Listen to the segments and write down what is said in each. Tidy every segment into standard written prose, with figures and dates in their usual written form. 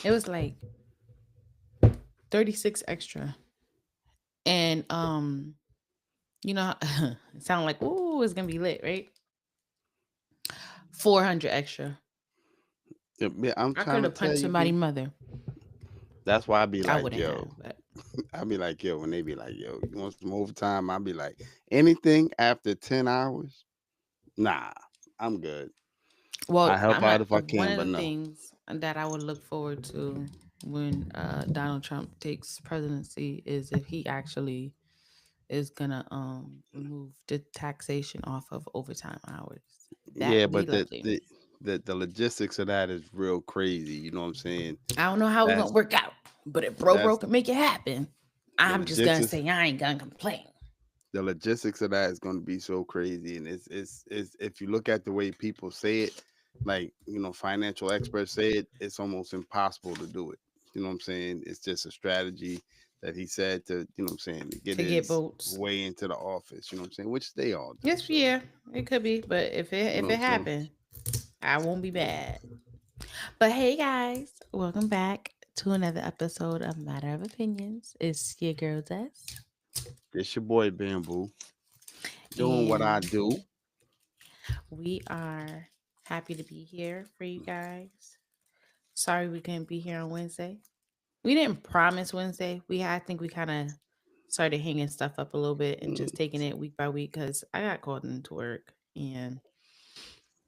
It was like 36 extra. And you know, it sound like ooh, it's gonna be lit, right? 400 extra. Yeah, I'm I could trying to have tell punched you, somebody's B. mother. That's why I be I like, wouldn't yo, have, but I be like, yo, when they be like, yo, you want some overtime? I be like, anything after 10 hours? Nah, I'm good. I well, help I'm out not if I one can, of but the no. things that I would look forward to when Donald Trump takes presidency is if he actually is gonna remove the taxation off of overtime hours. That Yeah, would be but lovely. the logistics of that is real crazy. You know what I'm saying? I don't know how it's gonna That's work out, but if bro that's can make it happen, the I'm just gonna logistics. say I ain't gonna complain. The logistics of that is going to be so crazy, and it's if you look at the way people say it, like financial experts say it, it's almost impossible to do it. You know what I'm saying? It's just a strategy that he said to what I'm saying, to get To get his votes. way into the office. You know what I'm saying? Which they all do. Yes, So yeah, it could be, but you if know what it I'm saying? happened, I won't be bad. But hey, guys, welcome back to another episode of Matter of Opinions. It's your girl Des, It's your boy Bamboo doing what I and do. we are happy to be here for you guys. Sorry we couldn't be here on Wednesday. We didn't promise Wednesday. I think we kind of started hanging stuff up a little bit and just Mm, taking it week by week because I got called into work and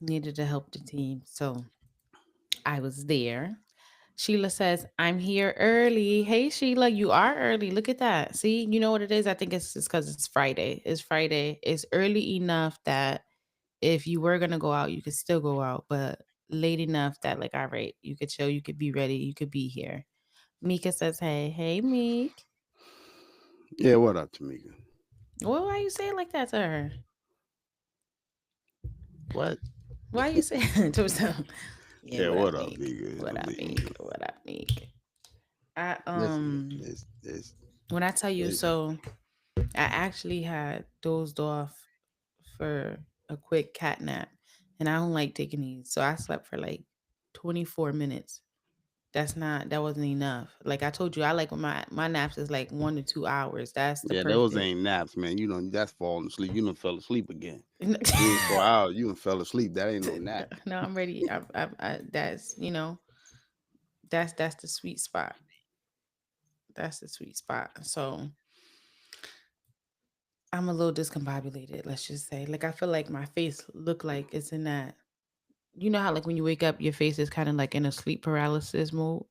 needed to help the team. So I was there. Sheila says, I'm here early. Hey, Sheila, you are early. Look at that. See, you know what it is? I think it's just because it's Friday. It's Friday. It's early enough that if you were going to go out, you could still go out, but late enough that, like, all right, you could chill, you could be ready, you could be here. Mika says, hey, hey, Meek. yeah, what up, Tamika? Well, why you say it like that to her? What? Why you say it to herself? Yeah, Yeah, what up, what up, Meek? nigga? What I up, mean, Meek? What up, Meek? I listen, it's when I tell you, it, so I actually had dozed off for a quick cat nap, and I don't like taking these, so I slept for like 24 minutes. That wasn't enough. Like I told you, I like when my naps is like 1 to 2 hours. That's the yeah, those perfect. ain't naps, man. You know that's falling asleep. You done fell asleep again. You ain't 4 hours. You done fell asleep. That ain't no nap. No, I'm ready. That's that's the sweet spot. That's the sweet spot. So I'm a little discombobulated. Let's just say, like I feel like my face look like it's in that. You know how like when you wake up, your face is kind of like in a sleep paralysis mode.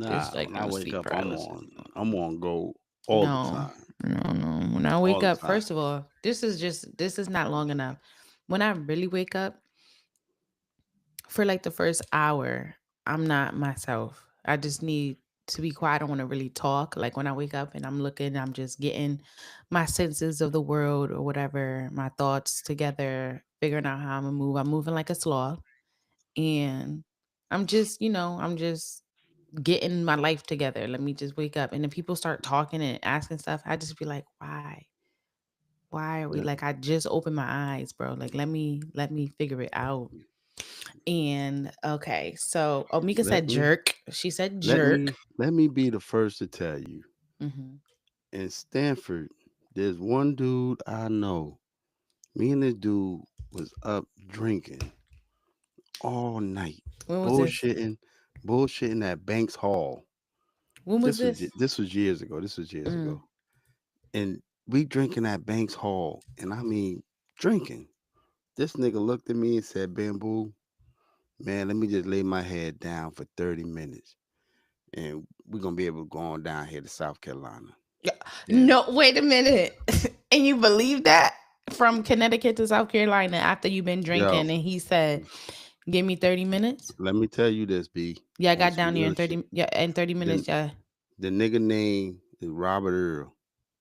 It's Nah, like when in I a wake sleep up, paralysis mode. I'm on go all the No, time, no. When I all wake the up, time. first of all, this is not long enough. When I really wake up, for like the first hour, I'm not myself. I just need to be quiet. I don't want to really talk. Like when I wake up and I'm looking, I'm just getting my senses of the world or whatever, my thoughts together, figuring out how I'm gonna move. I'm moving like a sloth. And I'm just, I'm just getting my life together. Let me just wake up. And then people start talking and asking stuff. I just be like, why? Why are we Let, like I just opened my eyes, bro? Like let me figure it out. And okay, so Omika let said me jerk. She said jerk. let me be the first to tell you. Hmm. In Stanford, there's one dude I know. Me and this dude was up drinking all night, When was this? bullshitting, bullshitting at Banks Hall. When was this? This was years ago. This was years Mm. ago, and we drinking at Banks Hall, and I mean drinking. This nigga looked at me and said, "Bamboo, man, let me just lay my head down for 30 minutes, and we're gonna be able to go on down here to South Carolina." Yeah. And No, wait a minute. And you believe that? From Connecticut to South Carolina after you've been yo, drinking and he said, give me 30 minutes? let me tell you this, B, Yeah, I on got some down there in real shit. 30 yeah, in 30 The minutes, yeah. the nigga name is Robert Earl.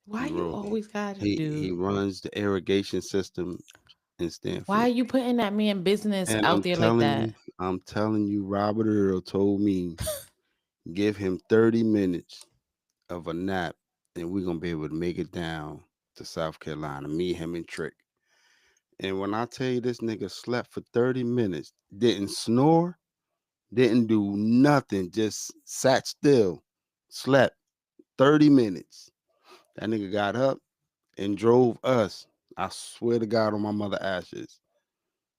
Why He you wrote always gotta he do runs the irrigation system in why are Stanford. you putting that man business And out there like that? I'm telling you, Robert Earl told me give him 30 minutes of a nap, and we're gonna be able to make it down to South Carolina. Me, him, and Trick. And when I tell you this nigga slept for 30 minutes, didn't snore, Didn't do nothing. Just sat still. Slept 30 minutes. That nigga got up and drove us, I swear to God on my mother ashes,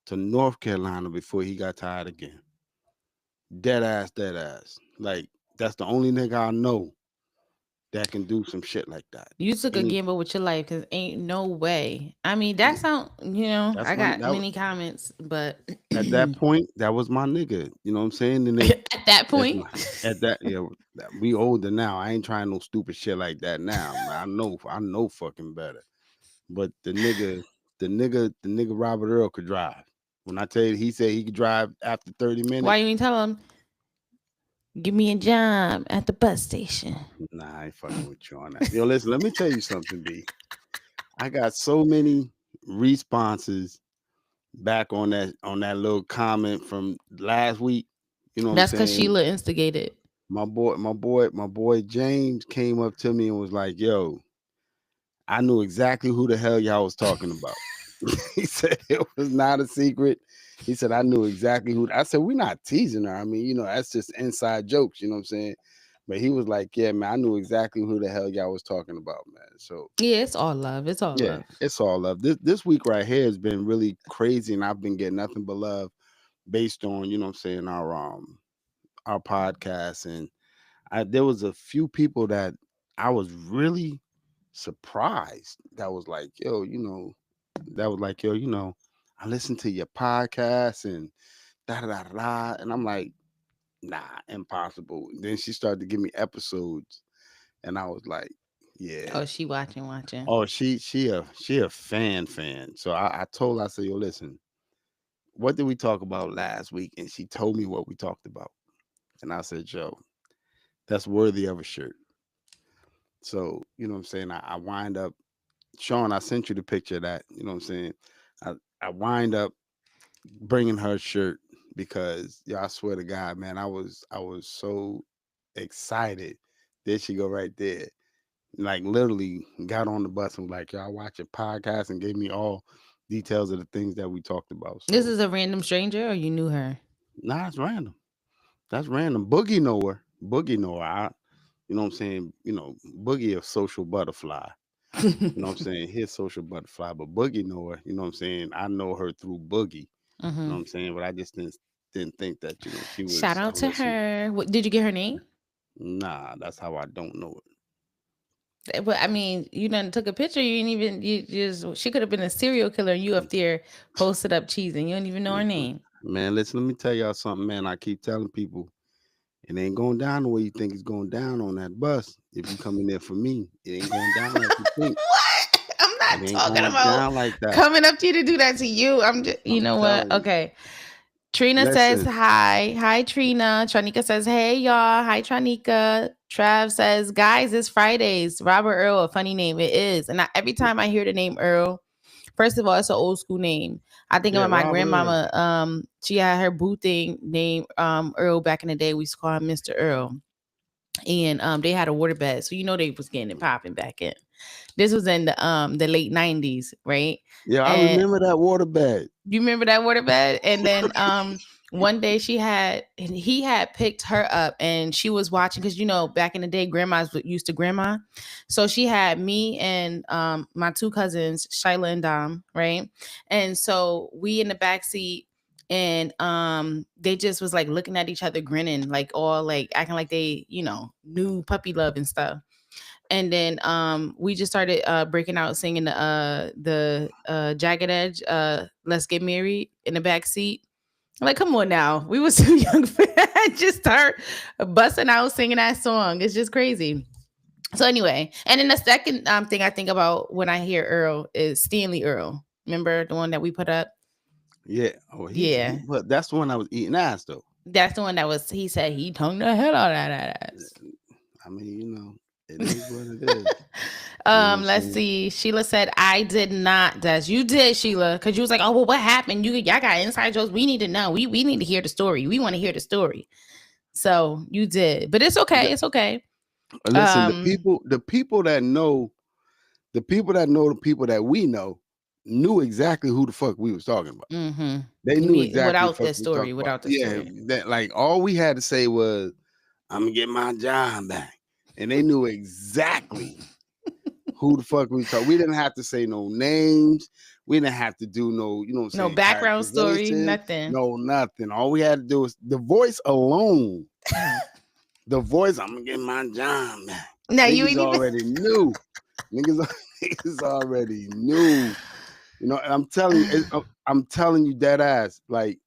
to North Carolina before he got tired again. Dead ass, dead ass. Like, that's the only nigga I know that can do some shit like that. You took a Any gamble with your life because ain't no way. I mean, that sound, that's I my got many comments, but at that point, that was my nigga. You know what I'm saying? And at that if point, my, at that, yeah, we older now. I ain't trying no stupid shit like that now. I know fucking better. But the nigga Robert Earl could drive. When I tell you, he said he could drive after 30 why minutes. you ain't tell him, give me a job at the bus station? Nah, I ain't fucking with you on that. Yo, listen, let me tell you something, B. I got so many responses back on that little comment from last week. You know what I'm That's because saying? Sheila instigated. My boy James came up to me and was like, "Yo, I knew exactly who the hell y'all was talking about." He said it was not a secret. He said I knew exactly who. I said we're not teasing her. I mean, that's just inside jokes. You know what I'm saying? But he was like, "Yeah, man, I knew exactly who the hell y'all was talking about, man." So Yeah, it's all love. It's all yeah, love. it's all love. This week right here has been really crazy, and I've been getting nothing but love based on what I'm saying, our podcast. And there was a few people that I was really surprised that was like, I listened to your podcast and da da da da, and I'm like, nah, impossible. Then she started to give me episodes, and I was like, yeah. Oh, she watching. Oh, she a fan. So I told her, I said, yo, listen, what did we talk about last week? And she told me what we talked about. And I said, yo, that's worthy of a shirt. So, you know what I'm saying? I wind up, Sean, I sent you the picture of that. You know what I'm saying? I, I wind up bringing her shirt because, yeah, I swear to God, man, I was so excited. There she go right there. Like literally got on the bus and was like, y'all watch a podcast and gave me all details of the things that we talked about. This So is a random stranger, or you knew her? nah, it's random. That's random. Boogie know her. Boogie know her. You know what I'm saying? Boogie a social butterfly. You know what I'm saying? His social butterfly, but Boogie know her. You know what I'm saying? I know her through Boogie. You know hmm what I'm saying? But I just didn't think that she Shout was a out to listener. her. What, did you get her name? Nah, that's how I don't know it. But I mean, you done took a picture. You didn't even. You just. She could have been a serial killer, and you up there posted up cheese, and you don't even know her Mm-mm. name. Man, listen, let me tell y'all something, man. I keep telling people it ain't going down the way you think it's going down on that bus. If you come in there for me, it ain't going down like you think. What? I'm It not ain't talking going about down like that. coming up to you to do that to you. I'm just. You I'm know what? telling you. Okay. Trina says Listen, hi. Hi, Trina. Tranika says, hey, y'all. Hi, Tranika. Trav says, guys, it's Fridays. Robert Earl, a funny name. It is. And every time I hear the name Earl, first of all, it's an old school name. I think yeah, about my Robert Earl. grandmama. She had her boo thing named Earl back in the day. We used to call him Mr. Earl. And they had a waterbed. So they was getting it popping back in. This was in the late 90s, right? Yeah, I And remember that water bag. you remember that waterbed? And then one day he had picked her up and she was watching because back in the day grandmas used to grandma. So she had me and my two cousins, Shyla and Dom, right? And so we in the back seat and they just was like looking at each other grinning, like all like acting like they, knew puppy love and stuff. And then we just started breaking out singing the Jagged Edge, Let's Get Married in the back seat. Like, come on now. We was too young for that. Just start busting out singing that song. It's just crazy. So anyway, and then the second thing I think about when I hear Earl is Stanley Earl. Remember the one that we put up? Yeah. Oh, Yeah. but that's the one I was eating ass though. That's the one he said he tongued the hell out of that ass. I mean, it is what it is. You know what I'm Let's saying? see. Sheila said, I did not, Des. You did, Sheila. Cause you was like, oh, well, what happened? Y'all got inside jokes. We need to know. We need to hear the story. We want to hear the story. So you did. But it's okay. It's okay. Listen, the Um, people that know the people that we know, knew exactly who the fuck we was talking about. Mm-hmm. They You knew need exactly the without fuck the we was story, talking about. without the Yeah, story. that like all we had to say was, "I'm gonna get my job back," and they knew exactly who the fuck we talk. We didn't have to say no names. We didn't have to do no, you know what I'm No saying, background story, characterization. nothing. No, nothing. All we had to do was the voice alone. The voice, I'm gonna get my job back. Now you Niggas ain't even. already knew. Niggas, niggas already knew. You know, and I'm telling you, I'm telling you dead ass. Like,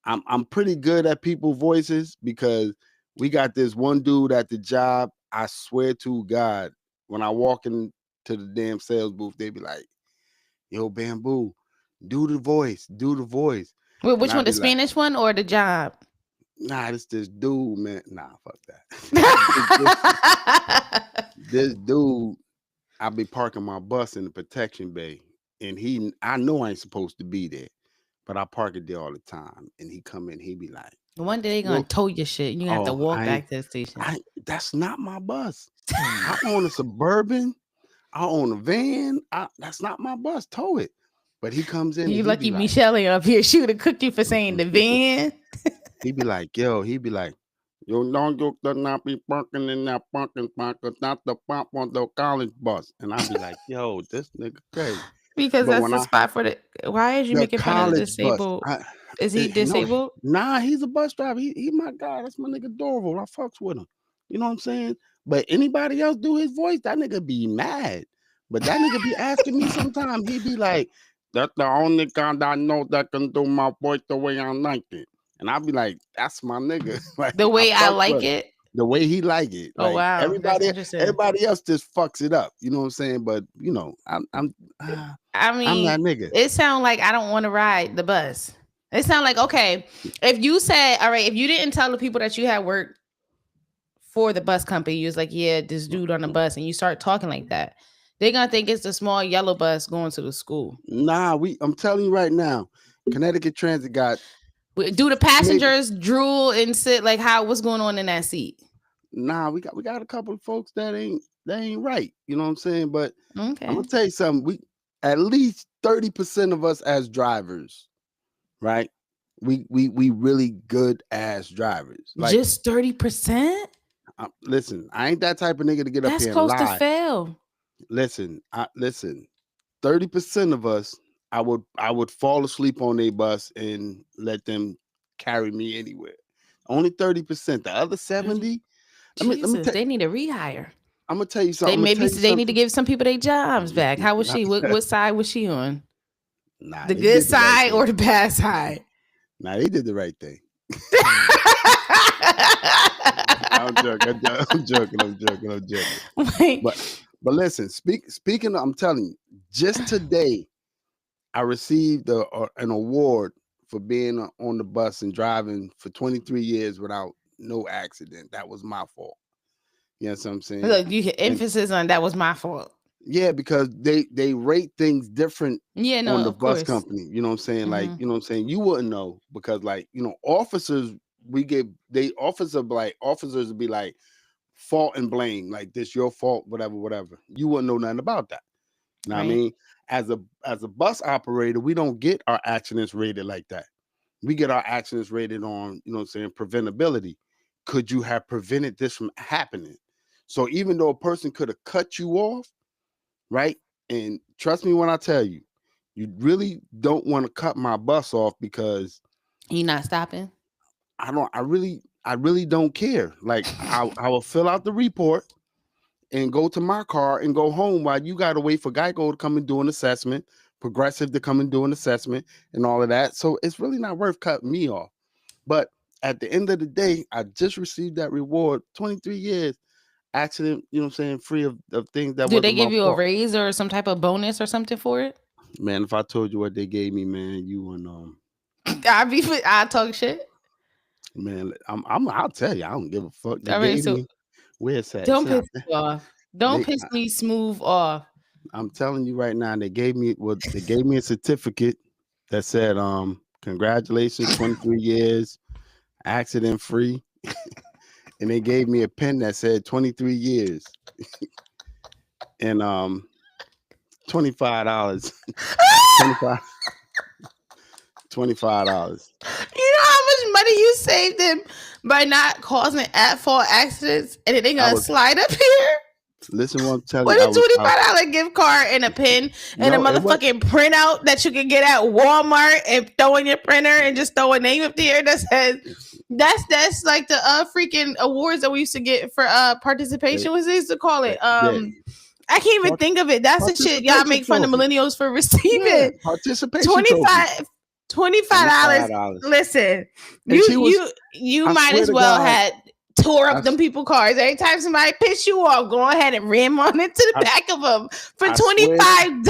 I'm pretty good at people voices because we got this one dude at the job. I swear to God, when I walk into the damn sales booth, they be like, "Yo, Bamboo, do the voice, do the voice," Wait, and which I one, the be like, Spanish one or the job? "Nah, this dude, man. Nah, fuck that. This dude, I be parking my bus in the protection bay, and I know I ain't supposed to be there, but I park it there all the time. And he come in, he be like, One day they gonna "Yo, tow your shit. You gonna have to oh, walk back to the station. that's not my bus. I own a Suburban. I own a van. That's not my bus. Tow it." But he comes in and You he be lucky like, Michelle ain't up here. She would have cooked you for saying the van. he be like, "Yo," he be like, "You know, you could not be parking in that parking spot, 'cause that's the pump on the college bus." And I be like, "Yo, this nigga crazy." Because But that's when the I spot for the. Why is you the making fun of the college bus, disabled? Is he no, disabled? nah, he's a bus driver. He my guy. That's my nigga Dorval. I fucks with him. You know what I'm saying? But anybody else do his voice, that nigga be mad. But that nigga be asking me sometimes. He be like, "That's the only guy that I know that can do my voice the way I like it." And I be like, "That's my nigga." Like, The I way I fucks like with him. it. The way he like it. Oh Like wow, that's interesting. everybody else just fucks it up. You know what I'm saying? But you know, I I'm that mean, nigga. it sounds like I don't want to ride the bus. It sounds like, okay, if you said, all right, if you didn't tell the people that you had worked for the bus company, you was like, yeah, this dude on the bus, and you start talking like that, they're gonna think it's the small yellow bus going to the school. Nah, I'm telling you right now, Connecticut Transit got Do the maybe passengers drool and sit like how? What's going on in that seat? nah, we got a couple of folks that ain't right. You know what I'm saying? But I'm Okay, gonna tell you something. We at least 30% of us as drivers, right? We really good as drivers. Like, just 30%. listen, I ain't that type of nigga to get up That's here and close to lie. fail. Listen. 30% of us, I would fall asleep on a bus and let them carry me anywhere. Only 30%. The other 70, let me Jesus, tell they need a rehire. I'm gonna tell you They something. I'm gonna maybe tell you they need to something. give some people their jobs back. How was she? What side was she on? Nah, The they good did the right side thing. or the bad side? Nah, they did the right thing. I'm joking. I'm joking. I'm joking. I'm joking. Like, But listen, speaking of, I'm telling you, just today I received an award for being on the bus and driving for 23 years without no accident. That was my fault. You know what I'm saying? look, you get And emphasis on that was my fault. yeah, because they rate things different Yeah, no, on the of bus course. company. You know what I'm saying? Like, Hmm. you know what I'm saying? You wouldn't know because, like, officers, officers would be like fault and blame, like this your fault, whatever, whatever. You wouldn't know nothing about that. You know what I Right. mean? As a bus operator, we don't get our accidents rated like that. We get our accidents rated on, you know what I'm saying, preventability. Could you have prevented this from happening? So even though a person could have cut you off, right? And trust me when I tell you, you really don't want to cut my bus off because You not stopping? I really don't care. Like I will fill out the report and go to my car and go home while you got to wait for Geico to come and do an assessment, Progressive to come and do an assessment and all of that. So it's really not worth cutting me off. But at the end of the day, I just received that reward, 23 years accident, you know what I'm saying, free of things that Do they wasn't my give you a fault. raise or some type of bonus or something for it? Man, if I told you what they gave me, man, you wouldn't I talk shit. man, I'll tell you, I don't give a fuck. They All right, gave so me where it's at. don't piss me off. Don't They piss me smooth off. I'm telling you right now, they gave me a certificate that said, congratulations, 23 years, accident free. And they gave me a pen that said 23 years. And $25. 25 $25. You know how much money you saved him by not causing at-fault accidents, and it ain't I gonna was slide up here listen what I'm telling with you. a $25 gift card and a pen and a No, it was motherfucking printout that you can get at Walmart and throw in your printer and just throw a name up there that says that's like the freaking awards that we used to get for participation. What they used to call it? yeah, I can't even part- think of it. That's the shit y'all participation make fun of trophy. millennials for Yeah, receiving. participation trophy. $25 $25. Listen, And she was, you I might swear as to well God, had tore I, up them people cars. Every time somebody piss you off, go ahead and ram on into the I, back of them for I swear, $25,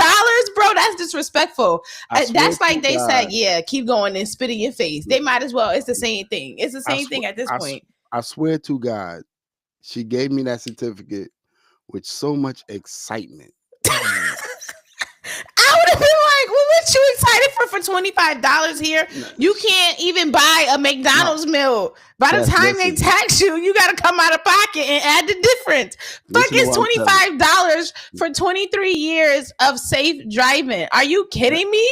bro. That's disrespectful. I swear That's to like they said, God, yeah, keep going and spit in your face. They might as well. It's the same thing. It's the I same thing swear, at this point. I swear to God, she gave me that certificate with so much excitement. I would have been like, well, what you excited for $25 here? You can't even buy a McDonald's meal. By the time they tax you, you got to come out of pocket and add the difference. Fuck is $25 for 23 years of safe driving. Are you kidding me?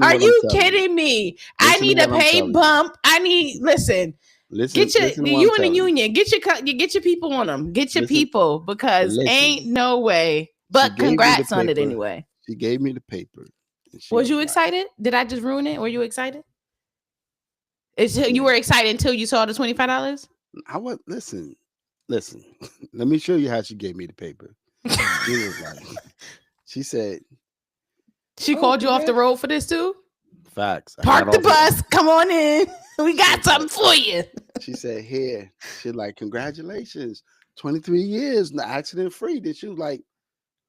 Are you kidding me? I need a pay bump. I need, listen, get you in the union. Get your people on them. Get your people, because ain't no way. But congrats on it anyway. She gave me the paper. Was you excited? Did I just ruin it? Were you excited? You were excited until you saw the $25? I was listen. Let me show you how she gave me the paper. She said she called you off the road for this too? Facts. Park the bus. Come on in. We got something for you. She said, here. She's like, congratulations. 23 years, accident free. Then she was like,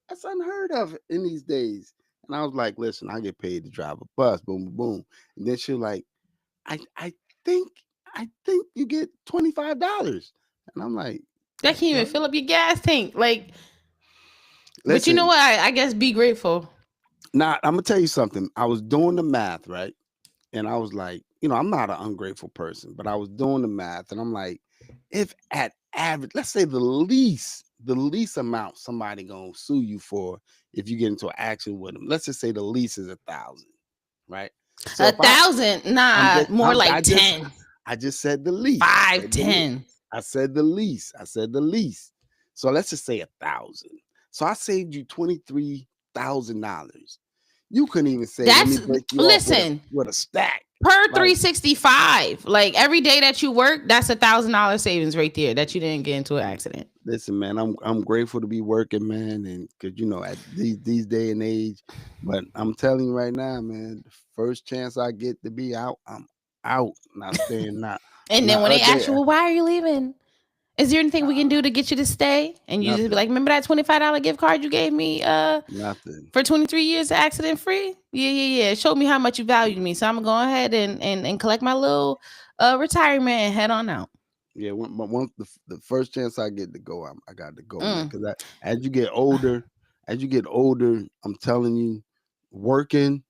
that's unheard of in these days. And I was like, listen, I get paid to drive a bus. Boom, boom, boom. And then she was like, I think you get $25. And I'm like, that can't even fill up your gas tank. Like, listen, but you know what? I guess be grateful. Nah, I'm gonna tell you something. I was doing the math, right? And I was like, I'm not an ungrateful person, but I was doing the math, and I'm like, if at average, let's say the least amount somebody gonna sue you for if you get into an accident with them, let's just say the least is 1,000, right? So 1,000, more like 10. I just said the least. 5, 10. I said the least. So let's just say 1,000. So I saved you $23,000. You couldn't even say, listen, with a stack. Per 365. Like every day that you work, that's $1,000 savings right there that you didn't get into an accident. Listen, man, I'm grateful to be working, man, and because at these day and age. But I'm telling you right now, man, the first chance I get to be out, I'm out. Not staying, not. And then when they ask you, well, why are you leaving? Is there anything we can do to get you to stay? And you just be like, remember that $25 gift card you gave me nothing for 23 years accident free? Yeah. Show me how much you valued me. So I'm going to go ahead and collect my little retirement and head on out. Yeah, once the first chance I get to go, I got to go. Because as you get older, I'm telling you, working,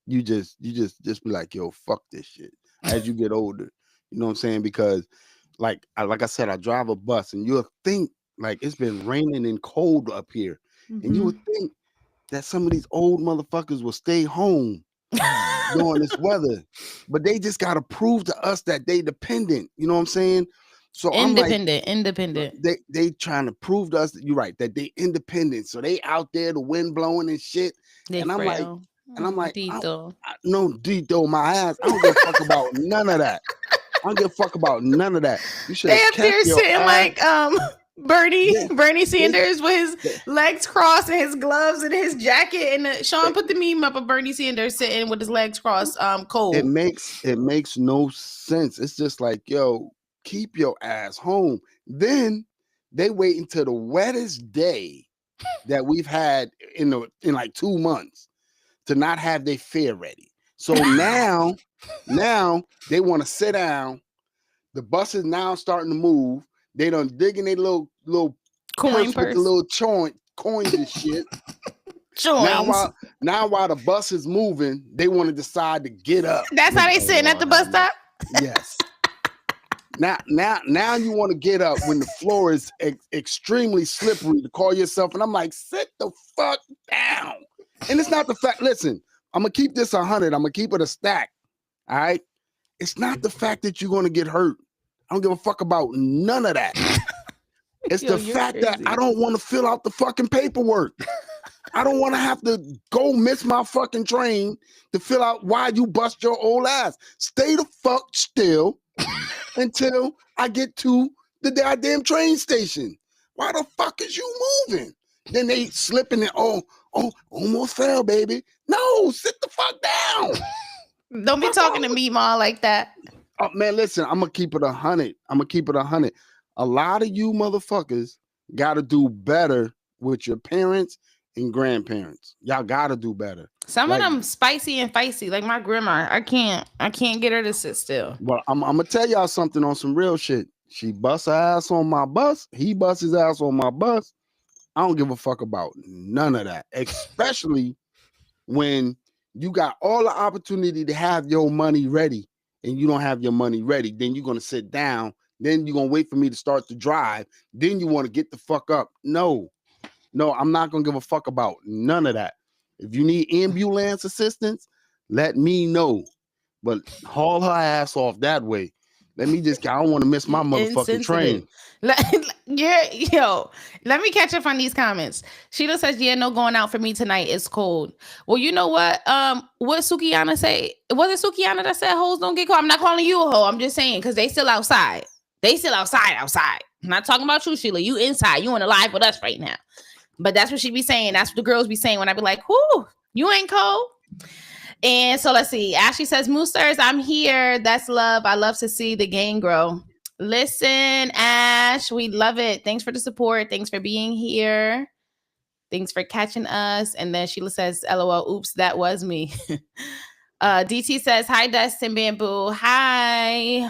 you just be like, yo, fuck this shit. As you get older, you know what I'm saying? Because like I said, I drive a bus, and you'll think like it's been raining and cold up here, and you would think that some of these old motherfuckers will stay home during this weather, but they just gotta prove to us that they dependent. You know what I'm saying? So independent. They trying to prove to us that you're right, that they independent. So they out there, the wind blowing and shit. And I'm like, Dito. No, Dito, my ass. I don't give a fuck about none of that. You should have kept your sitting ass. Like Bernie Sanders with his legs crossed and his gloves and his jacket. And Sean put the meme up of Bernie Sanders sitting with his legs crossed, cold. It makes no sense. It's just like, yo, keep your ass home. Then they wait until the wettest day that we've had in like 2 months to not have their fare ready. So now they want to sit down. The bus is now starting to move. They done digging their little coin purse with the little coins and shit. Now while the bus is moving, they want to decide to get up. That's how they sitting at the bus stop? Yes. Now you want to get up when the floor is extremely slippery to call yourself. And I'm like, sit the fuck down. And it's not the fact. Listen, I'm gonna keep this 100. I'm gonna keep it a stack. All right. It's not the fact that you're gonna get hurt. I don't give a fuck about none of that. It's Yo, the you're fact that I crazy. don't want to fill out the fucking paperwork. I don't want to have to go miss my fucking train to fill out why you bust your old ass. Stay the fuck still until I get to the goddamn train station. Why the fuck is you moving? Then they slipping it. Oh, almost fell, baby. No, sit the fuck down. Don't be Fuck talking to off. me, Ma, like that. Oh, man, listen, I'm gonna keep it 100. I'm gonna keep it 100. A lot of you motherfuckers gotta do better with your parents and grandparents. Y'all gotta do better. Some Like, of them spicy and feisty, like my grandma. I can't get her to sit still. well, I'm gonna tell y'all something on some real shit. She busts her ass on my bus. He busts his ass on my bus. I don't give a fuck about none of that, especially when you got all the opportunity to have your money ready and you don't have your money ready. Then you're gonna sit down. Then you're gonna wait for me to start to drive. Then you want to get the fuck up. No, I'm not gonna give a fuck about none of that. If you need ambulance assistance, let me know. But haul her ass off that way. Let me just, I don't want to miss my motherfucking train. Yo, let me catch up on these comments. Sheila says, "Yeah, no going out for me tonight. It's cold." Well, you know what? What Sukiyana say? Was it Sukiyana that said hoes don't get cold? I'm not calling you a hoe. I'm just saying because they still outside. They still outside. I'm not talking about you, Sheila. You inside. You on the live with us right now. But that's what she be saying. That's what the girls be saying when I be like, "Whoo, you ain't cold." And so let's see. Ashley says, Moosters, I'm here. That's love. I love to see the gang grow. Listen, Ash, we love it. Thanks for the support. Thanks for being here. Thanks for catching us. And then Sheila says, LOL, oops, that was me. DT says, hi, Dustin Bamboo. Hi.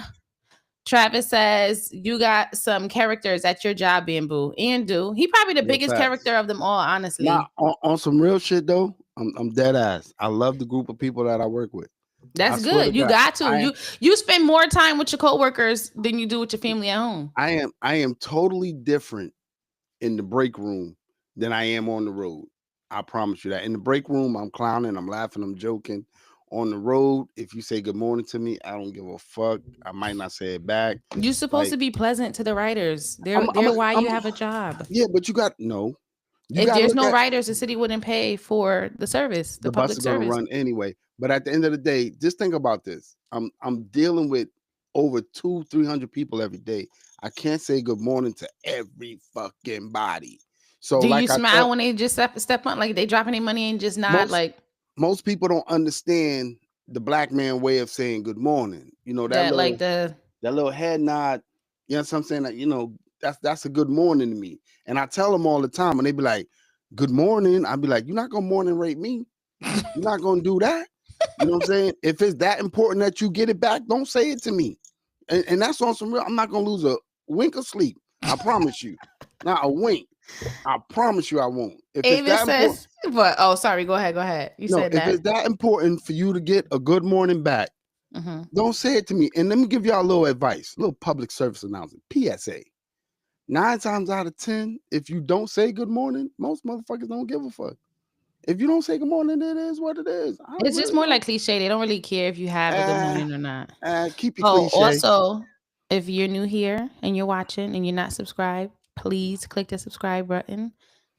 Travis says, you got some characters at your job, Bamboo. And do. He probably the biggest character of them all, honestly. Now, on some real shit, though, I'm dead ass. I love the group of people that I work with. That's good. You got to. You spend more time with your coworkers than you do with your family at home. I am totally different in the break room than I am on the road. I promise you that. In the break room, I'm clowning, I'm laughing, I'm joking. On the road, if you say good morning to me, I don't give a fuck. I might not say it back. You're supposed to be pleasant to the writers. They're why you have a job. Yeah, but you got no. If there's no writers, the city wouldn't pay for the service. The public bus is going to run anyway. But at the end of the day, just think about this. I'm dealing with over 200-300 people every day. I can't say good morning to every fucking body. So do you smile when they just step on, like they dropping their money and just nod? Most people don't understand the black man way of saying good morning. You know that little head nod. You know what I'm saying? That, you know, that's a good morning to me. And I tell them all the time, and they be like, "Good morning." I'd be like, "You're not gonna morning rate me. You're not gonna do that." You know what I'm saying? If it's that important that you get it back, don't say it to me. And that's on some real. I'm not gonna lose a wink of sleep. I promise you. Not a wink. I promise you I won't. If Ava says, but oh, sorry, go ahead. You said that. If it's that important for you to get a good morning back, don't say it to me. And let me give y'all a little advice, a little public service announcement, PSA. 9 times out of 10, if you don't say good morning, most motherfuckers don't give a fuck. If you don't say good morning, it is what it is. It's just more like cliche. They don't really care if you have a good morning or not. Keep your cliche. Also, if you're new here and you're watching and you're not subscribed, please click the subscribe button.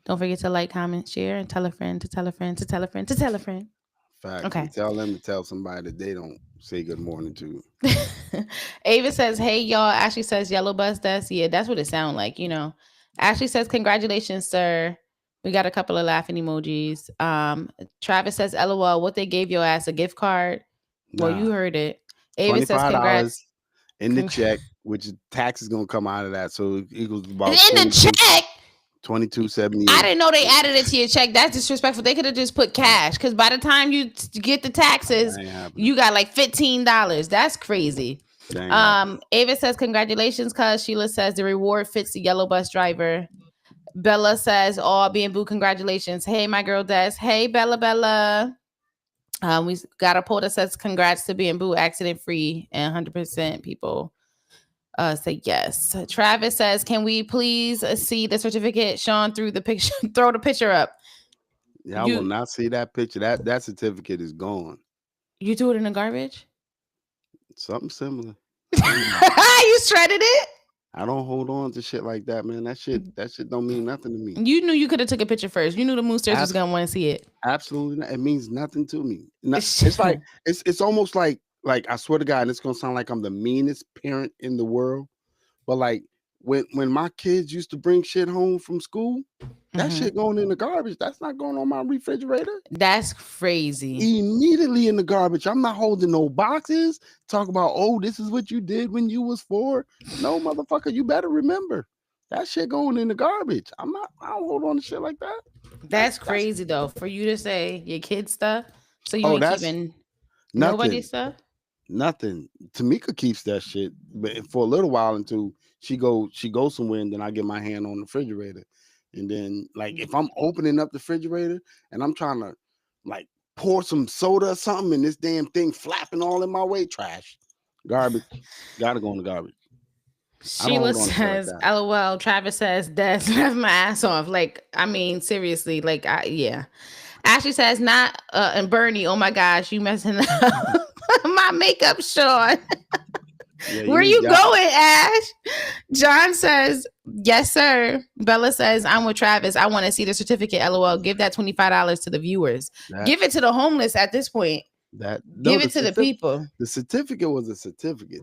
Don't forget to like, comment, share, and tell a friend to tell a friend to tell a friend to tell a friend. Fact. Okay. Tell them to tell somebody that they don't say good morning to. Ava says, hey, y'all. Ashley says, yellow bus dust. Yeah, that's what it sounds like, you know. Ashley says, congratulations, sir. We got a couple of laughing emojis. Travis says, LOL, what they gave your ass, a gift card? Nah. Well, you heard it. Ava says, congrats. In the check, which tax is going to come out of that. So it equals about in the check. $22.78. I didn't know they added it to your check. That's disrespectful. They could have just put cash, because by the time you get the taxes, you got like $15. That's crazy. Ava says, congratulations, cuz. Sheila says the reward fits the yellow bus driver. Bella says, oh, Bamboo, congratulations. Hey, my girl Des. Hey, Bella. We got a poll that says congrats to Bamboo, accident free, and 100% people say yes. Travis says, can we please see the certificate? Sean threw the picture, throw the picture up. Yeah, I will You not see that picture. That certificate is gone. you threw it in the garbage? Something similar. I ain't gonna- You shredded it? I don't hold on to shit like that, man. That shit don't mean nothing to me. You knew you could have took a picture first. You knew the Moosters was Abs- gonna want to see it. Absolutely not. It means nothing to me. It's like it's almost like I swear to God, and it's gonna sound like I'm the meanest parent in the world, but like when my kids used to bring shit home from school, that Mhm. shit going in the garbage. That's not going on my refrigerator. That's crazy. Immediately in the garbage. I'm not holding no boxes. Talk about, oh, this is what you did when you was 4. No, motherfucker, you better remember that shit going in the garbage. I don't hold on to shit like that. That's That's crazy though. For you to say your kids stuff, so you oh, ain't that's keeping nothing. nobody's stuff. Nothing. Tamika keeps that shit, but for a little while until she goes somewhere, and then I get my hand on the refrigerator, and then like if I'm opening up the refrigerator and I'm trying to like pour some soda or something, and this damn thing flapping all in my way, trash, garbage, gotta go in the garbage. I don't Sheila hold on to shit like says, that. "LOL." Travis says, "That's left my ass off." Like, I mean, seriously. Like, yeah. Ashley says, "Not." And Bernie, oh my gosh, you messing up my makeup, Sean. Yeah, Where you going, Ash? John says, "Yes, sir." Bella says, "I'm with Travis. I want to see the certificate. LOL. Give that $25 to the viewers. that Give it to the homeless at this point. that no Give it to the people." the certificate was a certificate.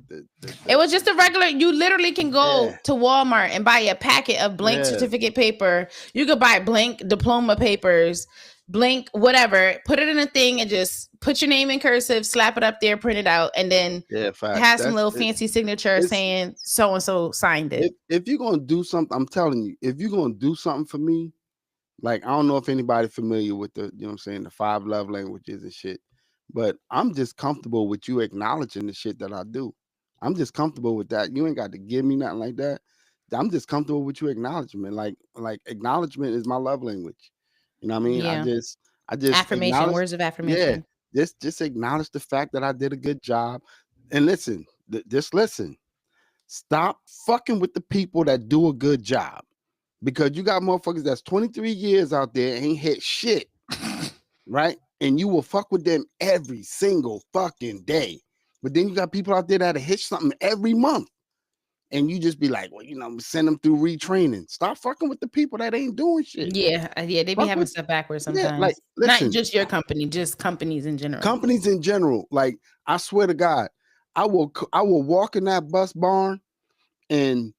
It was just a regular. You literally can go Yeah, to Walmart and buy a packet of blank yeah, certificate paper. You could buy blank diploma papers, blank whatever. Put it in a thing and just put your name in cursive, slap it up there, print it out, and then yeah. Facts. have some That's little it. fancy signature It's saying so and so signed it. if you're gonna do something, I'm telling you, if you're gonna do something for me, like I don't know if anybody familiar with the, you know what I'm saying, the 5 love languages and shit, but I'm just comfortable with you acknowledging the shit that I do. I'm just comfortable with that. You ain't got to give me nothing like that. I'm just comfortable with you acknowledgement. Like acknowledgement is my love language. You know what I mean? Yeah. I just Affirmation, acknowledge, words of yeah, affirmation. just acknowledge the fact that I did a good job. And listen, just listen. Stop fucking with the people that do a good job, because you got motherfuckers that's 23 years out there ain't hit shit, right? And you will fuck with them every single fucking day. But then you got people out there that hit something every month, and you just be like, well, send them through retraining. Stop fucking with the people that ain't doing shit. Yeah, yeah, they be Fuck having with, stuff backwards yeah, like sometimes. Not listen, just your company, just companies in general. companies in general. Like I swear to God, I will walk in that bus barn and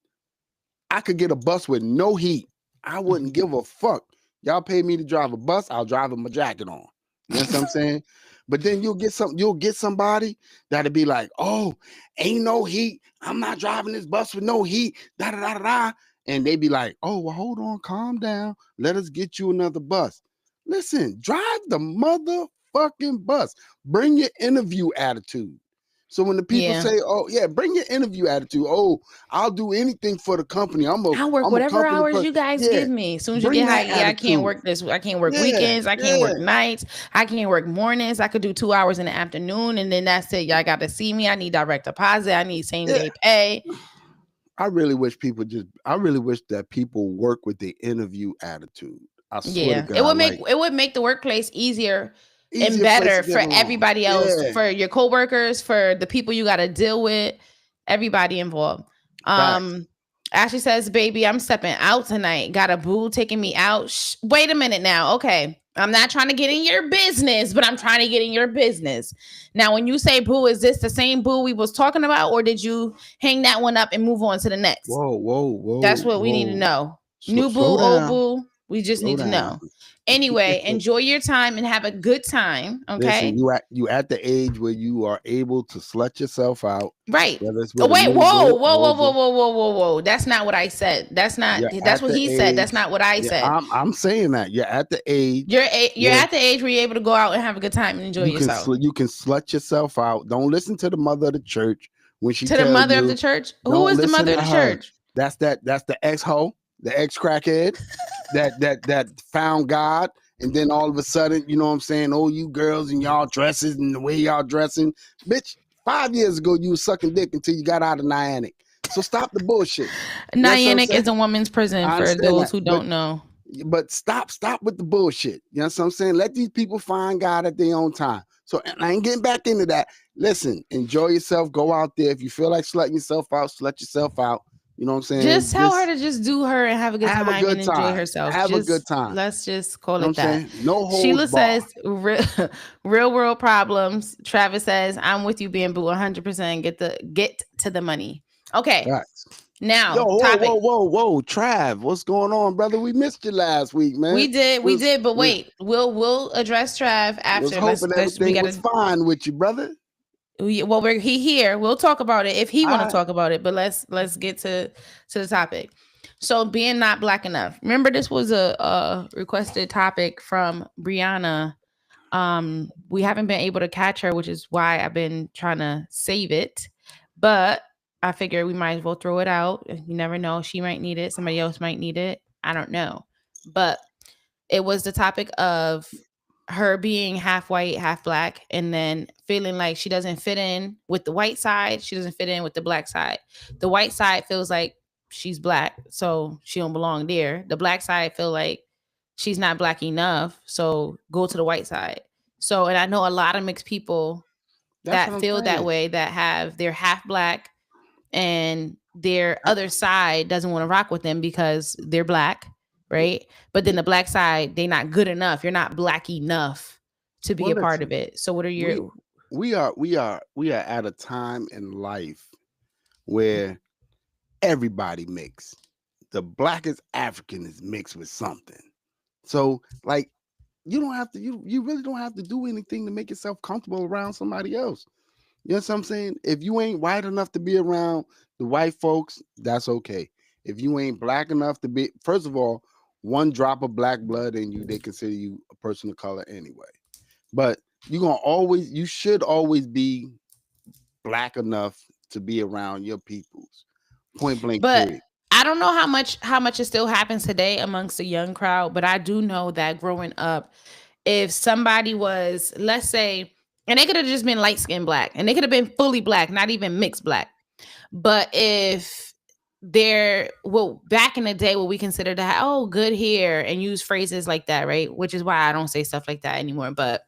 I could get a bus with no heat. I wouldn't give a fuck. Y'all pay me to drive a bus, I'll drive with my jacket on. You know what I'm saying? But then you'll get somebody that'll be like, oh, ain't no heat. I'm not driving this bus with no heat. Da da da da. Da. And they be like, oh, well, hold on, calm down. Let us get you another bus. Listen, drive the motherfucking bus. Bring your interview attitude. So when the people Yeah. say, "Oh yeah, bring your interview attitude," oh, I'll do anything for the company. I'll work I'm a whatever company hours person. you guys Yeah, give me. As soon as you bring get that hired, yeah, I can't attitude. work this. I can't work Yeah, weekends. I can't yeah. work nights. I can't work mornings. I could do 2 hours in the afternoon, and then that's it. Y'all got to see me. I need direct deposit. I need same Yeah. day pay. I really wish that people work with the interview attitude. I swear to Yeah, it would God, make like it would make the workplace easier and easier place better to for get along. everybody else, Yeah, for your coworkers, for the people you got to deal with, everybody involved. facts. Ashley says, "Baby, I'm stepping out tonight. Got a boo taking me out." Wait a minute now. Okay, I'm not trying to get in your business, but I'm trying to get in your business. Now, when you say boo, is this the same boo we was talking about, or did you hang that one up and move on to the next? Whoa, whoa, That's whoa, what we need to whoa. know. New boo, Slow old down. boo. We just Slow need to down. know. Anyway, enjoy your time and have a good time. Listen, Okay. you at the age where you are able to slut yourself out, Right. whether it's Oh, with a wait, new whoa, boo, whoa, whoa, old whoa, boo. whoa, whoa, whoa, whoa. That's not what I said. You're That's at what the he said. That's age. not what I Yeah, said. I'm saying that you're at the age You're where at the age where you're able to go out and have a good time and enjoy yourself. you can slut yourself out. Don't listen to the mother of the church when she To the tell mother of the you. church. Who Don't is the listen mother to of the her. church? That's the ex hoe, the ex crackhead that found God, and then all of a sudden, you know what I'm saying? Oh, you girls and y'all dresses and the way y'all dressing, bitch. 5 years ago, you was sucking dick until you got out of Niantic. So stop the bullshit. You know what I'm Niantic saying? is a woman's prison I for understand those that, who but don't know. But stop with the bullshit. You know what I'm saying? Let these people find God at their own time. So, and I ain't getting back into that. Listen, enjoy yourself. Go out there. If you feel like slutting yourself out, slut yourself out. You know what I'm saying? Just tell her Just to just do her and have a good have a time and good enjoy time. herself. Have a good Just time. let's just call You know what I'm it that. saying? No holds Sheila barred. says real world problems. Travis says I'm with you, Bamboo, 100%. Get to the money. Okay, Facts. Yo, now whoa, topic. whoa, whoa, whoa, Trav, what's going on, brother? We missed you last week, man. We did, but Was wait, we'll address Trav was after. hoping Let's we everything was gotta. fine with you, brother. Well, we're he here. We'll talk about it if he All want to right. talk about it. But let's get to the topic. So being not black enough. Remember, this was a requested topic from Brianna. We haven't been able to catch her, which is why I've been trying to save it. But I figure we might as well throw it out. You never know. She might need it. Somebody else might need it. I don't know. But it was the topic of her being half white, half black, and then feeling like she doesn't fit in with the white side. She doesn't fit in with the black side. The white side feels like she's black, so she don't belong there. The black side feel like she's not black enough, so go to the white side. So, and I know a lot of mixed people That's what that I'm feel that saying. way, that have they're half black and their other side doesn't want to rock with them because they're black, right? But then the black side, they not good enough. You're not black enough to be Well, a part of listen, it. So what are we your we are at a time in life where everybody mix. The blackest African is mixed with something. So, like, you don't have to. You really don't have to do anything to make yourself comfortable around somebody else. You know what I'm saying? If you ain't white enough to be around the white folks, that's okay. If you ain't black enough to be, first of all, one drop of black blood in you, they consider you a person of color anyway. But you should always be black enough to be around your peoples. Point blank, but period. I don't know how much it still happens today amongst the young crowd, but I do know that growing up, if somebody was, let's say, and they could have just been light skinned black, and they could have been fully black, not even mixed black. But if they're, well, back in the day, what we considered to have, oh, good hair, and use phrases like that, right? Which is why I don't say stuff like that anymore. But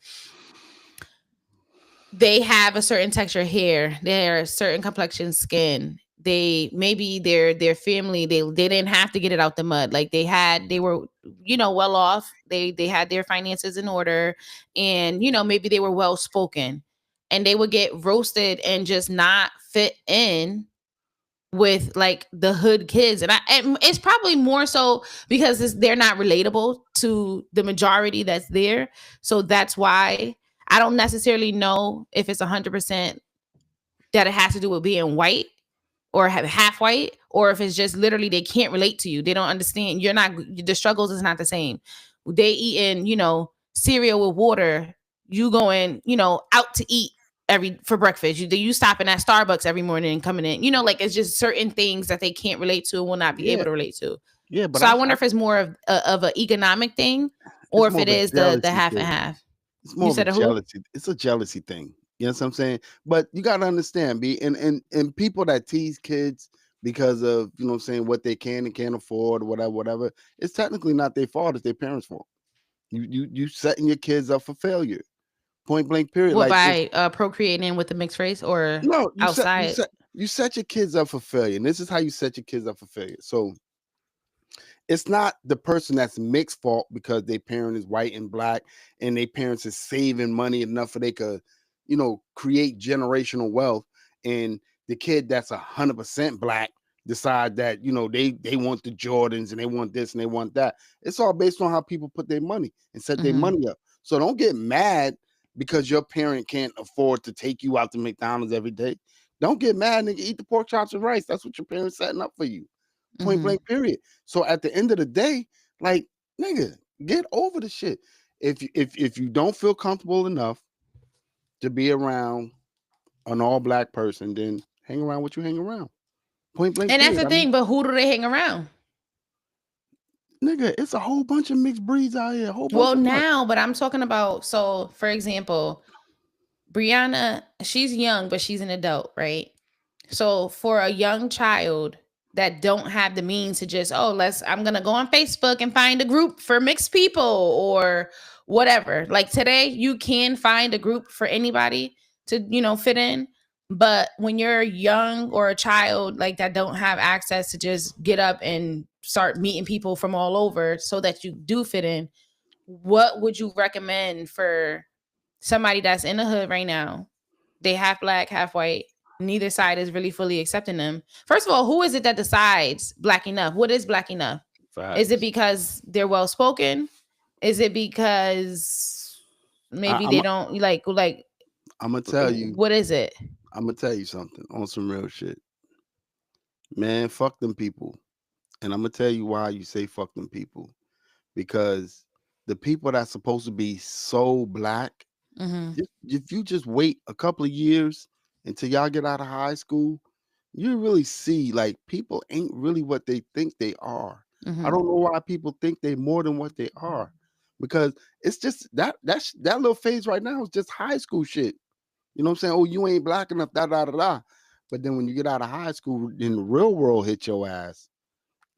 they have a certain texture hair, they're a certain complexion skin. They maybe their family, they didn't have to get it out the mud. Like they were, well off. They had their finances in order, and maybe they were well spoken, and they would get roasted and just not fit in with like the hood kids. And it's probably more so because they're not relatable to the majority that's there. So that's why I don't necessarily know if it's 100% that it has to do with being white or half white, or if it's just literally they can't relate to you. They don't understand. You're not, the struggles is not the same. They eating, cereal with water. You going, out to eat every for breakfast. You stopping at Starbucks every morning and coming in. Like it's just certain things that they can't relate to and will not be able Yeah, to relate to. yeah, but So I wonder if it's more of an economic thing, or it's if more it of a is the jealousy half and thing. half. It's You more of a said a who? jealousy. It's a jealousy thing. You know what I'm saying? But you gotta understand, B, and people that tease kids because of what I'm saying, what they can and can't afford, whatever. It's technically not their fault. It's their parents' fault. You setting your kids up for failure. Point blank. Period. What, Like if by procreating with the mixed race or no, outside? you set your kids up for failure, and this is how you set your kids up for failure. So it's not the person that's mixed fault because their parent is white and black and their parents is saving money enough for they could, create generational wealth. And the kid that's 100% black decide that, they want the Jordans and they want this and they want that. It's all based on how people put their money and set their Mhm. money up. So don't get mad because your parent can't afford to take you out to McDonald's every day. Don't get mad, nigga. Eat the pork chops and rice. That's what your parents setting up for you. Point Mhm. blank, period. So at the end of the day, like, nigga, get over the shit. If you don't feel comfortable enough to be around an all black person, then hang around what you hang around. Point blank, And that's period. the I mean, thing, but who do they hang around? nigga, it's a whole bunch of mixed breeds out here. A whole bunch Well, of what? now, but I'm talking about, so for example, Brianna, she's young, but she's an adult, right? So for a young child, that don't have the means to just, oh, I'm gonna go on Facebook and find a group for mixed people or whatever. Like today, you can find a group for anybody to, fit in. But when you're young or a child like that don't have access to just get up and start meeting people from all over so that you do fit in, what would you recommend for somebody that's in the hood right now? They half black, half white. Neither side is really fully accepting them. First of all, who is it that decides black enough? What is black enough? Is it Facts. because they're well spoken? Is it because I, maybe I'm they don't like I'm gonna tell you. what is it? I'm gonna tell you something on some real shit, man. Fuck them people, and I'm gonna tell you why you say fuck them people, because the people that's supposed to be so black, Mhm. if you just wait a couple of years until y'all get out of high school, you really see like people ain't really what they think they are. I Mhm. don't know why people think they more than what they are, because it's just that little phase right now is just high school shit. You know what I'm saying? Oh, you ain't black enough, da da da da. But then when you get out of high school, then the real world hit your ass.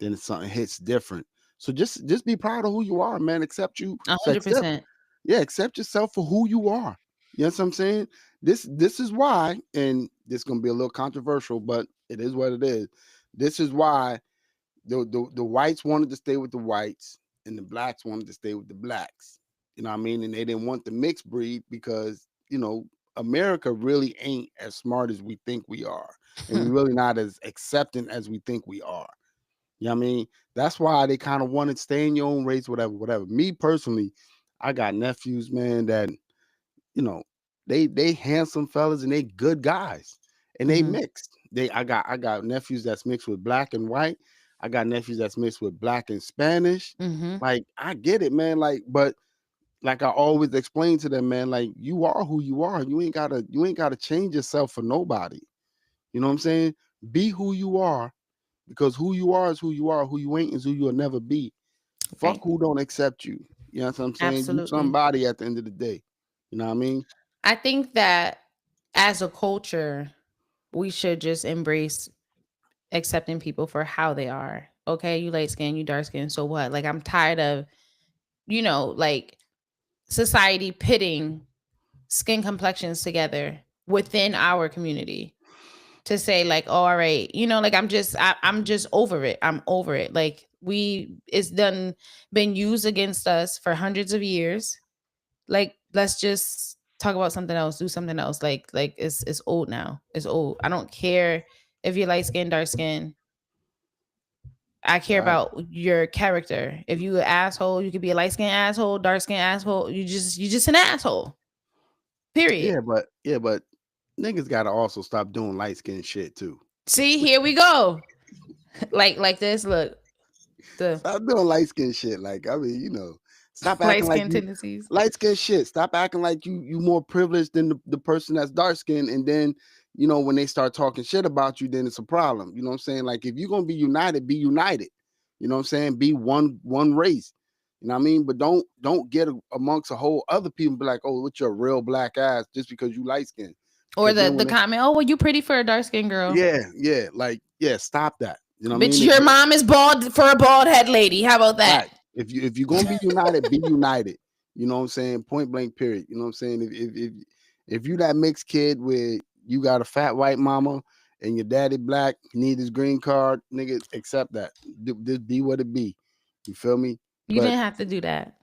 Then something hits different. So just be proud of who you are, man. Accept you. A So hundred accept, percent. yeah, accept yourself for who you are. You know what I'm saying? This is why, and this is gonna be a little controversial, but it is what it is. This is why the whites wanted to stay with the whites and the blacks wanted to stay with the blacks. You know what I mean? And they didn't want the mixed breed because, America really ain't as smart as we think we are. And we really not as accepting as we think we are. You know what I mean? That's why they kind of wanted to stay in your own race, whatever, whatever. Me personally, I got nephews, man, that you know, they handsome fellas and they good guys. And they Mhm. mixed. I got nephews that's mixed with black and white. I got nephews that's mixed with black and Spanish. Mhm. Like I get it, man. Like, but like I always explain to them, man, like you are who you are. You ain't gotta change yourself for nobody. You know what I'm saying? Be who you are, because who you are is who you are. Who you ain't is who you'll never be. Fuck Right. who don't accept you. You know what I'm saying? You Absolutely. somebody at the end of the day. You know what I mean? I think that as a culture, we should just embrace accepting people for how they are. Okay, you light skin, you dark skin, so what? Like I'm tired of, like society pitting skin complexions together within our community to say like, oh, all right, like I'm just over it. I'm over it. Like it's done been used against us for hundreds of years. Like let's just talk about something else, do something else. Like it's old now. It's old. I don't care if you're light skin, dark skin. I care Facts. about your character. If you an asshole, you could be a light skin asshole, dark skin asshole. You just an asshole. Period. Yeah, but niggas gotta also stop doing light skin shit too. See, here we go. Like this. Look, the Stop doing light skin shit. Like, I mean, stop light acting like skin you tendencies. light skin shit. Stop acting like you more privileged than the person that's dark skinned. And then, when they start talking shit about you, then it's a problem. You know what I'm saying? Like, if you're gonna be united, be united. You know what I'm saying? Be one race. You know what I mean? But don't get amongst a whole other people and be like, oh, what's your real black ass just because you light skinned. Or Because the then the when they comment, oh, well, you pretty for a dark skinned girl. yeah, like stop that. You know what I Bitch, mean? your mom is bald for a bald head lady. How about that? Right. If you're gonna be united, be united. You know what I'm saying? Point blank. Period. You know what I'm saying? If you that mixed kid where you got a fat white mama and your daddy black, need his green card, nigga, accept that. Just be what it be. You feel me? You But didn't have to do that.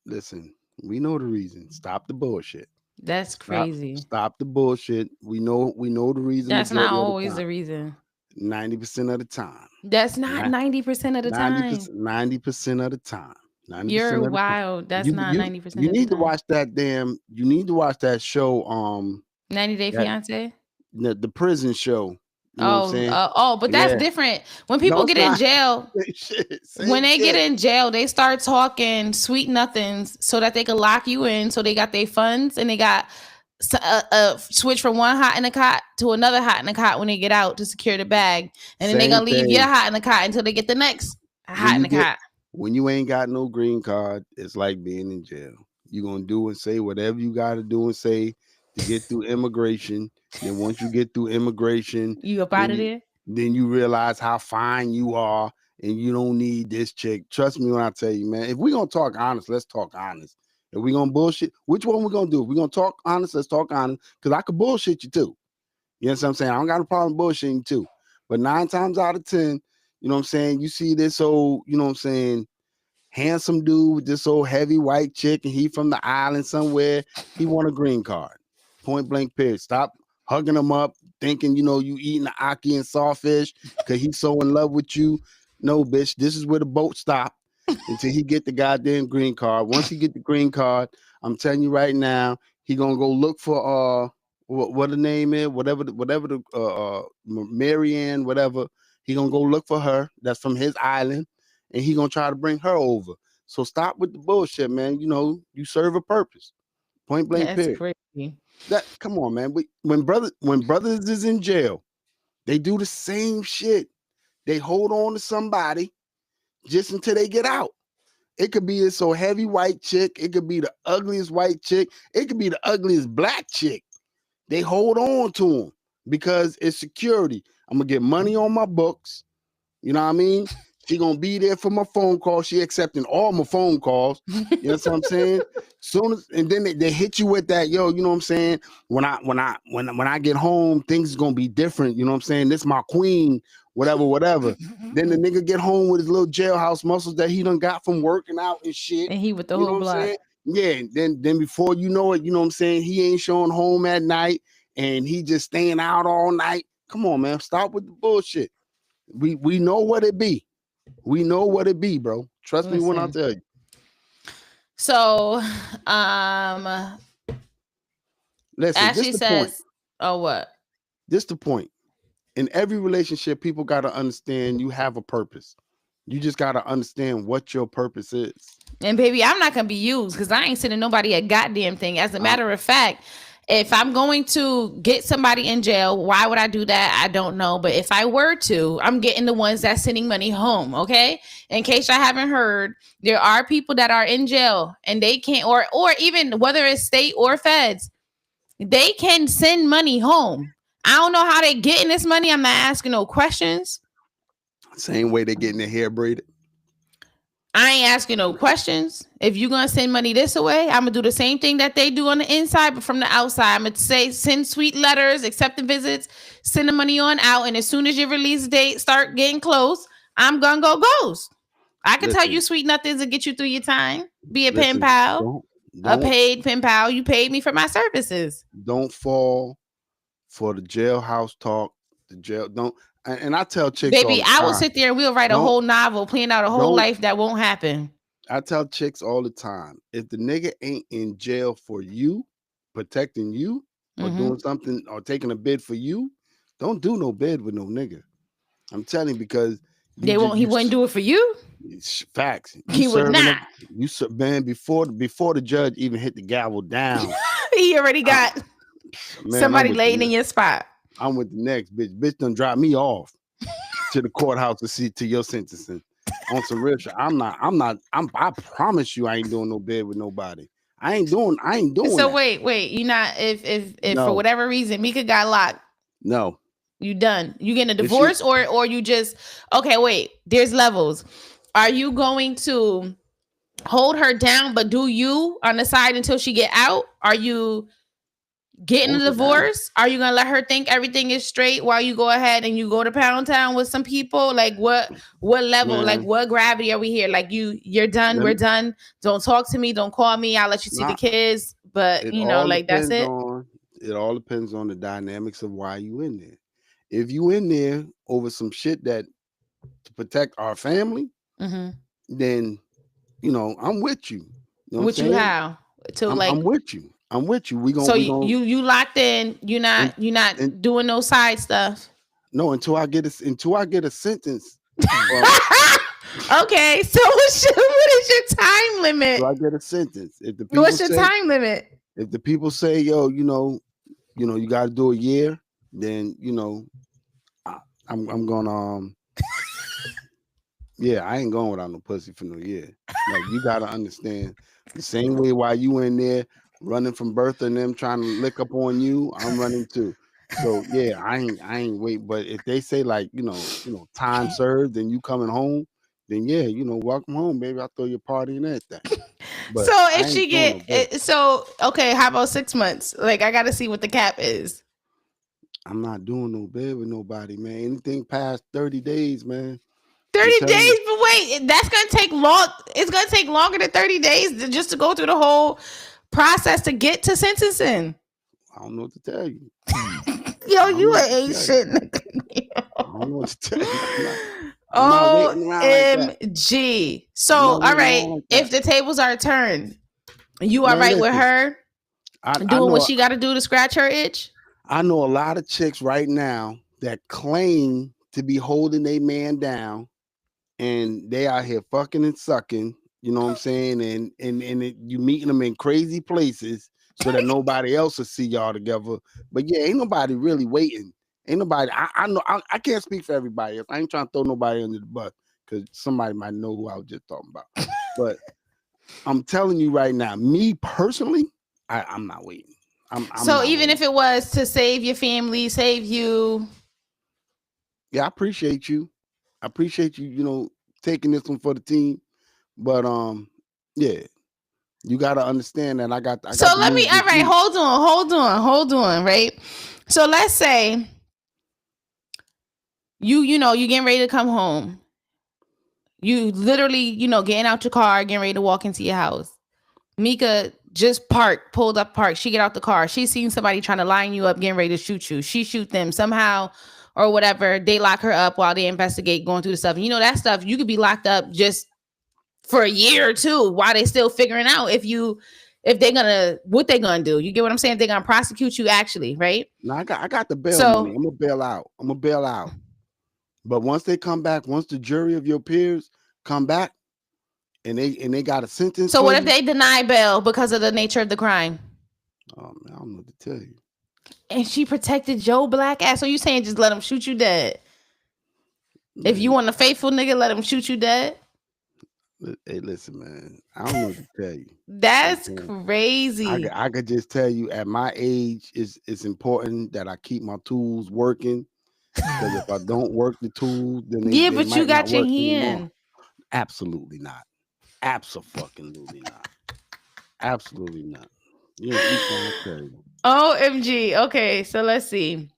listen, we know the reason. Stop the bullshit. That's Stop crazy. stop the bullshit. We know the reason That's not majority of the always time. the reason. 90% of the time. That's not 90% of the time. 90% of the time. 90% You're of the time. wild. That's You not you 90% you of the need to time. watch you need to watch that show, 90 Day that Fiance. the prison show. You know what I'm Oh, saying? but that's Yeah. different. When No, people it's get in not. jail, Same shit. when Same they get shit. in jail, they start talking sweet nothings so that they can lock you in. So they got their funds and they got switch from one hot in the cot to another hot in the cot when they get out to secure the bag, and then they're Same gonna leave your thing. hot in the cot until they get the next When hot in you the get cot. when you ain't got no green card, it's like being in jail. You're gonna do and say whatever you gotta do and say to get through immigration. Then once you get through immigration, You up then out of you there? Then you realize how fine you are and you don't need this chick. Trust me when I tell you, man. If we're gonna talk honest, let's talk honest. If we're gonna bullshit, which one we gonna do? If we're gonna talk honest, let's talk honest. Because I could bullshit you too. You know what I'm saying? I don't got a problem bullshitting you too. But 9 times out of 10, you know what I'm saying? You see this old, you know what I'm saying, handsome dude with this old heavy white chick, and he from the island somewhere. He want a green card. Point blank period. Stop hugging him up, thinking, you eating the aki and sawfish because he's so in love with you. No, bitch, this is where the boat stop until he get the goddamn green card. Once he get the green card, I'm telling you right now, he gonna go look for what the name is, whatever the Marianne, whatever. He gonna go look for her. That's from his island, and he gonna try to bring her over. So stop with the bullshit, man. You serve a purpose. Point blank That's period. crazy. That Come on, man. When brothers is in jail, they do the same shit. They hold on to somebody just until they get out. It could be this so heavy white chick. It could be the ugliest white chick. It could be the ugliest black chick. They hold on to them because it's security. I'm gonna get money on my books. You know what I mean? She gonna be there for my phone call. She accepting all my phone calls. You know what I'm saying? And then they hit you with that, yo. You know what I'm saying? When I get home, things is gonna be different. You know what I'm saying? This my queen, whatever. Then the nigga get home with his little jailhouse muscles that he done got from working out and shit. And he with the You know whole what I'm block. saying? Yeah. Then before you know it, you know what I'm saying? He ain't showing home at night, and he just staying out all night. Come on, man. Stop with the bullshit. We know what it be. We know what it be, bro. Trust me when I Listen. tell you. So, Listen, Ashley this the point. says, "Oh, what?" This the point. In every relationship, people got to understand you have a purpose. You just got to understand what your purpose is. And baby, I'm not gonna be used because I ain't sending nobody a goddamn thing. As a matter of fact, if I'm going to get somebody in jail, why would I do that? I don't know. But if I were to, I'm getting the ones that's sending money home. Okay. In case I haven't heard, there are people that are in jail and they can't, or even whether it's state or feds, they can send money home. I don't know how they getting this money. I'm not asking no questions. Same way they getting their hair braided. I ain't asking no questions. If you're gonna send money this away, I'm gonna do the same thing that they do on the inside, but from the outside. I'm gonna say send sweet letters, accept the visits, send the money on out, and as soon as your release date start getting close, I'm gonna go ghost. I can tell Listen, you sweet nothings to get you through your time. Be a pen listen. pal, Don't a don't paid pen pal. You paid me for my services. don't fall for the jailhouse talk. The jail don't. And I tell chicks all Baby, the I will time. sit there and we'll write a Don't whole novel, plan out a whole don't. life that won't happen. I tell chicks all the time. If the nigga ain't in jail for you, protecting you, or Mm-hmm. doing something, or taking a bid for you, don't do no bid with no nigga. I'm telling you because They won't. He wouldn't do it for you. facts. You He would serving not. man before the judge even hit the gavel down. He already got Man, somebody laying in your spot. I'm with the next bitch. Bitch done drop me off to the courthouse to see to your sentencing. On some real shit. I promise you I ain't doing no bed with nobody. I ain't doing So that. wait, you not if for No. whatever reason Mika got locked, No. you done. You getting a If she- divorce or you just okay, wait, there's levels. Are you going to hold her down but do you on the side until she get out? Are you getting a Hold her down. divorce? Are you gonna let her think everything is straight while you go ahead and you go to Pound Town with some people? Like what level? Man. Like what gravity are we here? Like you're done, Let we're me- done. Don't talk to me, don't call me. I'll let you see the Nah. kids. But It you know, all like that's depends it. on the dynamics of why you in there. If you in there over some shit that to protect our family, Mm-hmm. then I'm with you. You know what What I'm you saying? how? To I'm, like I'm with you. I'm with you. so We gonna you locked in, you're not and doing no side stuff. no until I get a sentence. Okay, so what is your time limit? Until I get a sentence. If the people What's your say time limit? if the people say, yo, you got to do a year, then I'm gonna yeah, I ain't going without no pussy for no year. Like you gotta understand the same way while you in there running from Bertha and them trying to lick up on you, I'm running too. So yeah, I ain't wait. But if they say like, time served and you coming home, then yeah, welcome home, baby. I'll throw your party and everything. So But I if she ain't doing no get bet. so okay, how about 6 months? Like I gotta see what the cap is. I'm not doing no bed with nobody, man. Anything past 30 days, man. I'm 30 telling you, days, but wait, that's gonna take long. It's gonna take longer than 30 days just to go through the whole process to get to sentencing. I don't know what to tell you. Yo, I don't you know what to ain't tell you. shit, nigga. I don't know what to tell you. I'm not waiting around like that. OMG. I'm So, not all waiting right, around like if that. the tables are turned, you all Man, right with listen, her I doing what know she got to do to scratch her itch? I know a lot of chicks right now that claim to be holding a man down and they out here fucking and sucking, you know what I'm saying? You meeting them in crazy places so that nobody else will see y'all together. But yeah, ain't nobody really waiting. Ain't nobody. I know. I can't speak for everybody else. I ain't trying to throw nobody under the bus because somebody might know who I was just talking about. But I'm telling you right now, me personally, I'm not waiting. I'm So, not even waiting. if it was to save your family, save you, Yeah, I appreciate you. I appreciate you. Taking this one for the team. But yeah, you got to understand that I so got to let me, move all this right, weight. hold on, right? So, let's say you getting ready to come home. You literally, getting out your car, getting ready to walk into your house. Mika just pulled up parked. She get out the car. She seen somebody trying to line you up, getting ready to shoot you. She shoot them somehow or whatever. They lock her up while they investigate going through the stuff. And that stuff, you could be locked up just for a year or two while they still figuring out if they're gonna what they gonna do. You get what I'm saying? If they're gonna prosecute you actually, right? Now I got the bail money. So I'm gonna bail out. I'm gonna bail out. But once they come back, once the jury of your peers come back and they got a sentence so for what if you, they deny bail because of the nature of the crime? oh man, I don't know what to tell you. And she protected Joe Black ass. So you saying just let him shoot you dead? If you Man, want a faithful nigga, let him shoot you dead. hey, listen, man. I don't know what to tell you. I'm That's saying crazy. I could just tell you at my age, it's important that I keep my tools working because if I don't work the tools, then Yeah, they but you might not got your work anymore. hand. Absolutely not. Absolutely not. Absolutely not. You trying to tell you. OMG. Okay, so let's see.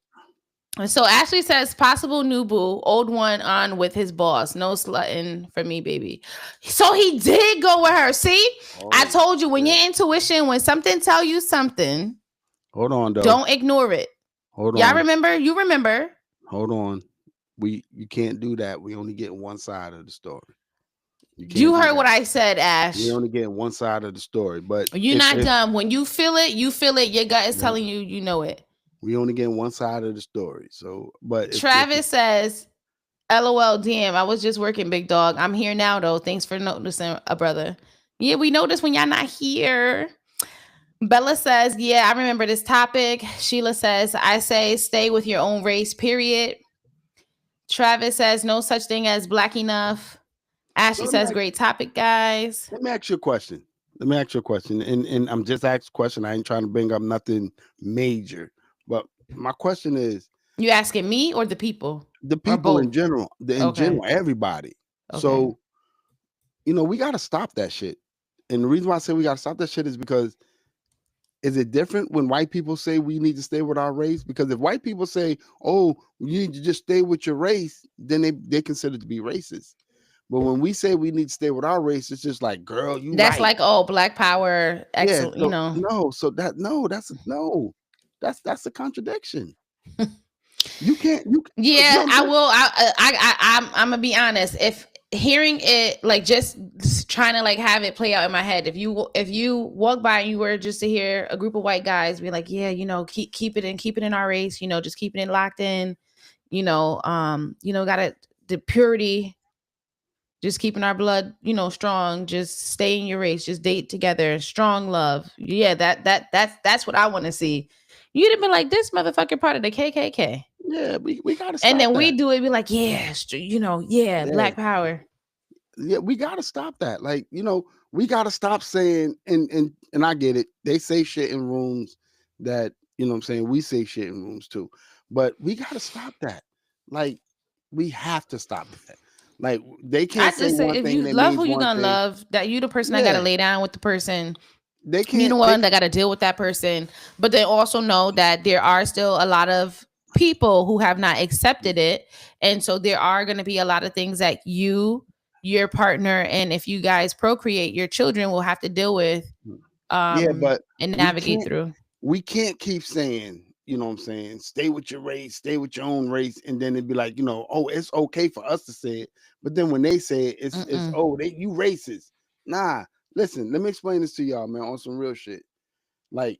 So Ashley says possible new boo, old one on with his boss. No slutting for me, baby. So he did go with her. See, I Oh told you when your shit. intuition, when something tell you something, Hold on though. don't ignore it. Hold Y'all on. remember? You remember? Hold on. You can't do that. We only get one side of the story. You You can't do heard what that. I said, We Ash. only get one side of the story. But You're if not if dumb. When you feel it, you feel it. Your gut is yeah, telling you, you know it. we only get one side of the story. So, but if Travis says, LOL, DM. I was just working, big dog. I'm here now, though. Thanks for noticing, a brother. Yeah, we noticed when y'all not here. Bella says, yeah, I remember this topic. Sheila says, I say stay with your own race, period. Travis says, no such thing as black enough. so Ashley says, great topic, guys. let me ask you a question. Let me ask you a question. And I'm just asking a question. I ain't trying to bring up nothing major. But my question is You asking me or the people? the Or people both? in general, Okay. everybody. Okay. So, we gotta stop that shit. And the reason why I say we gotta stop that shit is because is it different when white people say we need to stay with our race? Because if white people say, "Oh, you need to just stay with your race," then they consider to be racist. But when we say we need to stay with our race, it's just like, "Girl, you That's right." like, oh, black power, Yeah. excellent, So no. So that no, that's no, that's a contradiction. You can't. You know Yeah, what I'm I saying? will. I'm gonna be honest. If hearing it, like just trying to like have it play out in my head. If you walk by and you were just to hear a group of white guys be like, yeah, keep it in our race. Just keeping it locked in. Got it, the purity. Just keeping our blood, strong. Just stay in your race. Just date together. Strong love. Yeah, that's what I want to see. You'd have been like, this motherfucker part of the KKK. Yeah, we gotta And stop then we that. do it, be like, yeah, yeah, Yeah, black power. yeah, we gotta stop that. Like, we gotta stop saying and I get it. They say shit in rooms that You know what I'm saying? We say shit in rooms too. But we gotta stop that. Like, we have to stop that. Like, they I can't say just say one if thing you and it love who means you one gonna thing. love, that you the person that gotta Yeah. lay down with the person. They You the can't one that gotta deal with that person. But then also know that there are still a lot of people who have not accepted it. And so there are gonna be a lot of things that you, your partner, and if you guys procreate, your children will have to deal with yeah, but and we navigate can't through. we can't keep saying, you know what I'm saying, stay with your race, stay with your own race, and then it'd be like, oh, it's okay for us to say it, but then when they say it, it's Mm-mm. oh, they you racist. Nah, listen, let me explain this to y'all, man, on some real shit. Like,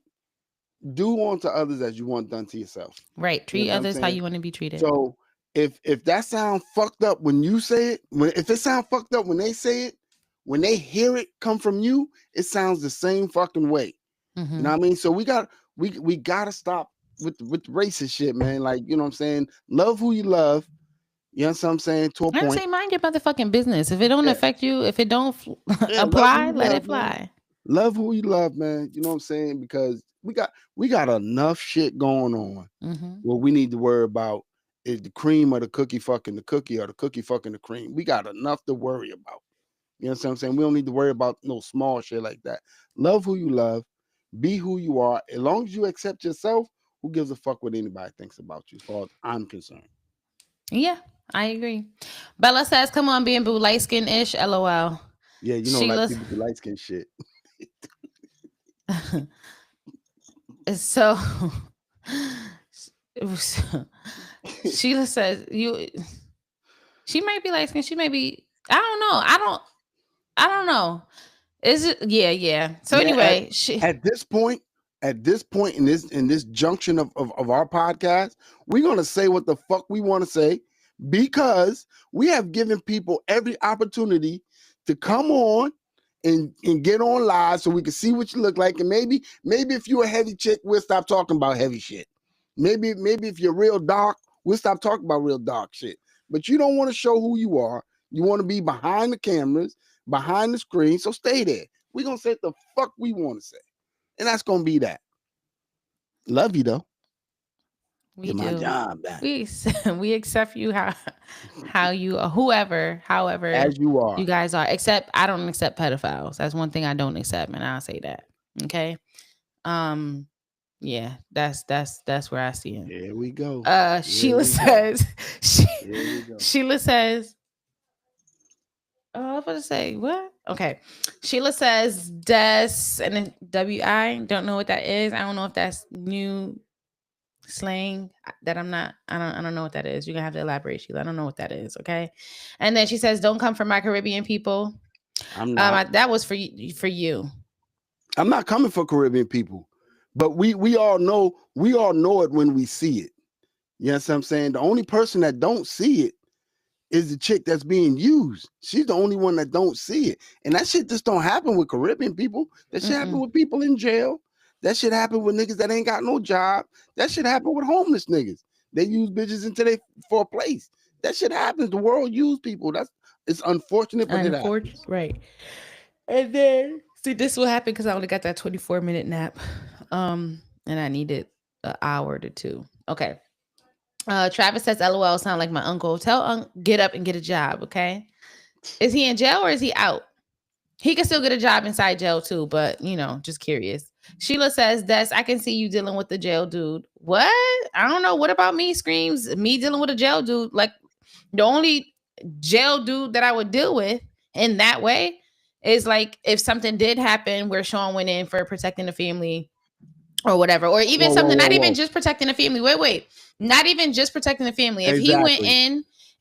do unto others as you want done to yourself. Right. You know Treat what I'm others how saying? you want to be treated. So if that sound fucked up when you say it, if it sound fucked up when they say it, when they hear it come from you, it sounds the same fucking way. You Mm-hmm. know what I mean? So we gotta stop with the racist shit, man. Like, you know what I'm saying? Love who you love. You know what I'm saying? To a I point. say mind your motherfucking business. If it don't Yeah, affect you, if it don't yeah. Love who apply, you let love, it man. fly. Love who you love, man. You know what I'm saying? Because we got enough shit going on Mm-hmm. where we need to worry about is the cream or the cookie fucking the cookie or the cookie fucking the cream. We got enough to worry about. You know what I'm saying? We don't need to worry about no small shit like that. Love who you love. Be who you are. As long as you accept yourself, who gives a fuck what anybody thinks about you, as far as I'm concerned. Yeah, I agree. Bella says, "Come on, being boo, light skin ish." LOL. Yeah, like Sheila's people do light skin shit. so. Sheila says you. She might be light skin. She may be. I don't know. I don't know. Is it? Yeah, yeah. So Man, anyway, she. at this point, in this junction of our podcast, we're gonna say what the fuck we want to say because we have given people every opportunity to come on and get on live so we can see what you look like. And maybe if you're a heavy chick, we'll stop talking about heavy shit. Maybe if you're real dark, we'll stop talking about real dark shit. But you don't want to show who you are. You want to be behind the cameras, behind the screen. So stay there. We're gonna say what the fuck we want to say. And that's gonna be that. Love you though. We Get my do. job back. We accept you how you are, whoever, however As you you are. guys are. Except I don't accept pedophiles. That's one thing I don't accept, and I'll say that. Okay. Um. Yeah. That's where I see him. Here we go. Here Sheila we go. says. She, Here we go. Sheila says. Oh, I was about to say what? Okay. Sheila says des and then WI. Don't know what that is. I don't know if that's new slang that I don't know what that is. You're gonna have to elaborate, Sheila. I don't know what that is. Okay. And then she says, "Don't come from my Caribbean people." I'm not. That was for you. For you. I'm not coming for Caribbean people. But we all know it when we see it. You know what I'm saying? The only person that don't see it is the chick that's being used. She's the only one that don't see it. And that shit just don't happen with Caribbean people. That shit happen Mm-mm. with people in jail. That shit happen with niggas that ain't got no job. That shit happen with homeless niggas. They use bitches until they for a place. That shit happens. The world use people. It's unfortunate, but it Unfortunate, happens. right? And then see, this will happen because I only got that 24-minute nap, and I needed an hour to two. Okay. Travis says, "LOL, sound like my uncle. Tell get up and get a job." Okay. Is he in jail or is he out? He can still get a job inside jail too, but just curious. Sheila says, "Des, I can see you dealing with the jail dude." What? I don't know. What about me? Screams me dealing with a jail dude. Like the only jail dude that I would deal with in that way is like if something did happen where Sean went in for protecting the family or whatever, or even Whoa, whoa, something whoa, not even whoa. just protecting the family. Wait, not even just protecting the family. Exactly.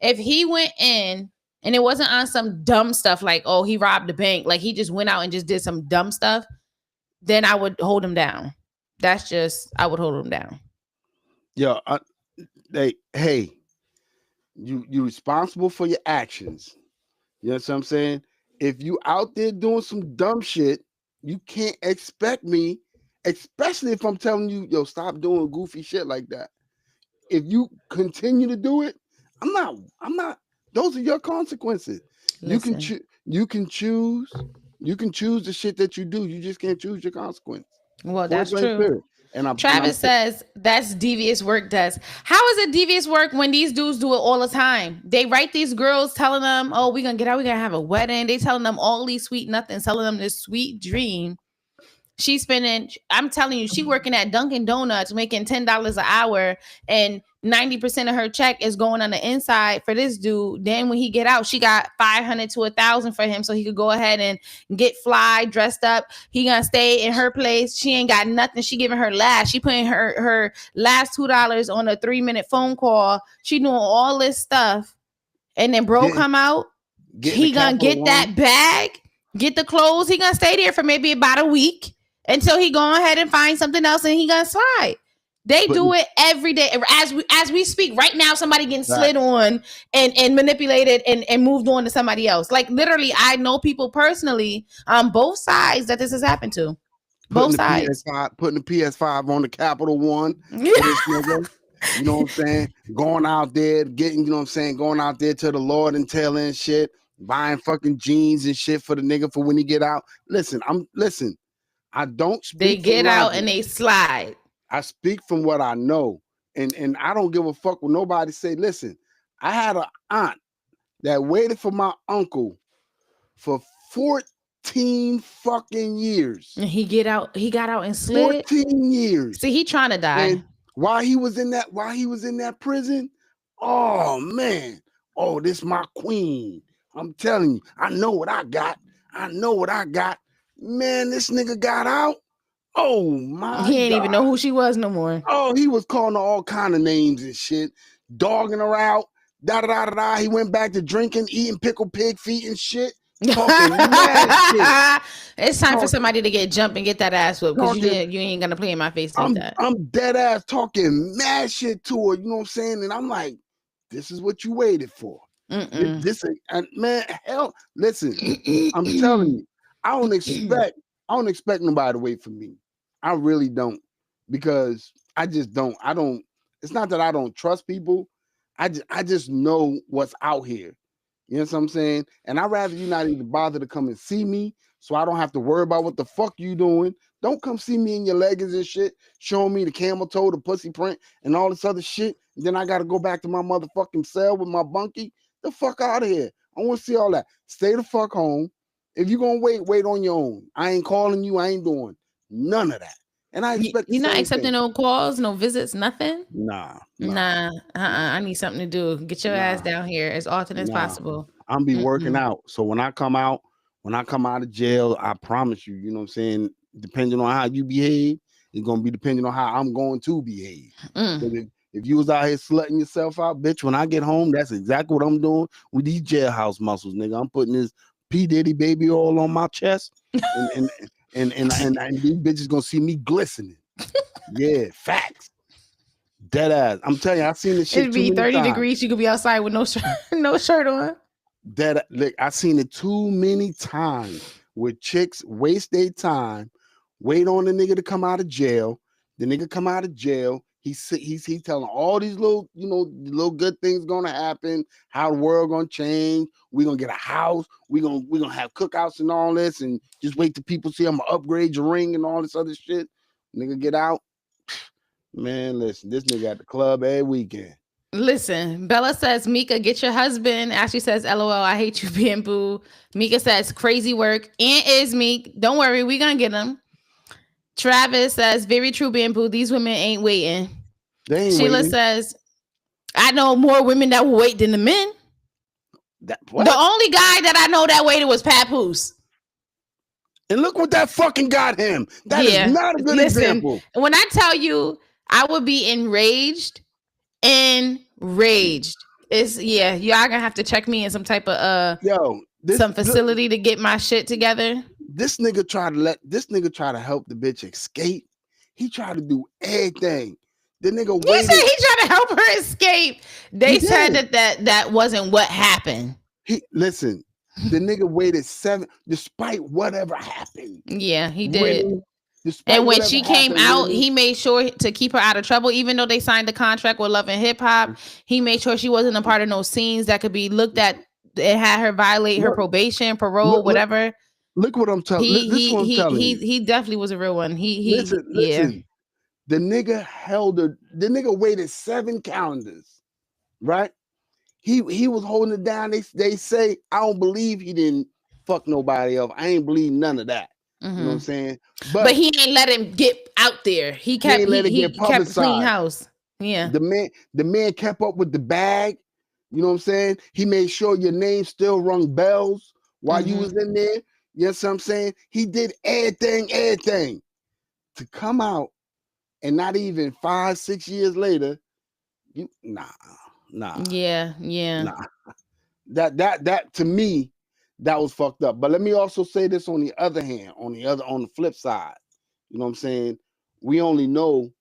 If he went in and it wasn't on some dumb stuff like, oh, he robbed a bank, like he just went out and just did some dumb stuff, then I would hold him down. That's just I would hold him down. Yo, hey, you responsible for your actions. You know what I'm saying? If you out there doing some dumb shit, you can't expect me, especially if I'm telling you, yo, stop doing goofy shit like that. If you continue to do it, I'm not. Those are your consequences. You can Listen, choose. You can choose. You can choose the shit that you do. You just can't choose your consequence. well, Point that's blank true. period. I'm Travis says that's devious work, Des. How is it devious work when these dudes do it all the time? They write these girls telling them, oh, we're going to get out. We're going to have a wedding. They telling them all these sweet nothings, telling them this sweet dream. She's spending, I'm telling you, she working at Dunkin' Donuts, making $10 an hour, and 90% of her check is going on the inside for this dude. Then when he get out, she got 500 to 1,000 for him, so he could go ahead and get fly, dressed up. He gonna stay in her place. She ain't got nothing. She giving her last. She putting her last $2 on a 3-minute phone call. She doing all this stuff, and then bro come out. He gonna get that bag, get the clothes. He gonna stay there for maybe about a week until he go ahead and find something else, and he gonna slide. They do it every day. As we speak right now, somebody getting slid on and manipulated and moved on to somebody else. Like literally, I know people personally on both sides that this has happened to. Both sides. Putting the PS5 on the Capital One for this nigga. You know what I'm saying? Going out there, getting, you know what I'm saying, going out there to the Lord and telling shit, buying fucking jeans and shit for the nigga for when he get out. Listen, I don't speak. They get out and they slide. I speak from what I know. And I don't give a fuck what nobody say. Listen, I had an aunt that waited for my uncle for 14 fucking years. And he got out and slid. 14 years. See, he trying to die. And while he was in that prison, oh man, oh, this my queen. I'm telling you, I know what I got. Man, this nigga got out. Oh my! He ain't even know who she was no more. Oh, he was calling her all kind of names and shit, dogging her out. Da da da da da. He went back to drinking, eating pickled pig feet and shit. Talking mad shit. It's time for somebody to get jumped and get that ass whooped because you ain't gonna play in my face like that. I'm dead ass talking mad shit to her. You know what I'm saying? And I'm like, this is what you waited for. This and man, hell, listen. I'm telling you, I don't expect nobody to wait for me. I really don't, because I just don't. It's not that I don't trust people. I just know what's out here. You know what I'm saying? And I'd rather you not even bother to come and see me, so I don't have to worry about what the fuck you doing. Don't come see me in your leggings and shit, showing me the camel toe, the pussy print, and all this other shit. And then I got to go back to my motherfucking cell with my bunkie. The fuck out of here. I want to see all that. Stay the fuck home. If you're going to wait on your own. I ain't calling you. I ain't doing none of that. And I expect you're not accepting no calls, no visits, nothing? Nah. I need something to do. Get your ass down here as often as possible. I'm be working out. So when I come out of jail, I promise you, you know what I'm saying, depending on how you behave, it's going to be depending on how I'm going to behave. If you was out here slutting yourself out, bitch, when I get home, that's exactly what I'm doing with these jailhouse muscles, nigga. I'm putting this P. Diddy baby oil on my chest, and these bitches gonna see me glistening. Yeah, facts. Dead ass. I'm telling you, I've seen this shit. It'd be 30 degrees. You could be outside with no shirt on. Look, I've seen it too many times where chicks waste their time, wait on the nigga to come out of jail. The nigga come out of jail. He's telling all these little, little good things gonna happen, how the world gonna change. We're gonna get a house, we're gonna have cookouts and all this, and just wait till people see I'm gonna upgrade your ring and all this other shit. Nigga get out. Man, listen, this nigga at the club every weekend. Listen, Bella says, Mika, get your husband. Ashley says, LOL, I hate you being boo. Mika says, crazy work. Aunt is Meek. Don't worry, we gonna get him. Travis says, very true, Bamboo. These women ain't waiting. Sheila says, I know more women that will wait than the men. The only guy that I know that waited was Papoose. And look what that fucking got him. That is not a good example. When I tell you, I would be enraged. It's y'all gonna have to check me in some type of some facility to get my shit together. This nigga tried to help the bitch escape. He tried to do everything. The nigga waited. He said he tried to help her escape. They said that wasn't what happened. Listen, the nigga waited 7, despite whatever happened. Yeah, he did. And when she came out, he made sure to keep her out of trouble. Even though they signed the contract with Love and Hip Hop, he made sure she wasn't a part of no scenes that could be looked at and had her violate her probation, parole, whatever. Look what I'm telling you. He definitely was a real one. Listen. The nigga held her. The nigga waited 7 calendars, right? He was holding it down. They say, I don't believe he didn't fuck nobody else. I ain't believe none of that. You know what I'm saying? But But he ain't let him get out there. He he kept ain't let it get he kept a clean publicized. house. Yeah. The man kept up with the bag. You know what I'm saying? He made sure your name still rung bells while you was in there. You know what I'm saying? He did everything to come out, and not even 5-6 years later, you nah. Yeah. That to me, that was fucked up. But let me also say this on the other hand, on the flip side. You know what I'm saying? We only know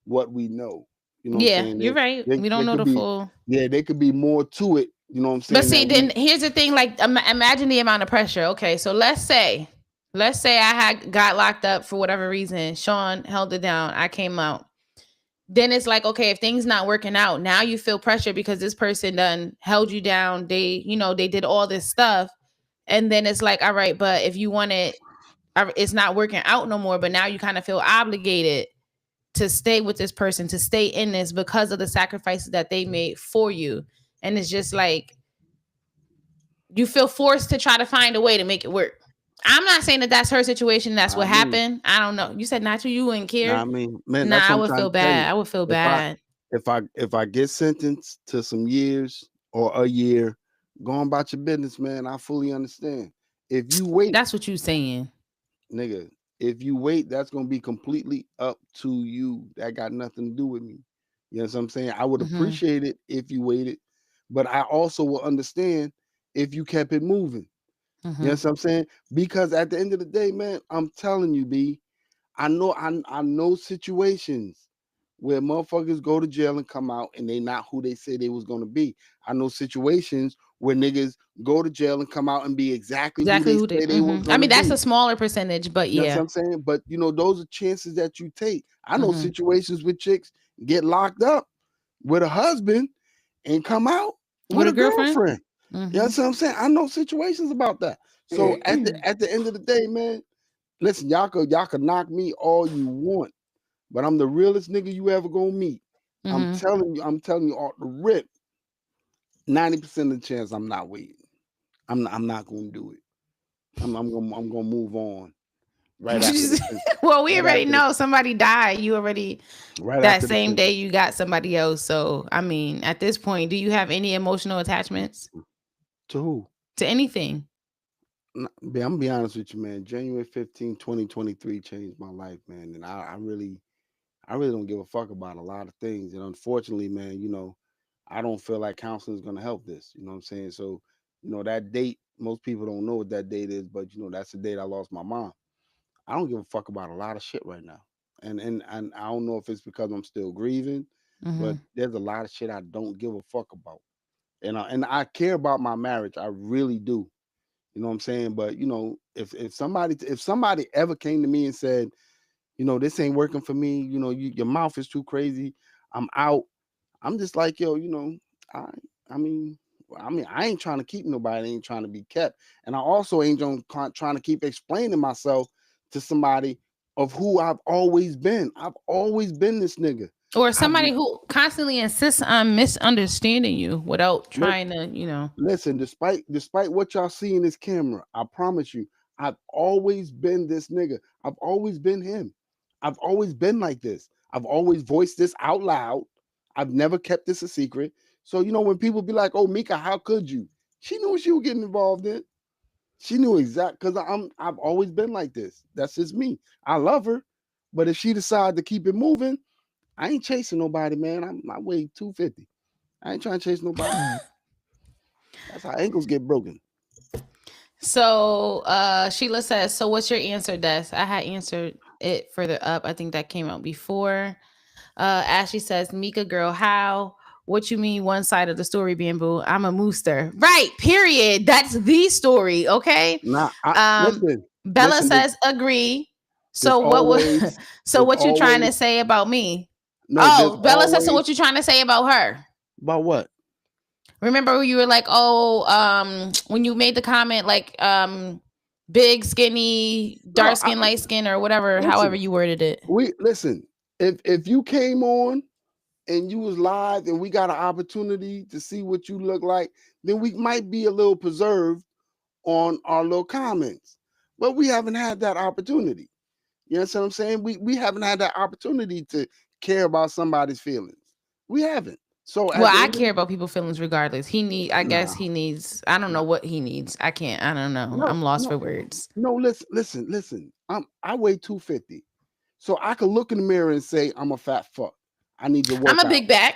what we know. You know what I'm Yeah, saying? you're right. We don't They know could the be, full. yeah, they could be more to it. You know what I'm But saying? see, That we then here's the thing. Like, imagine the amount of pressure. Okay, so let's say I had got locked up for whatever reason. Sean held it down. I came out. Then it's like, okay, if things not working out, now you feel pressure because this person done held you down. They did all this stuff, and then it's like, all right, but if you want it, it's not working out no more. But now you kind of feel obligated to stay with this person, to stay in this because of the sacrifices that they made for you. And it's just like you feel forced to try to find a way to make it work. I'm not saying that that's her situation. That's what I mean, happened. I don't know. You said not you wouldn't care. man, Nah, that's I what I'm would trying feel to tell you. bad. I would feel If I bad. if I get sentenced to some years or a year, go on about your business, man. I fully understand. If you wait, That's what you saying. nigga, if you wait, that's gonna be completely up to you. That got nothing to do with me. You know what I'm saying? I would Mm-hmm. appreciate it if you waited, but I also will understand if you kept it moving. You know Mm-hmm. what I'm saying? Because at the end of the day, man, I'm telling you, B, I know situations where motherfuckers go to jail and come out and they not who they say they was gonna be. I know situations where niggas go to jail and come out and be exactly who Exactly they who they. say they was I gonna mean, that's a be. smaller percentage, but You know what yeah. I'm saying? But you know, those are chances that you take. I know Mm-hmm. situations with chicks get locked up with a husband and come out With with a a girlfriend. girlfriend. You know Mm-hmm. what I'm saying? I know situations about that. So at the end of the day, man, listen, y'all could knock me all you want, but I'm the realest nigga you ever gonna meet. Mm-hmm. I'm telling you off the rip, 90% of the chance I'm not waiting. I'm not gonna do it. I'm gonna move on right after the Well, we right already after the know somebody died. You already right that after the same day sentence. you got somebody else. So I mean, at this point, do you have any emotional attachments To who? to anything? I'm gonna be honest with you, man. January 15, 2023 changed my life, man. And I really don't give a fuck about a lot of things. And unfortunately, man, you know, I don't feel like counseling is gonna help this. You know what I'm saying? So, you know, that date, most people don't know what that date is, but you know, that's the date I lost my mom. I don't give a fuck about a lot of shit right now. And I don't know if it's because I'm still grieving, but Mm-hmm. there's a lot of shit I don't give a fuck about. And I care about my marriage. I really do. You know what I'm saying? But you know, if somebody ever came to me and said, you know, this ain't working for me, you know, your mouth is too crazy, I'm out. I'm just like, yo, you know, I I mean, I ain't trying to keep nobody, I ain't trying to be kept. And I also ain't trying to keep explaining myself to somebody of who I've always been. I've always been this nigga. Or I've somebody who constantly insists on misunderstanding you without trying to. Listen, despite what y'all see in this camera, I promise you, I've always been this nigga. I've always been him. I've always been like this. I've always voiced this out loud. I've never kept this a secret. So you know when people be like, "Oh, Mika, how could you?" She knew what she was getting involved in. She knew exact because I've always been like this. That's just me. I love her, but if she decide to keep it moving, I ain't chasing nobody, man. I weigh 250. I ain't trying to chase nobody. That's how ankles get broken. So Sheila says, so what's your answer, Des? I had answered it further up. I think that came out before. Ashley says, Mika girl, how? What you mean one side of the story, Bamboo? I'm a mooster. Right, period. That's the story, okay? Nah, Um, Bella listen. says agree. There's So what was always, so there's what you trying always, to say about me? no, there's Oh, Bella says, so always what you trying to say about her? about what? Remember you were like, oh, when you made the comment like big, skinny, No, dark skin, light skin, or whatever, however listen. you worded it. We listen. if you came on and you was live and we got an opportunity to see what you look like, then we might be a little preserved on our little comments. But we haven't had that opportunity. You know what I'm saying? We haven't had that opportunity to care about somebody's feelings. We haven't. So Well, at the I end of care about people's feelings regardless. I guess nah, he needs, I don't know nah, what he needs. I don't know. no, I'm lost no, for words. no. Listen. I weigh 250, so I could look in the mirror and say I'm a fat fuck. I need to I'm work a out. big back,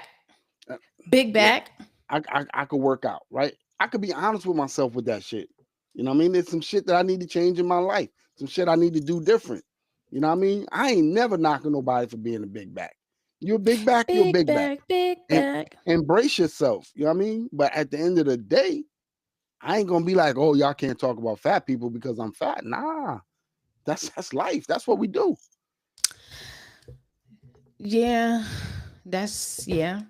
Uh, big Yeah, back. I could work out, right? I could be honest with myself with that shit. You know what I mean? There's some shit that I need to change in my life. Some shit I need to do different. You know what I mean? I ain't never knocking nobody for being a big back. You're a big back, you're a Big big back. back, big And back. embrace yourself. You know what I mean? But at the end of the day, I ain't gonna be like, oh, y'all can't talk about fat people because I'm fat. Nah. That's life. That's what we do. Yeah, yeah.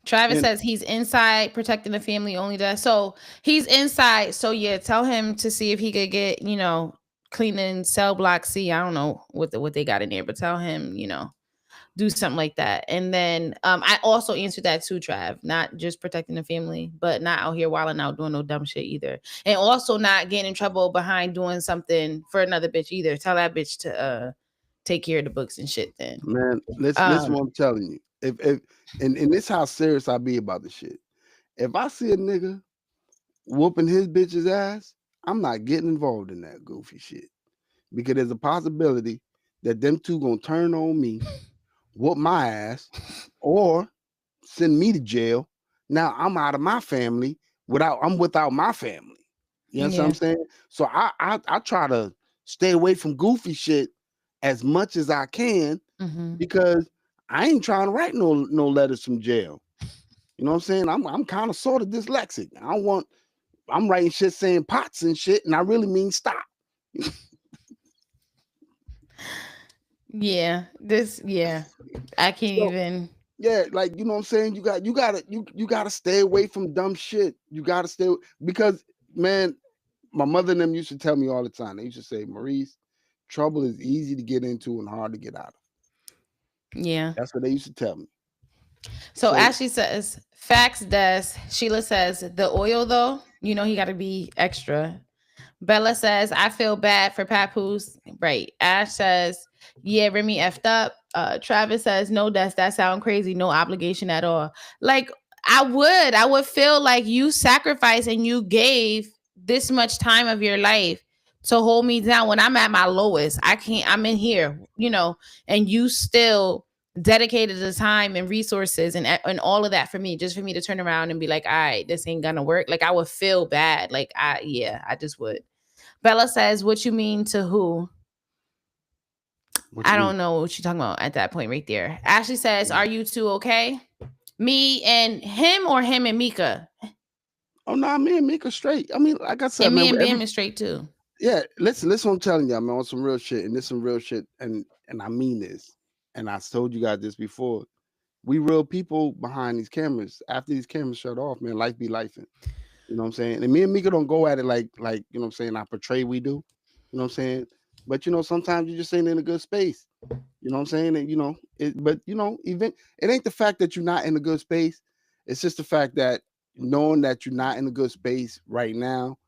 Travis And says he's inside protecting the family only does. So he's inside. So yeah, tell him to see if he could get, cleaning cell block C. I don't know what they got in there, but tell him, do something like that. And then I also answered that too, Trav. Not just protecting the family, but not out here wilding out doing no dumb shit either. And also not getting in trouble behind doing something for another bitch either. Tell that bitch to take care of the books and shit then. man, listen Um what I'm telling you. If and this how serious I be about the shit. If I see a nigga whooping his bitch's ass, I'm not getting involved in that goofy shit. Because there's a possibility that them two gonna turn on me, whoop my ass, or send me to jail. Now I'm out of my family I'm without my family. You know what I'm yeah. saying? So I try to stay away from goofy shit as much as I can Hmm. because I ain't trying to write no letters from jail. You know what I'm saying? I'm kind of sort of dyslexic. I'm writing shit saying pots and shit, and I really mean stop. Yeah. Yeah. I can't So even. yeah, like you know what I'm saying? You gotta stay away from dumb shit. You gotta stay because man, my mother and them used to tell me all the time. They used to say, Maurice, trouble is easy to get into and hard to get out of. Yeah. That's what they used to tell me. So So Ashley says, facts does. Sheila says, the oil though, he got to be extra. Bella says, I feel bad for Papoose. Right. Ash says, yeah, Remy effed up. Travis says, no, that sound crazy. No obligation at all. Like, I would feel like you sacrificed and you gave this much time of your life to hold me down when I'm at my lowest. I'm in here, and you still dedicated the time and resources and all of that for me, just for me to turn around and be like, all right, this ain't gonna work. Like, I would feel bad. Like, I just would. Bella says, what you mean to who? what I you mean? don't know what you're talking about at that point right there. Ashley says, are you two okay? Me and him, or him and Mika? Oh no, me and Mika straight. I mean, like I said, And me man, and Bam is straight too. yeah, listen what I'm telling y'all, man, on some real shit, and this some real shit, and I mean this, and I told you guys this before. We real people behind these cameras. After these cameras shut off, man, life be life. You know what I'm saying? And me and Mika don't go at it like you know what I'm saying. I portray we do. You know what I'm saying? But sometimes you just ain't in a good space. You know what I'm saying? And but even it ain't the fact that you're not in a good space. It's just the fact that knowing that you're not in a good space right now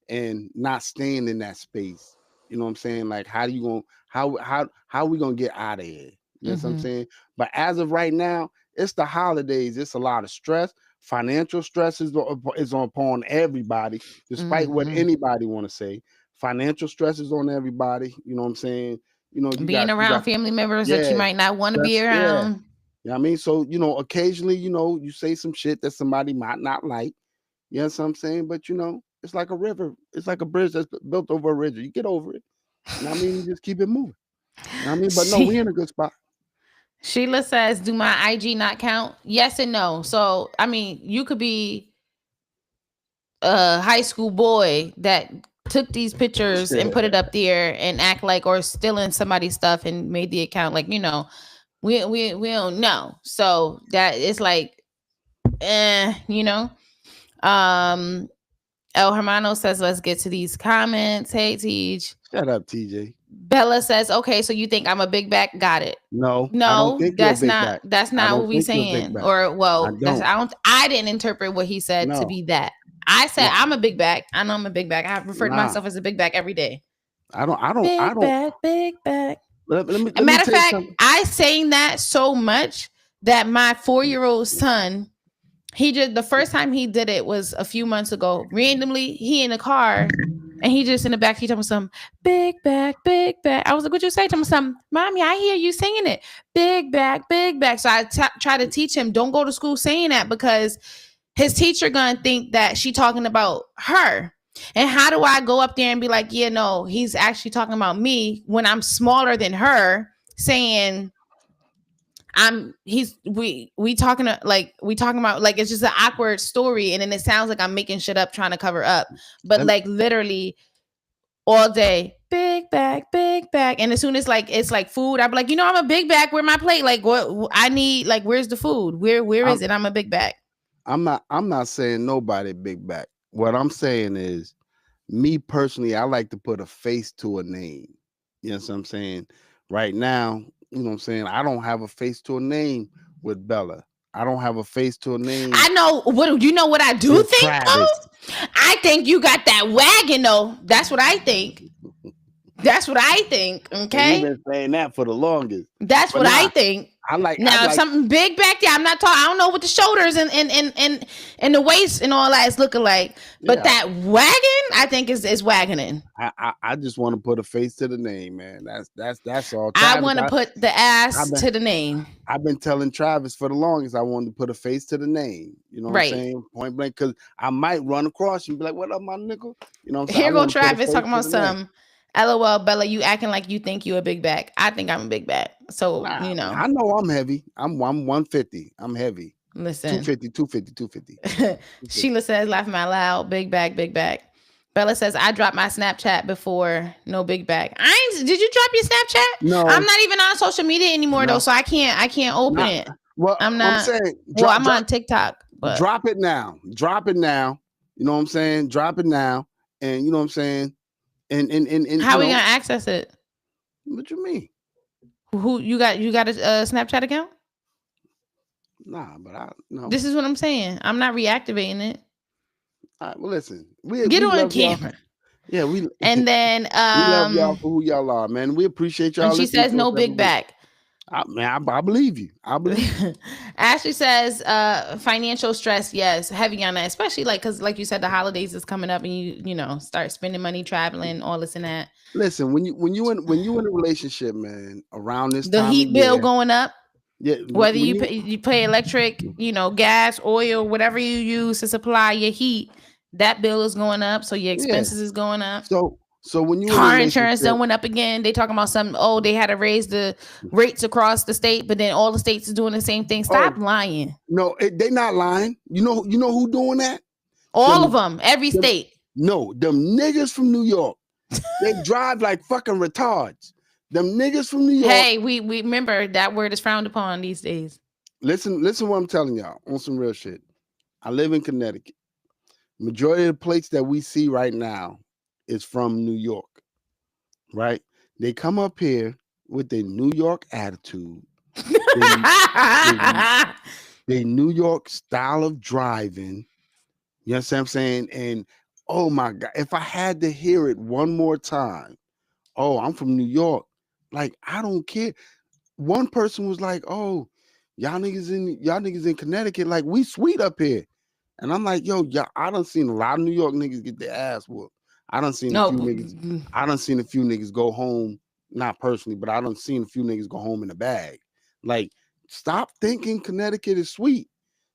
and not staying in that space. You know what I'm saying? Like how do you going how we gonna get out of here? You know what I'm Mm-hmm. saying? But as of right now, it's the holidays. It's a lot of stress. Financial stress is upon everybody, despite what Mm-hmm. anybody want to say. Financial stress is on everybody. You know what I'm saying? Being You around got family members that you yeah, might not want to be yeah. around. You know what I mean? So, occasionally, you say some shit that somebody might not like. You know what I'm saying? But it's like a river. It's like a bridge that's built over a river. You get over it. You know what I mean? You just keep it moving. You know what I mean? But no, She we in a good spot. Sheila says, do my IG not count? Yes and no. So I mean, you could be a high school boy that took these pictures and put it up there and act like, or stealing somebody's stuff and made the account, like, we don't know. So that it's like, you know. Um El Hermano says, let's get to these comments. Hey, Teej. Shut up, TJ. Bella says, okay, so you think I'm a big back? Got it. No, I don't No, think you're a big back. that's I not don't what we think you're a big saying. back. Or I well, don't. I didn't interpret what he said to No, be that. I said no, I'm a big back. I know I'm a big back. I refer to nah. myself as a big back every day. I don't. I don't. I Big don't. back, big back. Let A me matter of tell you fact, something. I saying that so much that my 4-year-old son, he just the first time he did it was a few months ago. Randomly, he in the car and he just in the back, he told me some big back, big back. I was like, what you say? Tell me something, mommy, I hear you singing it. Big back, big back. So I try to teach him, don't go to school saying that because his teacher gonna think that she talking about her. And how do I go up there and be like, yeah, no, he's actually talking about me when I'm smaller than her, saying we talking about like it's just an awkward story, and then it sounds like I'm making shit up trying to cover up. But Let me, like literally all day, big bag, big bag. And as soon as like it's like food, I'm like, I'm a big bag. Where my plate? Like what I need, like where's the food? Where is I'm. it? I'm a big bag. I'm not. I'm not saying nobody big back. What I'm saying is, me personally, I like to put a face to a name. You know what I'm saying? Right now, you know what I'm saying? I don't have a face to a name with Bella. I don't have a face to a name I know what I do with think Travis. though? I think you got that wagon though. That's what I think. That's what I think. And you've Okay. been saying that for the longest. That's But what I nah, think. I Now, if like something big back there, I'm not talking. I don't know what the shoulders and the waist and all that is looking like, but yeah. that wagon, I think is wagoning. I just want to put a face to the name, man. That's all. I Travis, want to put the I've ass been to the name. I've been telling Travis for the longest I wanted to put a face to the name. You know what I'm Right. saying? Point blank, because I might run across you and be like, "What up, my nigga?" You know what I'm saying? I Here go want to put a Travis face talking to about the name. some. LOL, Bella, you acting like you think you a big back. I think I'm a big back. So Nah, man, I know I'm heavy. I'm 150. I'm heavy. listen. 250, 250, 250. 250. Sheila says, laughing out loud, big back, big back. Bella says, I dropped my Snapchat before, no big back. Did you drop your Snapchat? I'm No, not even on social media anymore though, no, so I can't open not it. well. I'm I'm not. saying Well, I'm on TikTok, but drop it now. Drop it now. You know what I'm saying? Drop it now. And you know what I'm saying? And how are we gonna access it? what you mean? Who you got? You got a Snapchat account? Nah, but I no. This is what I'm saying. I'm not reactivating it. All right, well, listen, we Get we on love y'all. camera. Yeah, we And then we love y'all for who y'all are, man. We appreciate and y'all she listening says to us no every big week. back. I believe you. I believe you. Ashley says financial stress, yes, heavy on that, especially like because like you said the holidays is coming up and you start spending money traveling all this and that. Listen, when you in a relationship, man, around this The time of heat bill year, going up, yeah, whether when you pay electric, gas, oil, whatever you use to supply your heat, that bill is going up, so your yeah. expenses is going up. So when you in a Car insurance relationship, then went up again. They talking about some. Oh, they had to raise the rates across the state, but then all the states is doing the same thing. Stop oh lying. no, they not lying. You know who doing that? All of Them, them, every them state. no, them niggas from New York. They drive like fucking retards. Them niggas from New York. Hey, we remember that word is frowned upon these days. Listen what I'm telling y'all on some real shit. I live in Connecticut. Majority of the plates that we see right now is from New York, right? They come up here with their New York attitude, they, they New York style of driving. You know what I'm saying? And oh my God, if I had to hear it one more time, oh, I'm from New York. Like, I don't care. One person was like, oh, y'all niggas in Connecticut, like we sweet up here. And I'm like, yo, yeah, I done seen a lot of New York niggas get their ass whooped. I done seen a No, few niggas. I done seen a few niggas go home, not personally, but I done seen a few niggas go home in a bag. Like, stop thinking Connecticut is sweet.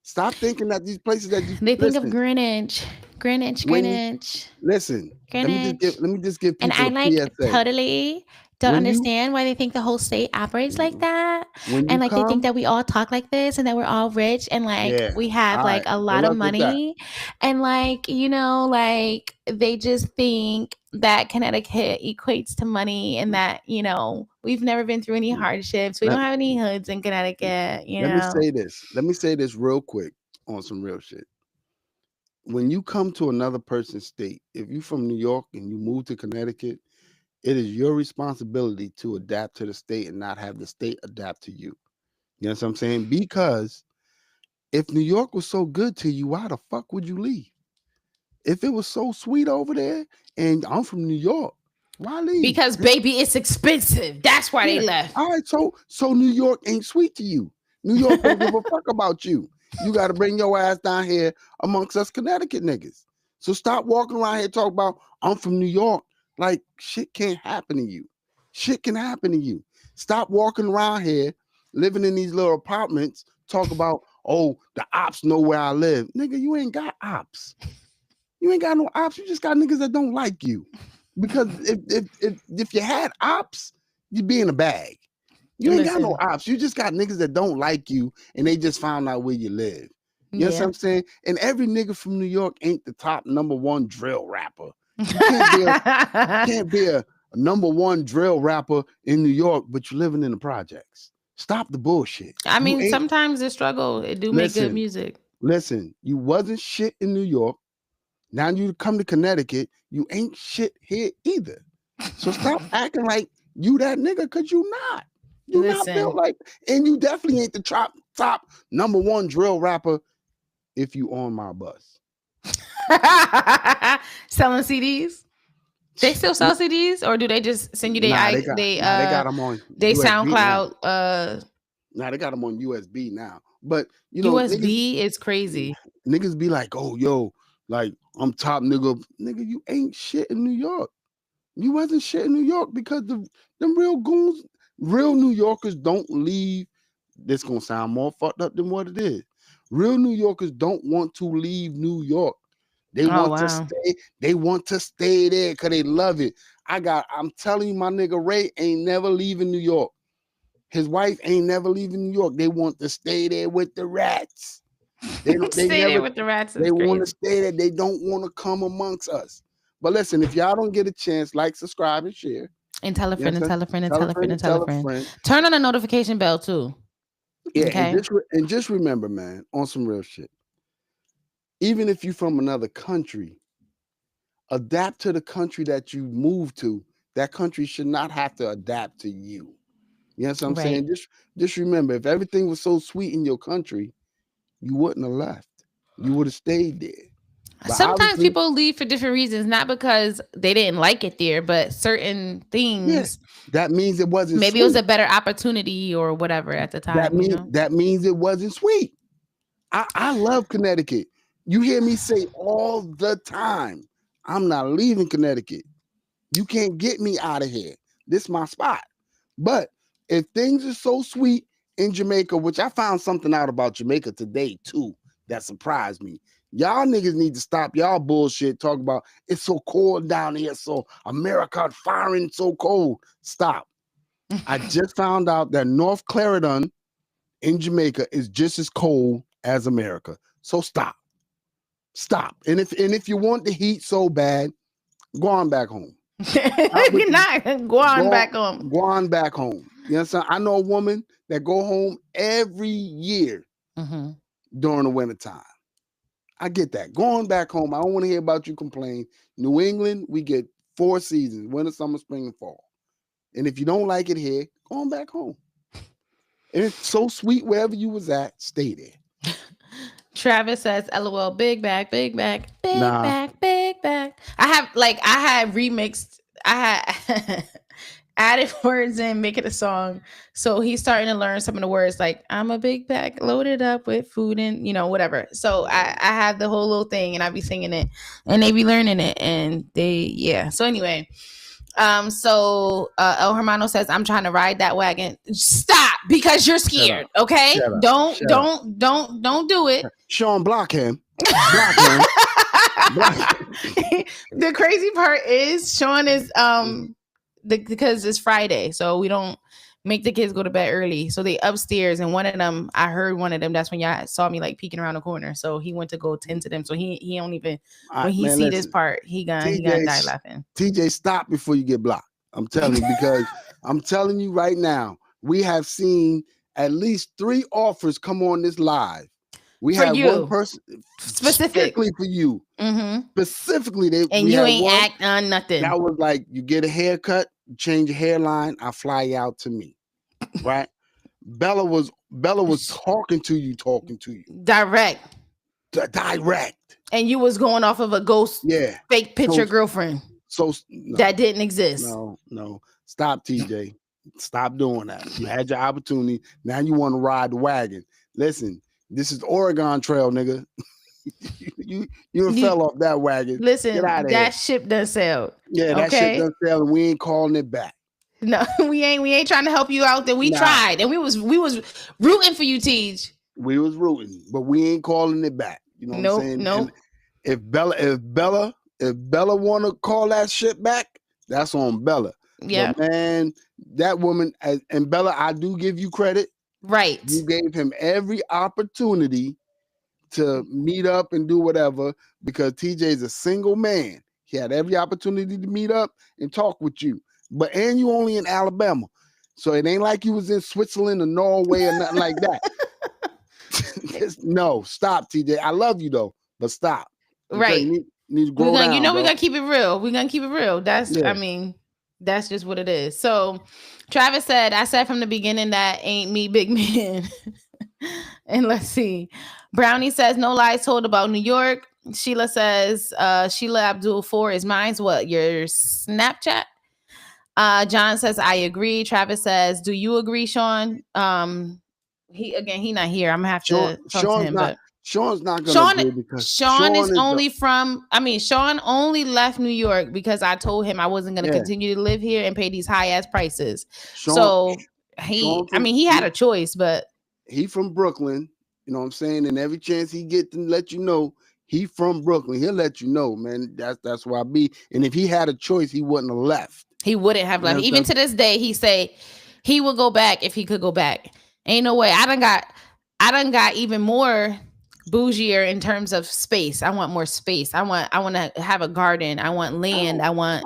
Stop thinking that these places that you they think of listen. Greenwich, Greenwich, When you Greenwich, listen, Greenwich. let me just give And people I a like PSA. totally don't When you understand why they think the whole state operates like that. when you And like they think come, that we all talk like this and that we're all rich and like yeah, we have all like right. a Good lot of luck with that. money. And like, like they just think that Connecticut equates to money and that, we've never been through any hardships. We don't Let, have any hoods in Connecticut, let me say this. Let me say this real quick on some real shit. when you come to another person's state, if you from New York and you move to Connecticut, it is your responsibility to adapt to the state and not have the state adapt to you. You know what I'm saying? Because if New York was so good to you, why the fuck would you leave? If it was so sweet over there and I'm from New York, why leave? Because baby, it's expensive. That's why they Yeah. left. All right. So New York ain't sweet to you. New York don't give a fuck about you. You got to bring your ass down here amongst us Connecticut niggas. So stop walking around here talking about I'm from New York. Like shit can't happen to you. Shit can happen to you. Stop walking around here living in these little apartments. Talk about the ops know where I live. Nigga, you ain't got ops. You ain't got no ops. You just got niggas that don't like you. Because if you had ops, you'd be in a bag. You ain't got no Listen, ops. You just got niggas that don't like you and they just found out where you live. You know what yeah. I'm saying? And every nigga from New York ain't the top number one drill rapper. You can't be a number one drill rapper in New York, but you living in the projects. Stop the bullshit. I You mean, ain't sometimes the struggle it do make good listen, music. listen. You wasn't shit in New York. Now you come to Connecticut, you ain't shit here either. So stop acting like you that nigga, because you not. You not built Listen, like, and you definitely ain't the top number one drill rapper if you on my bus. selling CDs. They still sell CDs, or do they just send you Nah, they got them on they USB now. SoundCloud Nah, they got them on USB now. But USB is crazy. niggas be like, oh yo, like I'm top nigga. Nigga, you ain't shit in New York. You wasn't shit in New York because them real goons, real New Yorkers don't leave. This gonna sound more fucked up than what it is. Real New Yorkers don't want to leave New York. They Oh want to wow. stay. They want to stay there because they love it. I'm telling you, my nigga Ray ain't never leaving New York. His wife ain't never leaving New York. They want to stay there with the rats. They don't. They Stay there never. with the rats They is want to crazy. stay there. They don't want to come amongst us. But listen, if y'all don't get a chance, like, subscribe, and share. And tell a Yes, friend and sir. tell a friend and Tell tell a a friend friend and and tell a tell a friend. friend. Turn on the notification bell too. Yeah, Okay. and just remember, man, on some real shit. Even if you from another country, adapt to the country that you move to. That country should not have to adapt to you. You know what I'm Right. saying? Just remember, if everything was so sweet in your country, you wouldn't have left. You would have stayed there. But Sometimes obviously, people leave for different reasons, not because they didn't like it there, but certain yeah, things. that means it wasn't Maybe it was sweet. a better opportunity or whatever at the time, you know? That means it wasn't sweet. I love Connecticut. You hear me say all the time, I'm not leaving Connecticut. You can't get me out of here. This is my spot. But if things are so sweet in Jamaica, which I found something out about Jamaica today too that surprised me. Y'all niggas need to stop y'all bullshit. Talk about it's so cold down here, so America firing so cold. Stop. I just found out that North Clarendon in Jamaica is just as cold as America. So stop. Stop. And if you want the heat so bad, go on back home. Stop with You're not going back home. go on back home. You know what I'm saying? I know a woman that go home every year Hmm. during the wintertime. I get that. Go on back home. I don't want to hear about you complain. New England, we get 4 seasons: winter, summer, spring, and fall. And if you don't like it here, go on back home. And it's so sweet wherever you was at, stay there. Travis says, "LOL, big bag, big bag, big Nah, bag, big bag." I had remixed. I had added words in, make it a song. So he's starting to learn some of the words, like "I'm a big bag loaded up with food and whatever." So I have the whole little thing, and I be singing it, and they be learning it, and So anyway, El Hermano says, "I'm trying to ride that wagon." Stop, because you're shut scared. up. Okay, Shut up. don't Shut up. don't don't do it. Sean, block him. Block him. Block him. The crazy part is Sean is because it's Friday, so we don't make the kids go to bed early. So they upstairs, and one of them, I heard one of them. That's when y'all saw me like peeking around the corner. So he went to go tend to them. So he don't even when he Man, see this listen. part, he gonna die laughing. TJ, stop before you get blocked. I'm telling you, because I'm telling you right now, we have seen at least 3 offers come on this live We For had one you. person Specific. strictly for you. Mm-hmm. Specifically, And we you had ain't one act on nothing. that was like, you get a haircut, change your hairline, I fly you out to me. Right? Bella was talking to you. Direct. Direct. And you was going off of a ghost Yeah. fake picture So girlfriend no, that didn't exist. no. Stop, TJ. Stop doing that. You had your opportunity. Now you want to ride the wagon. Listen, this is Oregon Trail, nigga. you fell off that wagon. Get out Listen, of that here. ship done sailed. Yeah, that shit Okay. done fell, and we ain't calling it back. No, we ain't trying to help you out there. We Nah. tried, and we was rooting for you, Tej. We was rooting, but we ain't calling it back. You know what I'm saying? Nope. And if Bella want to call that shit back, that's on Bella. Yeah. But man, that woman, and Bella, I do give you credit. Right. You gave him every opportunity to meet up and do whatever, because TJ is a single man. He had every opportunity to meet up and talk with you. And you only in Alabama. So it ain't like you was in Switzerland or Norway or nothing like that. No, stop, TJ. I love you though, but stop. Right. You need to grow down, we're gonna keep it real. We're gonna keep it real. That's I mean, that's just what it is. So Travis said, I said from the beginning that ain't me, big man. And let's see. Brownie says, no lies told about New York. Sheila says, Sheila Abdul 4 is mine's. What, your Snapchat? John says, I agree. Travis says, do you agree, Sean? He not here. I'm gonna have to talk to him. But Sean's not gonna agree because Sean is only Sean only left New York because I told him I wasn't gonna continue to live here and pay these high ass prices. He had a choice, but he from Brooklyn, you know what I'm saying? And every chance he get to let you know he from Brooklyn, he'll let you know, man. That's where I be. And if he had a choice, he wouldn't have left. He wouldn't have left. Even to this day, he say he would go back if he could go back. Ain't no way. I done got even more bougier in terms of space. I want more space. I want to have a garden. I want land. I want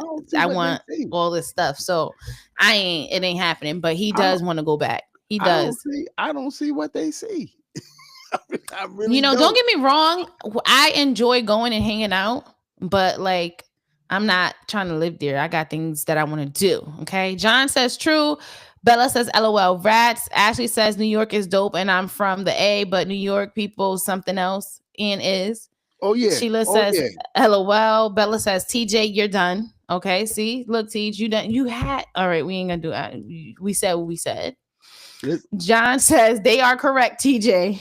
all this stuff. So it ain't happening. But he does want to go back. He does. I don't see what they see. I really don't get me wrong. I enjoy going and hanging out, but like I'm not trying to live there. I got things that I want to do. Okay. John says true. Bella says LOL rats. Ashley says New York is dope and I'm from the A, but New York people something else. Ian is. Oh yeah. Sheila says LOL. Bella says TJ, you're done. Okay. See, look, TJ, you done. You had. All right. We ain't gonna do that. We said what we said. John says they are correct, TJ.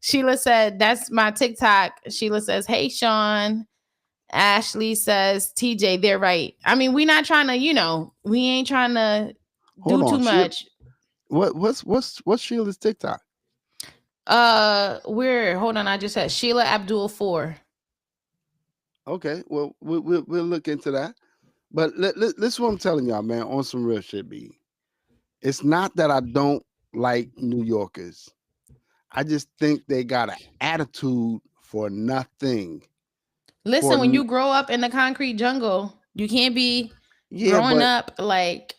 Sheila said that's my TikTok. Sheila says, hey Sean. Ashley says TJ, they're right. I mean, we're not trying to, we ain't trying to do too much. What's Sheila's TikTok? Hold on, I just said Sheila Abdul 4. Okay, well we'll look into that. But this is what I'm telling y'all, man, on some real shit, B. It's not that I don't like New Yorkers. I just think they got an attitude for nothing. Listen, when you grow up in the concrete jungle, you can't be growing up like.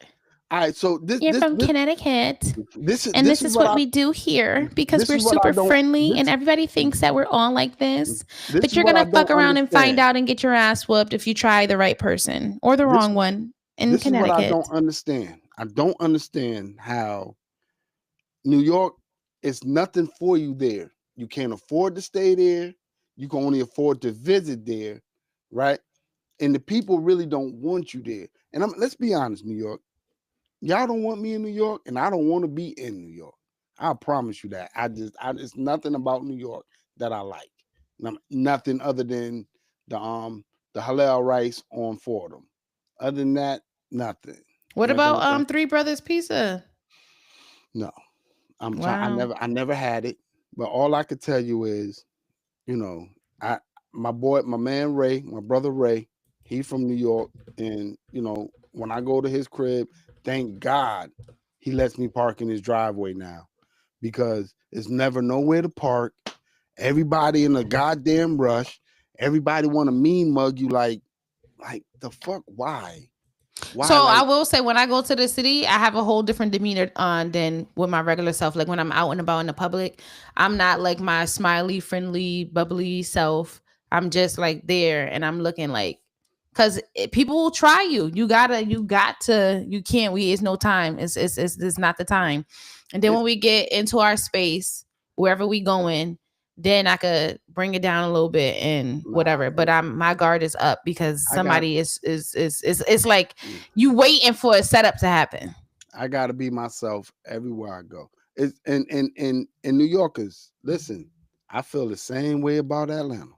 All right, so you're from Connecticut. This is what we do here because we're super friendly and everybody thinks that we're all like this. But you're gonna fuck around and find out and get your ass whooped if you try the right person or the wrong one in Connecticut. This is what I don't understand. I don't understand how New York is nothing for you there. You can't afford to stay there. You can only afford to visit there, right? And the people really don't want you there. And let's be honest, New York. Y'all don't want me in New York, and I don't want to be in New York. I promise you that. It's nothing about New York that I like. Nothing other than the halal rice on Fordham. Other than that, nothing. What about Three Brothers Pizza? No, I never had it. But all I could tell you is, my man Ray, my brother Ray, he from New York, and when I go to his crib, thank God he lets me park in his driveway now, because it's never nowhere to park. Everybody in a goddamn rush. Everybody want to mean mug you like the fuck? Why? Why? So I Like, will say, when I go to the city, I have a whole different demeanor than with my regular self. Like when I'm out and about in the public, I'm not like my smiley, friendly, bubbly self. I'm just like there, and I'm looking like, because people will try you. You can't. It's no time. It's not the time. And then it's, when we get into our space, wherever we going, then I could bring it down a little bit and nah, whatever. But my guard is up because I got, somebody is it's like mm, you waiting for a setup to happen. I got to be myself everywhere I go. It's and New Yorkers, listen, I feel the same way about Atlanta.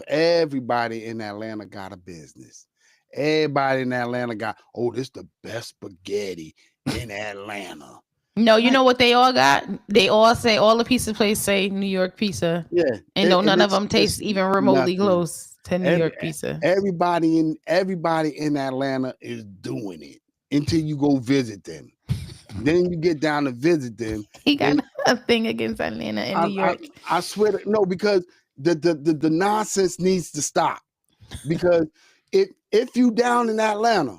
Everybody in Atlanta got a business. Everybody in Atlanta got, oh, this the best spaghetti in Atlanta. No, you Like, know what they all got? They all say, all the pizza places say New York pizza, yeah, and no, and none of them it's taste even remotely nothing. close to New Every York pizza. everybody in Atlanta is doing it until you go visit them. Then you get down to visit them. He got Then a thing against Atlanta and New I I, York. I swear to no, because the nonsense needs to stop. Because if you down in Atlanta,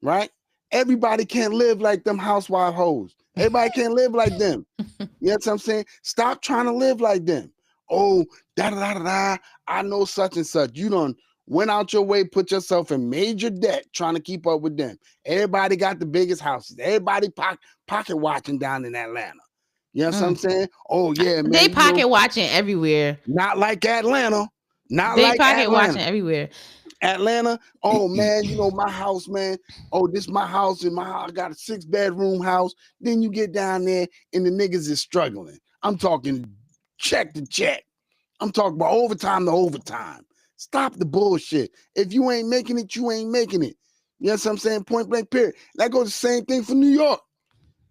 right? Everybody can't live like them housewife hoes. Everybody can't live like them. You know what I'm saying? Stop trying to live like them. Oh, da da da da da. I know such and such. You done went out your way, put yourself in major debt trying to keep up with them. Everybody got the biggest houses. Everybody pocket watching down in Atlanta. You know what I'm Mm. saying? Oh yeah, They man. You know, pocket watching everywhere. not like Atlanta. Not They like pocket watching Atlanta. everywhere. Atlanta, oh man, you know my house, man. Oh, this my house, and I got a 6-bedroom house. Then you get down there, and the niggas is struggling. I'm talking check to check. I'm talking about overtime to overtime. Stop the bullshit. If you ain't making it, you ain't making it. You know what I'm saying? Point blank, period. That goes the same thing for New York.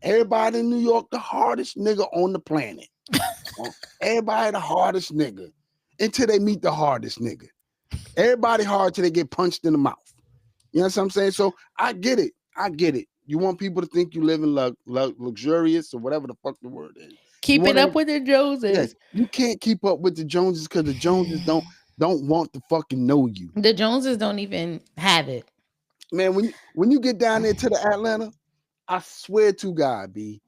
Everybody in New York, the hardest nigga on the planet. Everybody the hardest nigga until they meet the hardest nigga. Everybody hard till they get punched in the mouth. You know what I'm saying? So I get it. I get it. You want people to think you live in luxurious or whatever the fuck the word is. You Keeping want up to, with the yeah, Joneses. you can't keep up with the Joneses because the Joneses don't want to fucking know you. The Joneses don't even have it. Man, when you get down there to the Atlanta, I swear to God, B,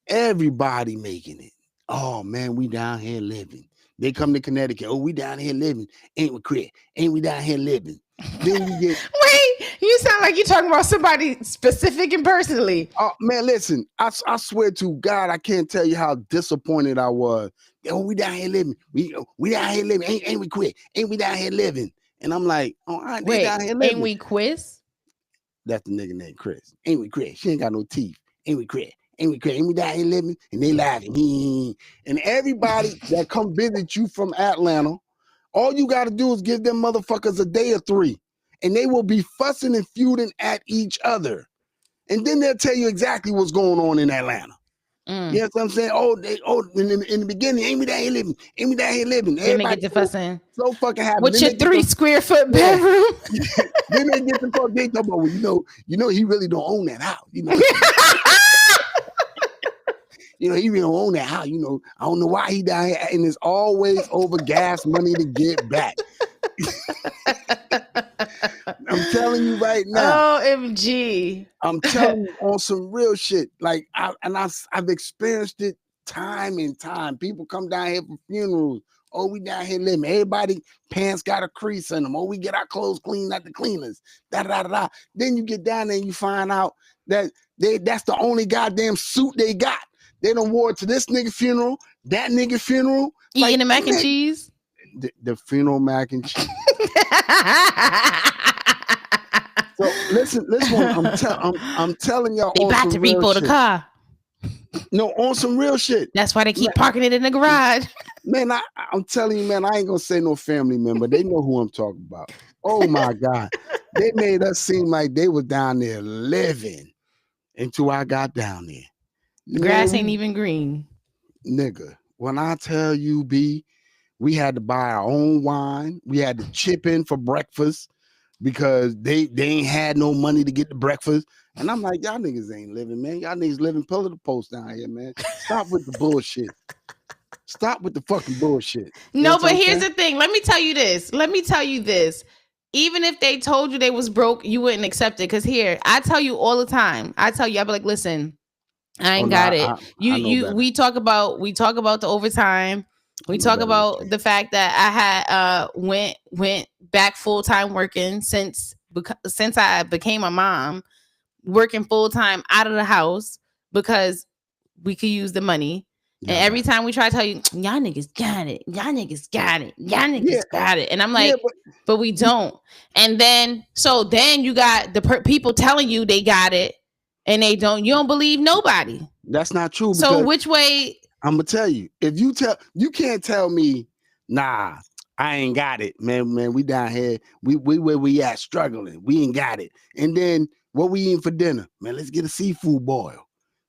everybody making it. Oh man, we down here living. They come to Connecticut. Oh, we down here living. Ain't we quit? Ain't we down here living? Then you get, Wait, you sound like you're talking about somebody specific and personally. oh man, listen, I swear to God, I can't tell you how disappointed I was. Oh, we down here living. We down here living. Ain't we quit? Ain't we down here living? And I'm like, oh, all right, they Wait, down here ain't living. we quiz? That's the nigga named Chris. Ain't we Chris? She ain't got no teeth. Ain't we Chris? Ain't we Chris? Ain't we down here living? And they laughing. And everybody that come visit you from Atlanta, all you got to do is give them motherfuckers a day or 3, and they will be fussing and feuding at each other. And then they'll tell you exactly what's going on in Atlanta. Mm. You know what I'm saying? In the beginning, ain't we down here living? Ain't we down here living? Then they Everybody get to fussing so fucking happy. with Then your they get 3 the, square foot yeah. bedroom. Then they get the fuck. They talk about, well, you know, he really don't own that house. You know, he really don't own that house. You know, I don't know why he down here, and it's always over gas money to get back. I'm telling you right now. OMG. I'm telling you on some real shit. Like I've experienced it time and time. People come down here for funerals. Oh, we down here living. Everybody pants got a crease in them. Oh, we get our clothes cleaned at the cleaners. Da da da da. Then you get down there and you find out that that's the only goddamn suit they got. They done wore it to this nigga funeral, that nigga funeral. Eating Like, the mac and man, cheese. the funeral mac and cheese. So listen, I'm telling y'all They on about some to real repo the shit. car. No, on some real shit. That's why they keep parking it in the garage. Man, I'm telling you, man, I ain't gonna say no family member. They know who I'm talking about. Oh my God. They made us seem like they were down there living until I got down there. The grass ain't even green. Nigga, when I tell you, B, we had to buy our own wine. We had to chip in for breakfast because they ain't had no money to get the breakfast. And I'm like, y'all niggas ain't living, man. Y'all niggas living pillar to post down here, man. Stop with the bullshit. Stop with the fucking bullshit. You know No, what but I'm here's saying? the thing. Let me tell you this. even if they told you they was broke, you wouldn't accept it. Cause here, I tell you all the time. I tell you, I be like, listen, I Oh ain't no, got it. I know better. We talk about the overtime. I We know talk better than about that. the fact that I had went back full time working since I became a mom, working full time out of the house because we could use the money. And Y'all every got it. time we try to tell you, y'all niggas got it, y'all niggas got it, y'all Yeah, niggas got it. And I'm yeah, like, but we you, don't. And then you got the people telling you they got it and they don't. You don't believe nobody. that's not true So because which way? I'm gonna tell you. If you can't tell me, nah, I ain't got it, man. Man, we down here, we where we at struggling. We ain't got it. And then what we eating for dinner? Man, let's get a seafood boil.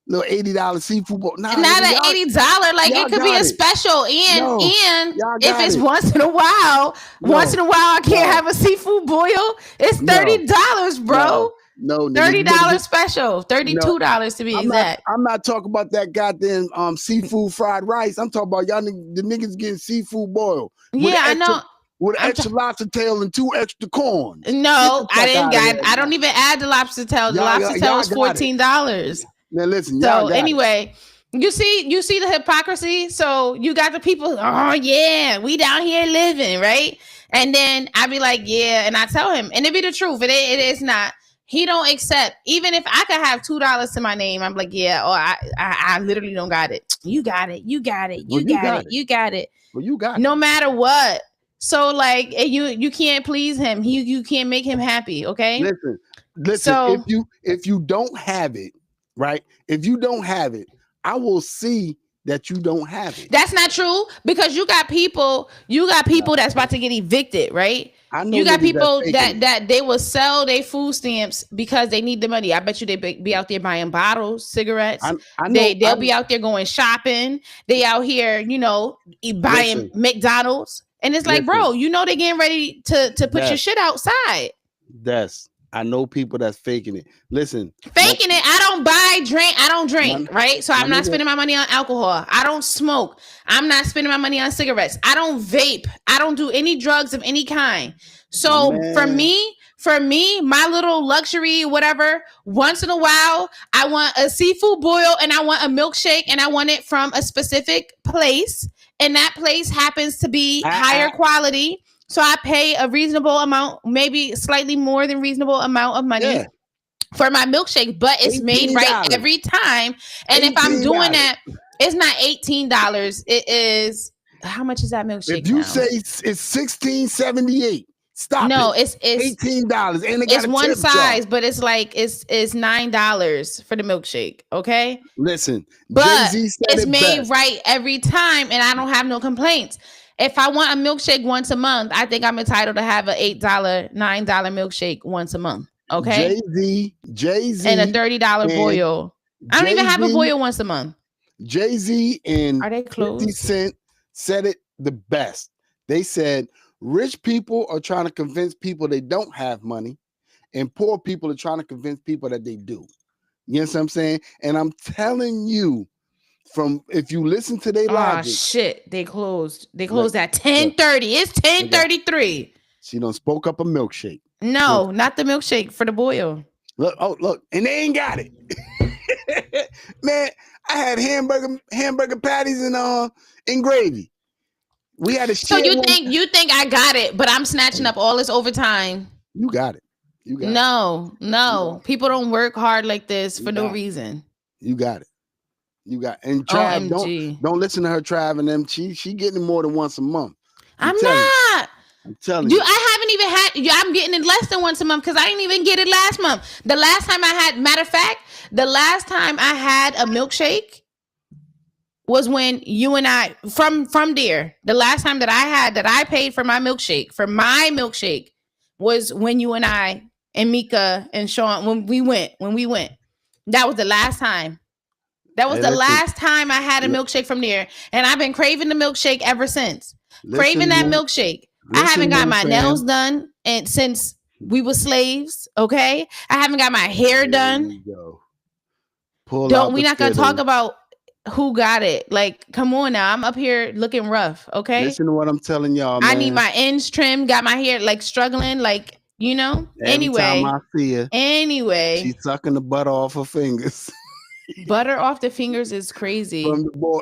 Little $80 seafood boil. Nah, Not nigga, an $80, like it y'all could be got a it. special, No, and y'all if got it's it. once in No, a while I can't no, have a seafood boil. It's no, $30, bro. no, nigga. You better $30 get special, no. $32 to be I'm not. exact. I'm not talking about that goddamn seafood fried rice. I'm talking about the niggas getting seafood boiled with Yeah, I extra know. with an I'm t- extra lobster tail and 2 extra corns. Get no, the I fuck didn't out of got. here, I man. don't even add the lobster tail. The lobster tail Y'all is got it. $14. Now listen, y'all So got it. anyway, you see the hypocrisy. So you got the people. Oh yeah, we down here living right, and then I be like, yeah, and I tell him, and it be the truth. It is not. He don't accept. Even if I could have $2 to my name, I'm like, yeah. Or I literally don't got it. You got it. You got it. Well, You you got got it. it. You got it. Well, you got it. No matter what. So like you can't please him. You can't make him happy. Okay. Listen. So If you don't have it, right? If you don't have it, I will see that you don't have it. that's not true because you got people Nah, that's about to get evicted, right? I know You got niggas that's people faking it. that they will sell their food stamps because they need the money. I bet you they be out there buying bottles, cigarettes. I know. They'll be out there going shopping. They out here, buying Listen, McDonald's. And it's like, listen. bro, they getting ready to put your That's shit outside. I know people that's faking it. Listen, Faking it. I don't my, drink, right? So my I'm not nigga. spending my money on alcohol. I don't smoke. I'm not spending my money on cigarettes. I don't vape. I don't do any drugs of any kind. So Man, for me, my little luxury, whatever, once in a while, I want a seafood boil and I want a milkshake and I want it from a specific place. And that place happens to be I higher quality. So I pay a reasonable amount, maybe slightly more than reasonable amount of yeah, money for my milkshake, but it's made right $18. every time. And if I'm doing $18. that, it's not $18. It is how much is that If milkshake you now? say it's 16.78, stop No, it. it's $18, and they got it's a one tip jar. size, but it's like it's $9 for the milkshake. Okay. Listen, Jay But Z said it's it made best. right every time, and I don't have no complaints. If I want a milkshake once a month, I think I'm entitled to have a $8, $9 milkshake once a month. Okay. Jay And a Z, $30 and boil. I don't even Jay have a Z, boil once a month. Jay Z, and Are they 50 closed? Cent said it the best. They said rich people are trying to convince people they don't have money, and poor people are trying to convince people that they do. You know what I'm saying? And I'm telling you, from if you listen to their Ah, logic, shit. They closed. They look, closed at look, 10:30. It's look at 10:33. she done spoke up a milkshake. Look, No, not the milkshake for the boil. look, and they ain't got it. Man, I had hamburger patties and gravy. We had a So share one. you think I got it, but I'm snatching up all this overtime. You got it. You got it. No, You got no. it. People don't work hard like this You for no got it. reason. You got it. You got it. And Trav, OMG. don't listen to her, Trav, and them. She getting more than once a month. I'm telling you. not. I'm telling you. I haven't even had. I'm getting it less than once a month because I didn't even get it last month. The last time I had, matter of fact, the last time I had a milkshake was when you and I from there. The last time that I paid for my milkshake was when you and I and Mika and Sean when we went. That was the last time. That was Hey, the listen, last time I had a milkshake from there, and I've been craving the milkshake ever since. Craving listen, that man. milkshake. I haven't Listen, got man, my nails fam. done and since we were slaves. Okay, I haven't got my hair There done. you go. Pull Don't out we the not gonna talk fiddle. about? Who got it? Like, come on now. I'm up here looking rough. Okay. Listen to what I'm telling y'all, I need man. my ends trimmed, got my hair like struggling, like, Every time Anyway, I see her, she's anyway, sucking the butter off her fingers butter off the fingers is crazy. from the boy.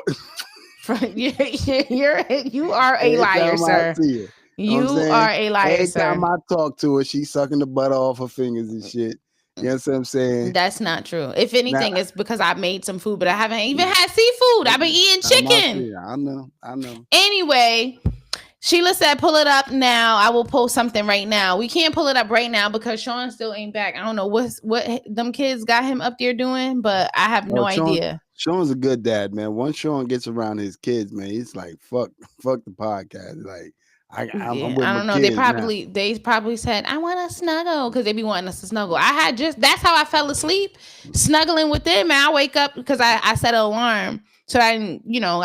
You are a Every liar, time I sir. see her, you know what I'm You saying? are a liar, Every time sir. I talk to her, she's sucking the butter off her fingers and shit. You know what I'm saying? That's not true. If Now, anything, it's because I made some food, but I haven't even had seafood. I've been eating time I chicken. see her, I know, I know. Anyway, Sheila said, pull it up now. I will post something right now. We can't pull it up right now because Sean still ain't back. I don't know what them kids got him up there doing, but I have Oh, no idea. Sean's a good dad, man. Once Sean gets around his kids, man, he's like, fuck the podcast. Like, I'm Yeah, with I my don't know. kids now. They probably said, I want to snuggle because they be wanting us to snuggle. That's how I fell asleep, snuggling with them. And I wake up because I set an alarm. So I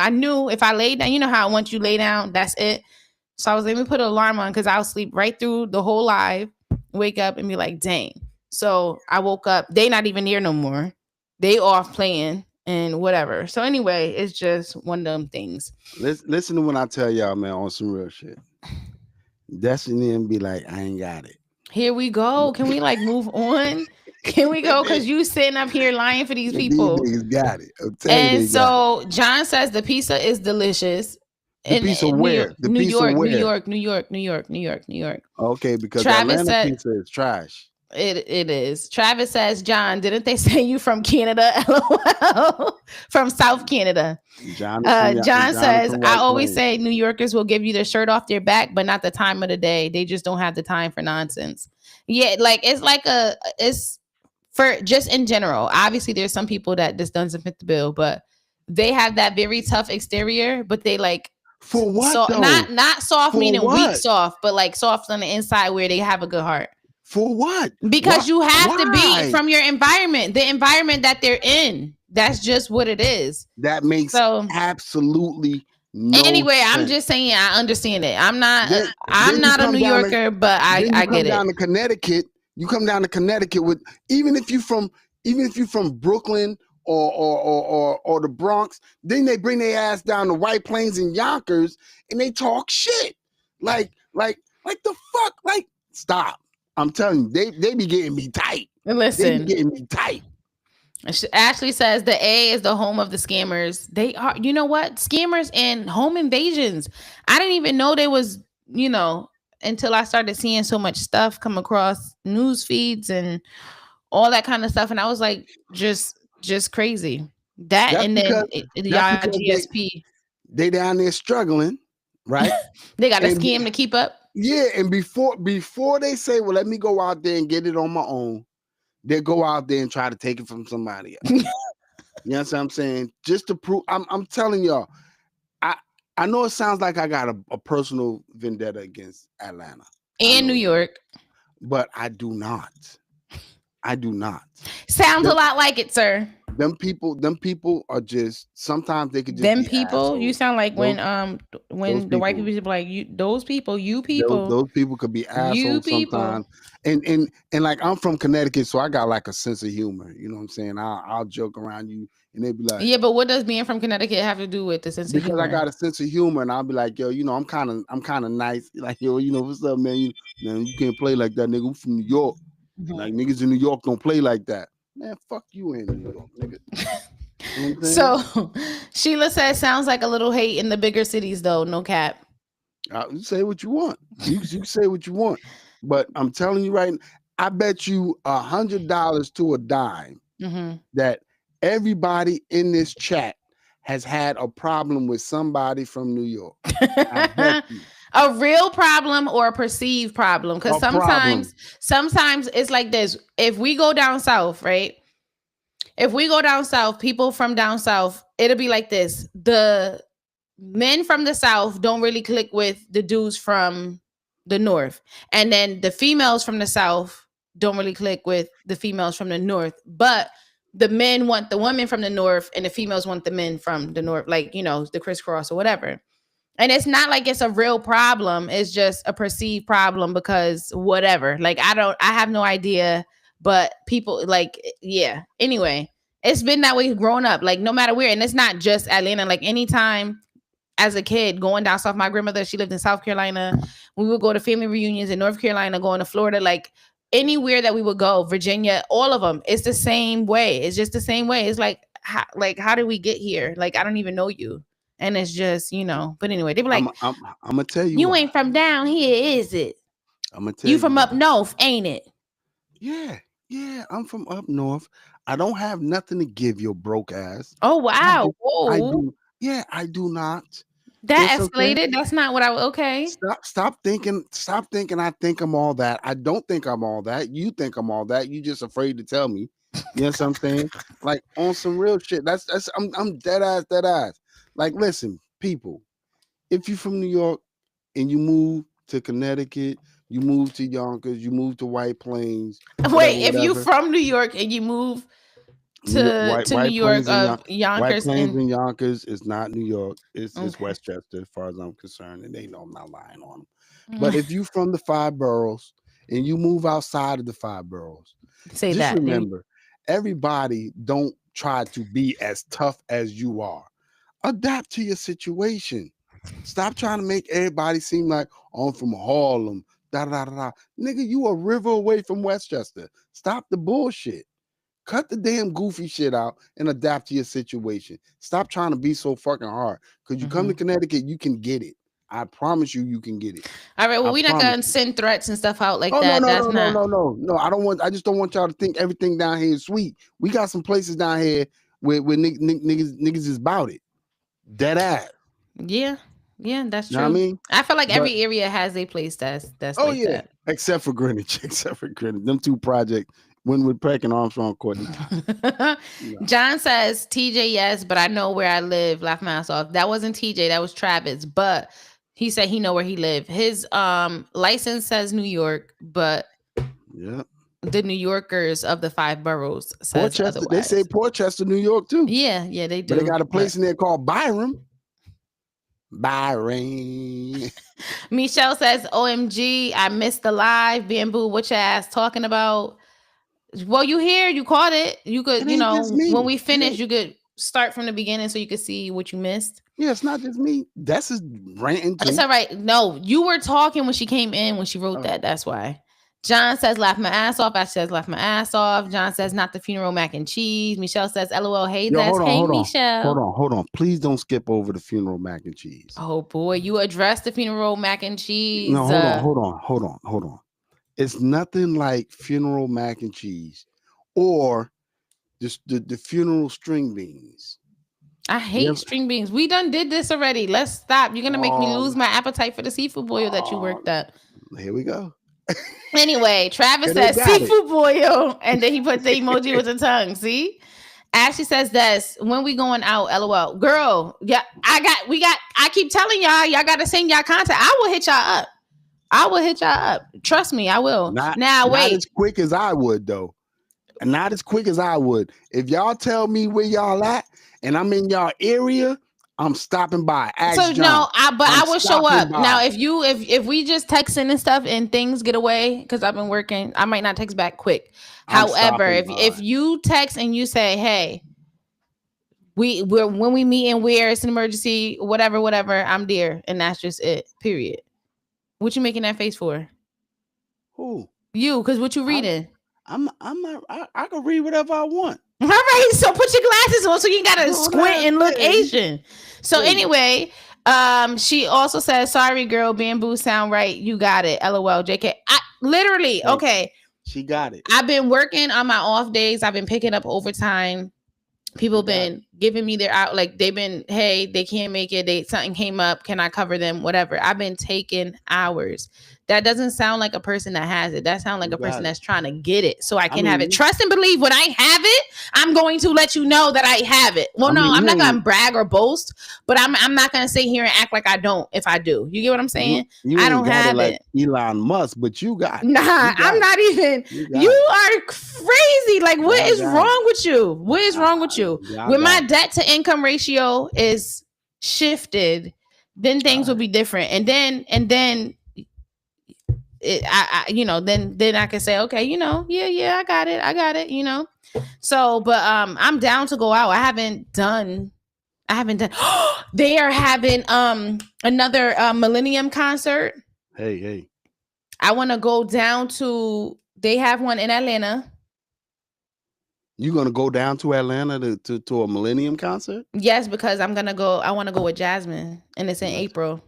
knew if I laid down, you know how once you lay down, that's it. So I was able to put an alarm on because I'll sleep right through the whole live, wake up and be like, dang. So I woke up. They not even here no more. They off playing and whatever. So anyway, it's just one of them things. Listen to when I tell y'all, man, on some real shit. Destiny and be like, I ain't got it. Here we go. Can we like move on? Can we go? Because you sitting up here lying for these These people. niggas got it. I'm telling you, And they got it. so John says the pizza is delicious. The piece of where? The New piece of York, New where? York, New York, New York, New York, New York. Okay, because Travis Atlanta said pizza is trash. it is. Travis says, John, didn't they say you from Canada? LOL. From South Canada. John John says, from I White always Plains. say New Yorkers will give you the shirt off their back, but not the time of the day. They just don't have the time for nonsense. Yeah, it's for just in general. Obviously, there's some people that just doesn't fit the bill, but they have that very tough exterior, but they like For what so though? not soft For meaning weak what? soft, but like soft on the inside where they have a good heart. For what? Because you have to be Why? from your environment, the environment that they're in. That's just what it is. That makes So absolutely no anyway, I'm sense. just saying I understand it. I'm not Then I'm you not a come New down to Yorker, but then you I come get down it. to Connecticut. You come down to Connecticut with even if you from Brooklyn or the Bronx, then they bring their ass down to White Plains and Yonkers and they talk shit. Like the fuck? Like stop. I'm telling you, they be getting me tight. They be Listen, getting me tight. Ashley says the A is the home of the scammers. They are, you know what? Scammers and home invasions. I didn't even know they was, until I started seeing so much stuff come across news feeds and all that kind of stuff. And I was like, just crazy. That That's and then because that's y'all because GSP. they down there struggling, right? They got a And scam to keep up. yeah, and before they say, well, let me go out there and get it on my own, they go out there and try to take it from somebody else. You know what I'm saying? Just to prove, I'm telling y'all, I know it sounds like I got a personal vendetta against Atlanta And New York. but I do not. I do not. Sounds a lot like it, sir. Them people are just sometimes they could just Them be people, you assholes. sound like when Those the white people, people should be like, you those people, you people, those people could be you assholes people. sometimes. And like I'm from Connecticut, so I got like a sense of humor. You know what I'm saying? I'll joke around you, and they be like, Yeah, but what does being from Connecticut have to do with the sense of because I humor? got a sense of humor, and I'll be like, yo, I'm kind of nice. Like, yo, what's up, man? Man, you can't play like that, nigga. We from New York. Like niggas in New York don't play like that. Man, fuck you in New York, nigga. You know what I'm saying? So Sheila says sounds like a little hate in the bigger cities though, no cap. You say what you want. You say what you want. But I'm telling you right now, I bet you $100 to a dime Mm-hmm. that everybody in this chat has had a problem with somebody from New York. I bet you. A real problem or a perceived problem, because A problem. sometimes it's like this. If we go down south, right? If we go down south, people from down south, it'll be like this. The men from the south don't really click with the dudes from the north. And then the females from the south don't really click with the females from the north. But the men want the women from the north and the females want the men from the north, like, the crisscross or whatever. And it's not like it's a real problem. It's just a perceived problem because whatever. Like I have no idea, but people like, yeah. Anyway, It's been that way growing up. Like no matter where, and it's not just Atlanta. Like anytime as a kid going down south, my grandmother, she lived in South Carolina. We would go to family reunions in North Carolina, going to Florida, like anywhere that we would go, Virginia, all of them. It's the same way. It's just the same way. It's like how did we get here? Like I don't even know you. And it's just, but anyway, they be like, I'm gonna tell you you why. ain't from down here, is it? I'm gonna tell You you from up why. north, ain't it? Yeah, I'm from up north. I don't have nothing to give your broke ass. Oh I wow. do. I Whoa. do. Yeah, I do not. That It's okay. escalated. That's not what I okay. Stop thinking. Stop thinking. I think I'm all that. I don't think I'm all that. You think I'm all that. You just afraid to tell me. You know what I'm saying? Like on some real shit. That's. I'm dead ass. Dead ass. Like listen, people. If you from New York and you move to Connecticut, you move to Yonkers, you move to White Plains, whatever, Wait, if you whatever. from New York and you move New York, to New York of White Yonkers Plains and and Yonkers is not New York. It's okay. Westchester, as far as I'm concerned, and they know I'm not lying on them. But if you from the five boroughs and you move outside of the five boroughs, Say just that. remember, everybody don't try to be as tough as you are. Adapt to your situation. Stop trying to make everybody seem like, oh, I'm from Harlem. Da da da da. Nigga, you a river away from Westchester. Stop the bullshit. Cut the damn goofy shit out and adapt to your situation. Stop trying to be so fucking hard. Because you come to Connecticut, you can get it. I promise you, you can get it. All right. Well, I we're not promise gonna you. send threats and stuff out like Oh no that. no That's no no not. no no no! I don't want. I just don't want y'all to think everything down here is sweet. We got some places down here where niggas is about it. Dead ass. Yeah. Yeah, that's You know what I true. mean? I feel like But every area has a place that's oh like yeah, that. except for Greenwich. Except for Greenwich. Them two projects, Winwood Peck and Armstrong Court. No. John says TJ, yes, but I know where I live. Laugh my ass off. That wasn't TJ, that was Travis. But he said he know where he lived. His license says New York, but Yeah. the New Yorkers of the five boroughs says Portchester. They say otherwise. Portchester, New York too. Yeah, they do. But they got a but- place in there called Byram. Byron. Michelle says, OMG, I missed the live. Bamboo, what your ass talking about? Well, you here, you caught it. You could, It ain't just me. when we It finish, ain't- you could start from the beginning so you could see what you missed. Yeah, it's not just me. That's his ranting too. It's all right. No, you were talking when she came in when she wrote that. That's why. John says, laugh my ass off. Ash says, laugh my ass off. John says, not the funeral mac and cheese. Michelle says, LOL, hey, Yo, that's hey, hold Michelle. on. Please don't skip over the funeral mac and cheese. Oh boy, you addressed the funeral mac and cheese. No, hold on. It's nothing like funeral mac and cheese or just the funeral string beans. I hate string beans. We done did this already. Let's stop. You're gonna make me lose my appetite for the seafood boil that you worked up. Here we go. Anyway, Travis And they says got seafood boil, and then he put the emoji with the tongue. See? Ashley says this when we going out, LOL. Girl, yeah, I keep telling y'all gotta send y'all content. I will hit y'all up. Trust me, I will. Not wait. as quick as I would though. Not as quick as I would. If y'all tell me where y'all at and I'm in y'all area, I'm stopping by. Ask So John. no, I will show up. by. Now if we just texting and stuff and things get away because I've been working, I might not text back quick. I'm However, stopping if you text and you say, hey, we're when we meet and where it's an emergency, whatever, I'm there, and that's just it. Period. What you making that face for? Who? You, because what you reading? I'm not. I can read whatever I want. All right, so put your glasses on so you gotta squint and look Asian. So anyway, she also says, "Sorry, girl, bamboo sound right. You got it. LOL, JK." I literally okay. She got it. I've been working on my off days. I've been picking up overtime. People been giving me their out, like they've been, hey, they can't make it. Something came up. Can I cover them? Whatever. I've been taking hours. That doesn't sound like a person that has it. That sounds like a person that's trying to get it so I can have it. Trust and believe when I have it, I'm going to let you know that I have it. Well, I'm not going to brag or boast, but I'm not going to sit here and act like I don't if I do. You get what I'm saying? I don't have it. Elon Musk, but you got it. Nah, I'm not even. You are crazy. Like, what is wrong with you? What is wrong with you? When my debt to income ratio is shifted, then things will be different. And then then I can say, okay, yeah, I got it. So, but I'm down to go out. I haven't done. They are having another Millennium concert. Hey. I want to go down to. They have one in Atlanta. You gonna go down to Atlanta to a Millennium concert? Yes, because I'm gonna go. I want to go with Jasmine, and it's in April.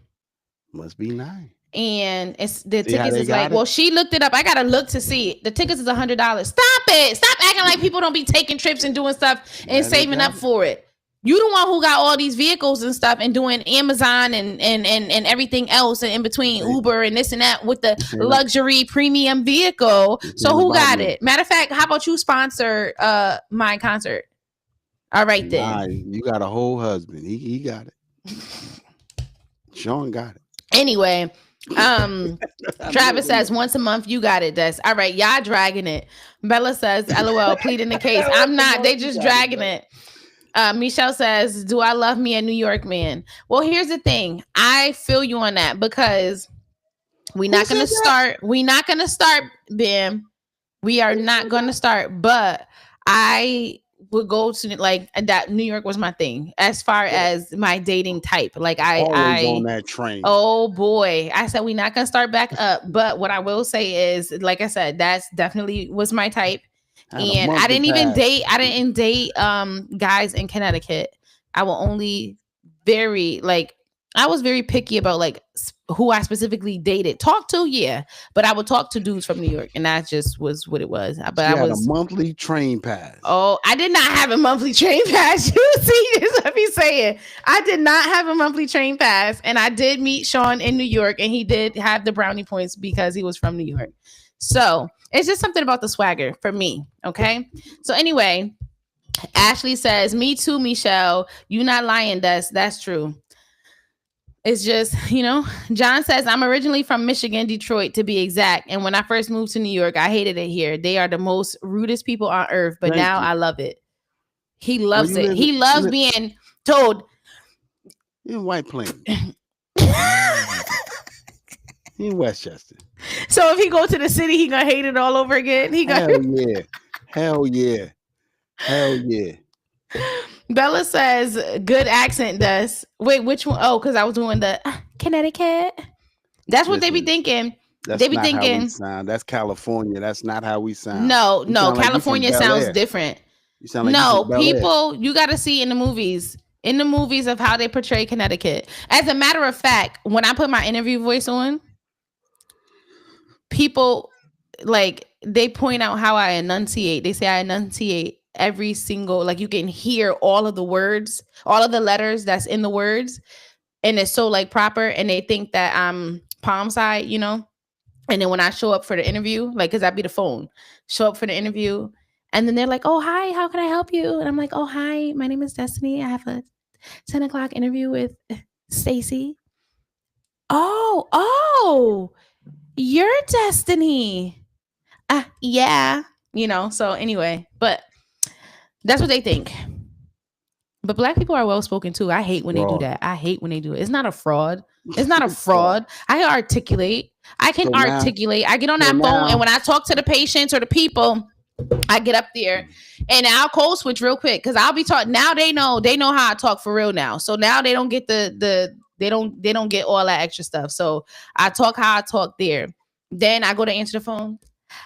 Must be nice. And it's the See how tickets they is got like, it? well, she looked it up. I gotta look to see. The tickets is $100. Stop it! Stop acting like people don't be taking trips and doing stuff and Yeah, they saving got up it. for it. You the one who got all these vehicles and stuff and doing Amazon and everything else and in between This ain't- Uber and this and that with the this ain't- luxury premium vehicle. this So ain't who about got me. it? Matter of fact, how about you sponsor my concert? All right then. Nah, you got a whole husband. He got it. Sean got it. Anyway, Travis says once a month you got it. That's all right. Y'all dragging it. Bella says, LOL, pleading the case. I'm not. They just dragging it. Michelle says, do I love me a New York man? Well, here's the thing. I feel you on that because we're not gonna start. We're not gonna start, Bam. We are not gonna start, but I would go to like that. New York was my thing as far as my dating type. Like Always on that train. Oh boy. I said we're not gonna start back up. But what I will say is, like I said, that's definitely was my type. And I didn't date guys in Connecticut. I will only I was very picky about like who I specifically dated. Talk to, yeah. But I would talk to dudes from New York, and that just was what it was. But I was a monthly train pass. Oh, I did not have a monthly train pass. You see this? Let me say it. I did not have a monthly train pass, and I did meet Sean in New York, and he did have the brownie points because he was from New York. So it's just something about the swagger for me. Okay. So anyway, Ashley says, "Me too, Michelle. You not lying, That's true." It's just, John says, I'm originally from Michigan, Detroit, to be exact. And when I first moved to New York, I hated it here. They are the most rudest people on earth. But now I love it. He loves it. He loves being told. In White Plains. In Westchester. So if he go to the city, he gonna hate it all over again. Hell yeah. Bella says, good accent, does. Wait, which one? Oh, because I was doing the Connecticut. That's what they be thinking. They be thinking. How we sound. That's California. That's not how we sound. No, California sounds different. You sound like people, you got to see in the movies of how they portray Connecticut. As a matter of fact, when I put my interview voice on, people they point out how I enunciate. They say I enunciate every single, like you can hear all of the words, all of the letters that's in the words, and it's so like proper, and they think that I'm palm side, and then when I show up for the interview, like because I be the phone, show up for the interview, and then they're like, oh hi, how can I help you? And I'm like, oh hi, my name is Destiny. I have a 10 o'clock interview with Stacy. Oh, you're Destiny. Yeah, so anyway, but that's what they think. But Black people are well spoken too. I hate when they do that. I hate when they do it. It's not a fraud. It's not a fraud. I articulate. I can articulate. I get on that phone, and when I talk to the patients or the people, I get up there and I'll code switch real quick because I'll be talking. Now they know how I talk for real now. So now they don't get they don't get all that extra stuff. So I talk how I talk there. Then I go to answer the phone.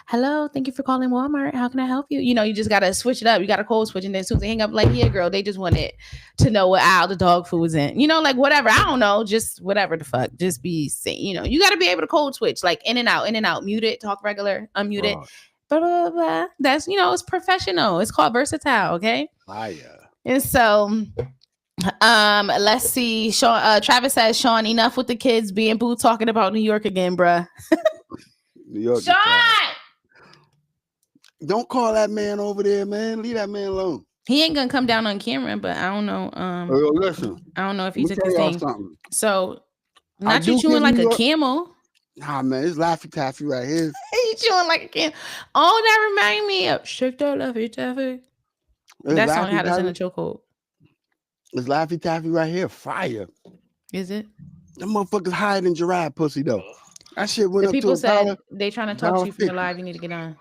Hello, thank you for calling Walmart. How can I help you? You just gotta switch it up. You gotta code switch, and then as soon as they hang up, like, yeah, girl, they just wanted to know what aisle the dog food was in. Like whatever. I don't know, just whatever the fuck. Just be saying, you gotta be able to code switch, like in and out, mute it, talk regular, unmute it, blah blah blah. That's it's professional. It's called versatile. Okay. Fire. And so. Let's see. Sean, Travis says, Sean, enough with the kids being boo talking about New York again, bruh. New York. Sean! Don't call that man over there, man. Leave that man alone. He ain't gonna come down on camera, but I don't know. Listen. I don't know if he took his thing. Something. So, not you chewing like a camel. Nah, man, it's Laffy Taffy right here. You chewing like a camel. Oh, that remind me of Shake That Laffy Taffy. That song had us in a chokehold. It's Laffy Taffy right here. Fire. Is it? Them motherfuckers hiding giraffe pussy though. That shit went The up to people a dollar, said they trying to talk to dollar you from your 50. live. You need to get on.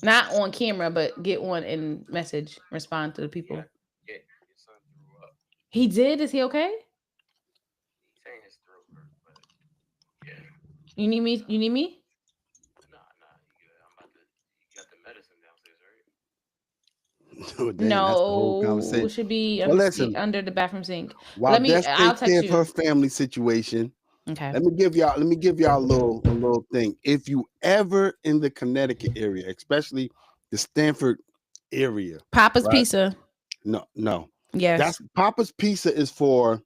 Not on camera, but get on and message, respond to the people. Yeah, your son threw up. He did? Is he okay? He's saying his throat hurt, but yeah, You need me? You need me? nah, he good. I'm about to. He got the medicine downstairs, right? Oh, damn, that's the whole No, conversation. should be Well, listen, under the bathroom sink. while Let me. Des I'll takes care text of her you. family situation, Okay. let me give y'all a little thing. If you ever in the Connecticut area, especially the Stanford area, Papa's right? Pizza. No. Yes. That's Papa's Pizza is for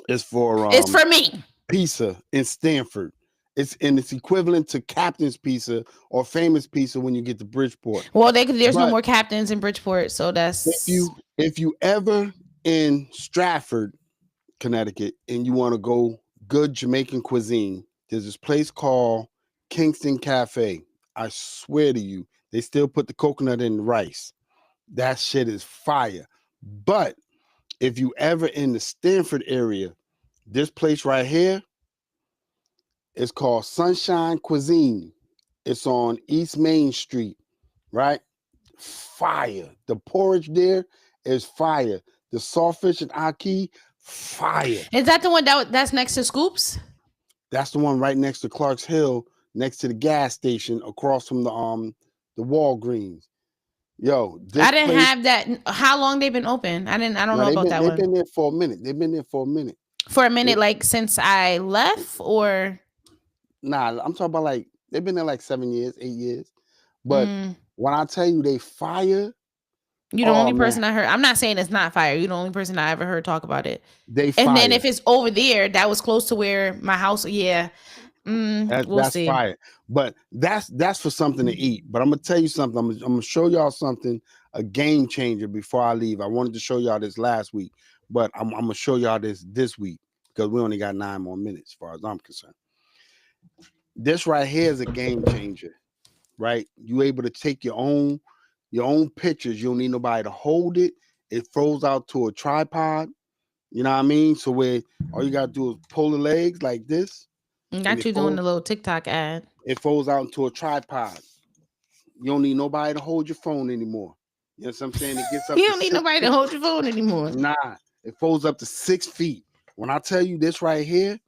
It's for me. pizza in Stanford. It's equivalent to Captain's Pizza or Famous Pizza when you get to Bridgeport. Well, there's no But more captains in Bridgeport, so if that's you ever in Stratford, Connecticut, and you want to go good Jamaican cuisine, there's this place called Kingston Cafe. I swear to you, they still put the coconut in the rice. That shit is fire. But if you ever in the Stanford area, this place right here is called Sunshine Cuisine. It's on East Main Street, right? Fire. The porridge there is fire. The sawfish and ackee, fire. Is that the one that's next to Scoops? That's the one right next to Clark's Hill, next to the gas station, across from the Walgreens. Yo, this I didn't place, have that. How long they been open? I don't know about that they've one. been there for a minute. They've been there for a minute. For a minute, like since I left, or Nah, I'm talking about like they've been there like 7 years, 8 years. But Mm, when I tell you they fire, you the oh only man, person I heard. I'm not saying it's not fire. You the only person I ever heard talk about it. they And then fire. if it's over there, that was close to where my house. Yeah, we'll That's see. fire. But that's for something to eat. But I'm gonna tell you something. I'm gonna show y'all something, a game changer before I leave. I wanted to show y'all this last week, but I'm gonna show y'all this week because we only got 9 more minutes as far as I'm concerned. This right here is a game changer, right? You able to take your own pictures. You don't need nobody to hold it. It folds out to a tripod. You know what I mean? So where all you gotta do is pull the legs like this. Got it you doing folds, the little TikTok ad. it folds out into a tripod. You don't need nobody to hold your phone anymore. You know what I'm saying? It gets up You to don't need 6 nobody to feet. hold your phone anymore. Nah, it folds up to 6 feet. When I tell you this right here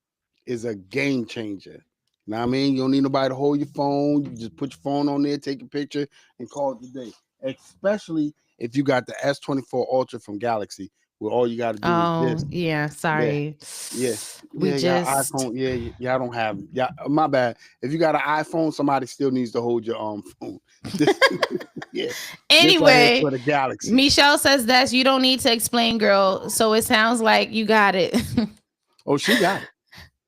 is a game changer. You know what I mean? You don't need nobody to hold your phone. You just put your phone on there, take a picture, and call it the day. Especially if you got the S24 Ultra from Galaxy, where all you got to do Oh, is this. yeah. Sorry. Yeah. We Yeah, just. y'all iPhone. Yeah, y'all don't have. Yeah, my bad. If you got an iPhone, somebody still needs to hold your phone. Yeah. This right here is Anyway, for the Galaxy. Michelle says that you don't need to explain, girl. So it sounds like you got it. Oh, she got it.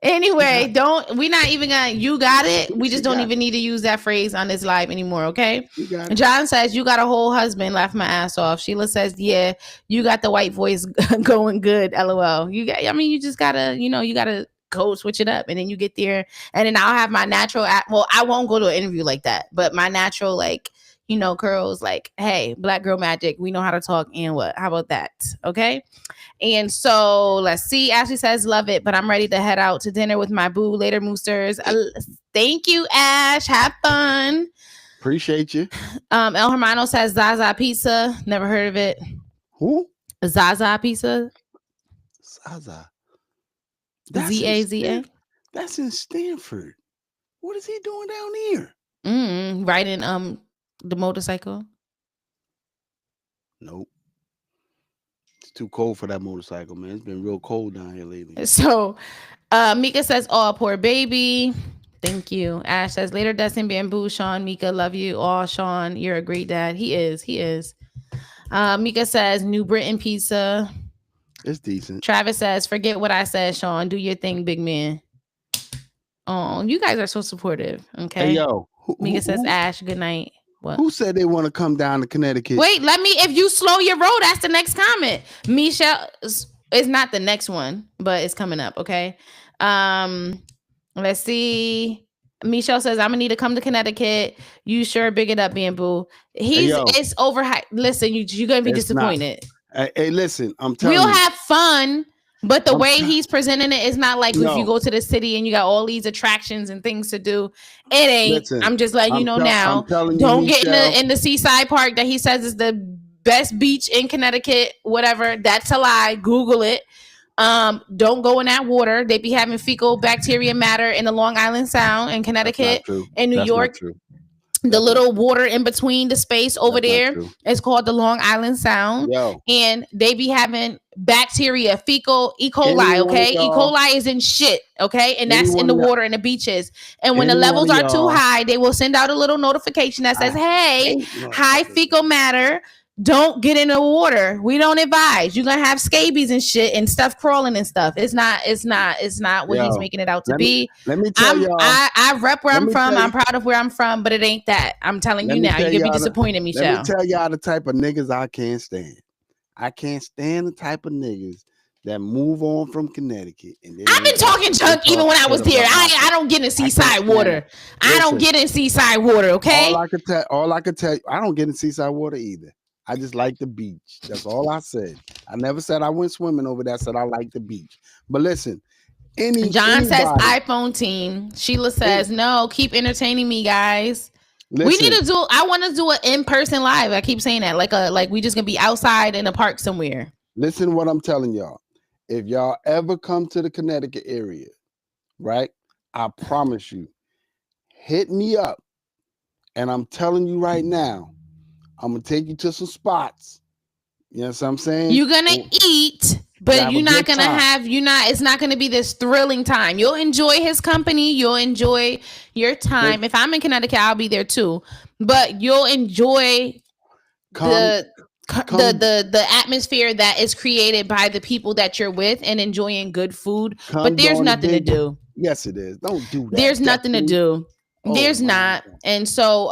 Anyway, we're not even gonna, you got it. We She just don't got even need to use that phrase on this live anymore, okay? She got it. John says, you got a whole husband, laugh my ass off. Sheila says, yeah, you got the white voice going good, LOL. You just gotta, you gotta go switch it up, and then you get there, and then I'll have my natural, well, I won't go to an interview like that, but my natural, like, curls, like, hey, Black Girl Magic, we know how to talk, and what? How about that? Okay? And so let's see. Ashley says, love it, but I'm ready to head out to dinner with my boo later, Moosters. Thank you, Ash. Have fun. Appreciate you. El Hermano says Zaza Pizza. Never heard of it. Who? Zaza Pizza. Zaza. Zaza. That's in Stanford. What is he doing down here? Riding the motorcycle. Nope. It's too cold for that motorcycle, man. It's been real cold down here lately. So Mika says, oh, poor baby. Thank you. Ash says, later, Dustin Bamboo. Sean, Mika, love you. Oh, Sean, you're a great dad. He is. Mika says, New Britain Pizza. It's decent. Travis says, forget what I said, Sean. Do your thing, big man. Oh, you guys are so supportive. Okay. Hey, yo. Mika says, Ash, good night. What? Who said they want to come down to Connecticut? Wait, if you slow your roll, that's the next comment. Michelle is not the next one, but it's coming up. Okay. Let's see. Michelle says, I'm gonna need to come to Connecticut. You sure big it up, Bamboo. It's overhyped. Listen, you're gonna be disappointed. Hey, listen, I'm telling We'll you. have fun, But the I'm way try- he's presenting it is not like if you no, go to the city and you got all these attractions and things to do. It ain't. listen. I'm just letting you know I'm now. telling you, Don't get Michelle. in the seaside park that he says is the best beach in Connecticut. Whatever. That's a lie. Google it. Don't go in that water. They be having fecal bacteria matter in the Long Island Sound in That's not Connecticut, true. in New That's not York. true. The That's not. little water in between the space over That's not there true. is called the Long Island Sound, Yo, and they be having bacteria, fecal E. coli. any one of Okay, E. y'all, coli is in shit. Okay, and any that's in one the of y'all, water and the beaches. And when the any one levels of are too y'all, high, they will send out a little notification that says, I "Hey, hate high motherfuckers. fecal matter. Don't get in the water. We don't advise. You're gonna have scabies and shit and stuff crawling and stuff. It's not what he's Yo, making it out to let me be. let me tell y'all. I rep where Let I'm me from. tell I'm you. proud of where I'm from, but it ain't that. I'm telling Let you me now. You're tell gonna be y'all. disappointed, Let me Michelle. tell y'all the type of niggas I can't stand. I can't stand the type of niggas that move on from Connecticut and then I've been talking junk even when I was there. I don't get in I can't seaside stand water. it. I don't Listen, get in seaside water, okay? all I could tell you, I don't get in seaside water either. I just like the beach. That's all I said. I never said I went swimming over there. I said I like the beach. But listen, John says anybody, iPhone team. Sheila says, no, keep entertaining me, guys. We need listen, to do I want to do an in-person live. I keep saying that. Like we just gonna be outside in a park somewhere. listen what I'm telling y'all. If y'all ever come to the Connecticut area, right? I promise you, hit me up. And I'm telling you right now, I'm gonna take you to some spots. You know what I'm saying? You're gonna eat, but have a you're not good gonna time. have it's not gonna be this thrilling time. You'll enjoy his company, you'll enjoy your time. If I'm in Connecticut, I'll be there too. But you'll enjoy Come, the come, the atmosphere that is created by the people that you're with and enjoying good food. come But there's during the nothing to big. do. Yes, it is. Don't do that. There's nothing to Destiny. do. Oh There's my not. God. And so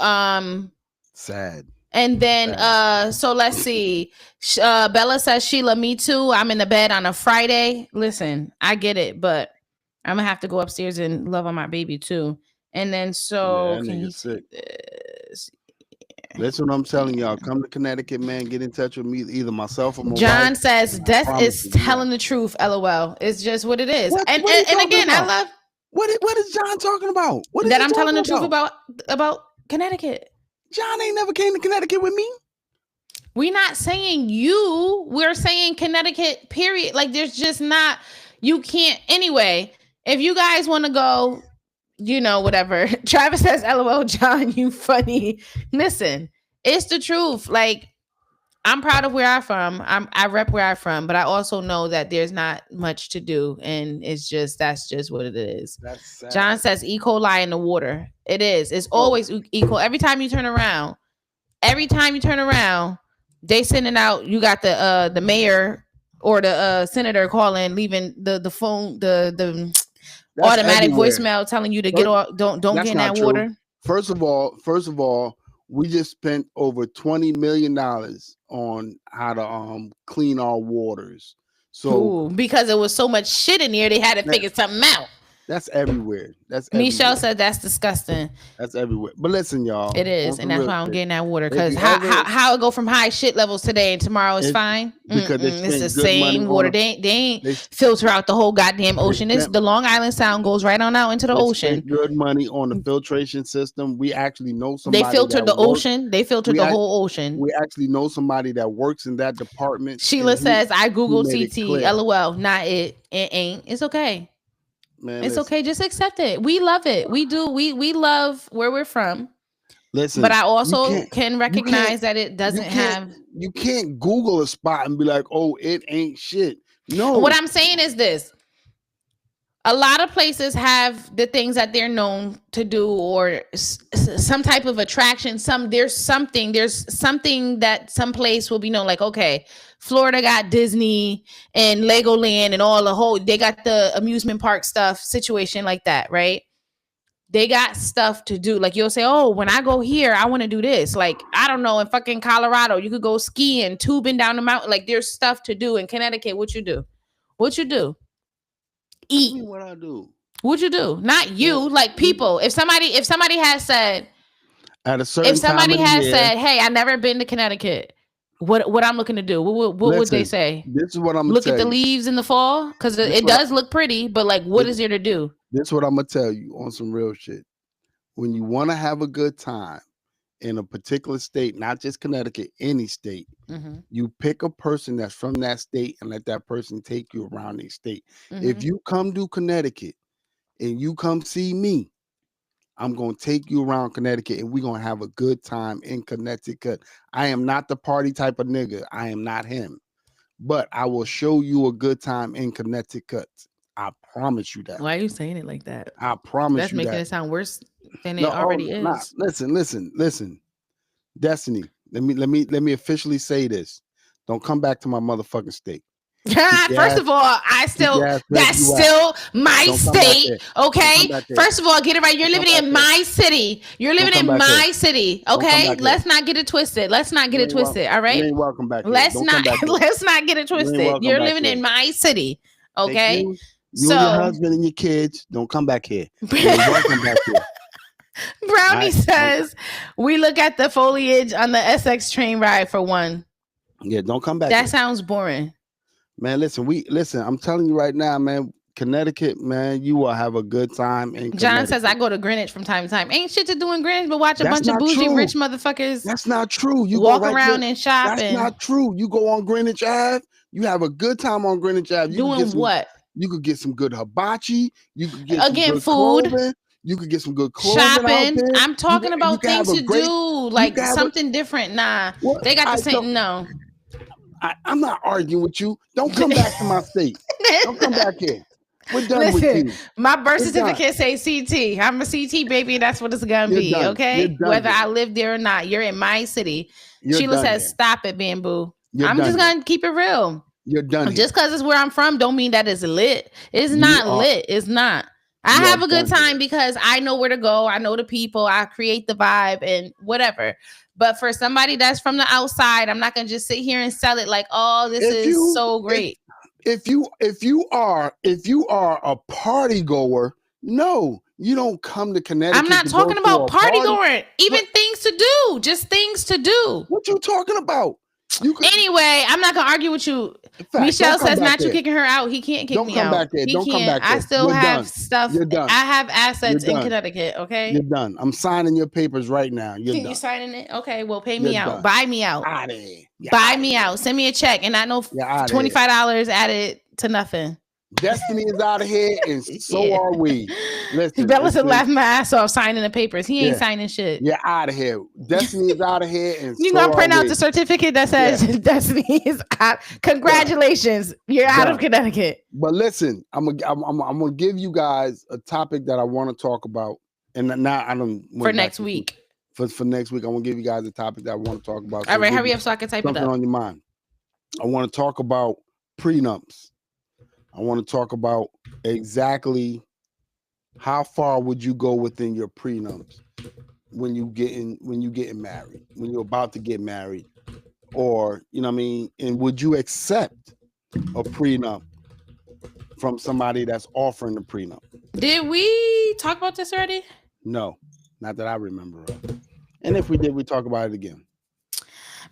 Sad. and then Sad. so let's see. Bella says, Sheila, me too. I'm in the bed on a Friday. Listen, I get it, but I'm gonna have to go upstairs and love on my baby too. And then so Yeah, that can he nigga's sick. take this? Listen what I'm telling y'all. Come to Connecticut, man. Get in touch with me, either myself or my John wife. says, I Death promise is you, yeah. telling the truth. LOL. It's just what it is. What And are you and talking again, I about? love What is John talking about? What is that he I'm telling talking the truth about? about Connecticut. John ain't never came to Connecticut with me. We're not saying you. We're saying Connecticut, period. Like there's just not, you can't. Anyway, if you guys want to go, whatever. Travis says, LOL, John, you funny. Listen, it's the truth. Like, I'm proud of where I'm from. I rep where I'm from, but I also know that there's not much to do, and that's just what it is. That's sad. John says E. coli in the water. It is. It's always equal. Every time you turn around, they sending out. You got the mayor or the senator calling, leaving the phone, the That's automatic everywhere. voicemail telling you to get off. Don't That's get in not that true. water. First of all, we just spent over $20 million on how to clean our waters. So Ooh, because it was so much shit in there, they had to figure something out. that's everywhere. That's Michelle everywhere. said that's disgusting. That's everywhere. But listen, y'all. It is, on and some that's real why I'm shit, getting that water. if Because you how ever- how it go from high shit levels today and tomorrow is It's fine? because they It's the spent good money same on water. a- They ain't they- filter out the whole goddamn ocean. It's spent- the Long Island Sound goes right on out into the They ocean. spent good money on the filtration system. We actually know somebody. They filtered that the works- ocean. They filtered we the act- whole ocean. We actually know somebody that works in that department. Sheila and he- says, I Googled made it CT. clear. LOL. Not it. It ain't. It's okay. Man, It's listen, okay. Just accept it. We love it. We do. We love where we're from. Listen, But I you also can't- can recognize that it doesn't have. You can't Google a spot and be like, "Oh, it ain't shit." No. What I'm saying is this. A lot of places have the things that they're known to do, or some type of attraction. There's something that some place will be known. Like, okay, Florida got Disney and Legoland and all they got the amusement park stuff situation like that, right? They got stuff to do. Like you'll say, oh, when I go here, I want to do this. Like, I don't know, in fucking Colorado, you could go skiing, tubing down the mountain. Like there's stuff to do. In Connecticut, what you do? Eat. What I do? What'd you do? Not you, like people. If somebody has said, At a certain time of the year, hey, I never been to Connecticut, What I'm looking to do? What would they Listen, say? this is what I'm gonna Look at tell the you. leaves in the fall because This it what I, does look pretty, but like, what this, is there to do? this what I'm gonna tell you on some real shit. When you want to have a good time in a particular state, not just Connecticut, any state, Mm-hmm. you pick a person that's from that state and let that person take you around the state. Mm-hmm. If you come to Connecticut and you come see me, I'm going to take you around Connecticut and we're going to have a good time in Connecticut. I am not the party type of nigga. I am not him. But I will show you a good time in Connecticut. I promise you that. Why are you saying it like that? I promise That's you making that. it sound worse than it No, already nah, is. listen. Destiny, let me officially say this. Don't come back to my motherfucking state. First of all, that's still my state. Okay. First of all, get it right. You're living in my city. You're living in my city. Okay. Let's not get it twisted. All right. You ain't welcome back. Let's not get it twisted. You're living in my city. Okay. You and your husband and your kids, don't come back here. You ain't welcome back here. Brownie says we look at the foliage on the SX train ride for one. Yeah, don't come back. That sounds boring. Man, listen. I'm telling you right now, man. Connecticut, man, you will have a good time in John says I go to Greenwich from time to time. Ain't shit to do in Greenwich, but watch a bunch of bougie rich motherfuckers. That's not true. You walk around and shop. That's not true. You go on Greenwich Ave. You have a good time on Greenwich Ave. Doing what? You could get some good hibachi. You could get some good food. Clothing. You could get some good clothing. Shopping. I'm talking about things to do, like something different. Nah, they got the same. No. I'm not arguing with you. Don't come back to my state. Don't come back here. We're done with you. My birth certificate say CT. I'm a CT baby. That's what it's gonna be. Okay, whether I live there or not, you're in my city. Sheila says, "Stop it, Bamboo." I'm just gonna keep it real. You're done. Just because it's where I'm from, don't mean that it's lit. It's not lit. It's not. I have a good time because I know where to go. I know the people. I create the vibe and whatever. But for somebody that's from the outside, I'm not gonna just sit here and sell it like, oh, this is so great. If you are a party goer, no, you don't come to Connecticut. I'm not talking about party going. Even things to do, just things to do. What you talking about? Anyway, I'm not gonna argue with you. Michelle says Matthew kicking her out. He can't kick me out. Don't come back there. I still have stuff. I have assets in Connecticut. Okay, you're done. I'm signing your papers right now. You signing it? Okay, well, pay me out. Buy me out. Yeah, buy me out. Send me a check, and I know $25 added to nothing. Destiny is out of here, and so are we. Listen, Bella's laughing my ass off signing the papers. He ain't signing shit. You're out of here. Destiny is out of here, and you gonna print out the certificate that says Destiny is out. Congratulations, you're out of Connecticut. But listen, I'm gonna give you guys a topic that I want to talk about, and now I don't for next week. For next week, I'm gonna give you guys a topic that I want to talk about. All right, hurry up so I can type it up. On your mind. I want to talk about prenups. I want to talk about exactly how far would you go within your prenups when you getting married, when you're about to get married, or you know what I mean, and would you accept a prenup from somebody that's offering the prenup? Did we talk about this already? No, not that I remember. And if we did, we talk about it again.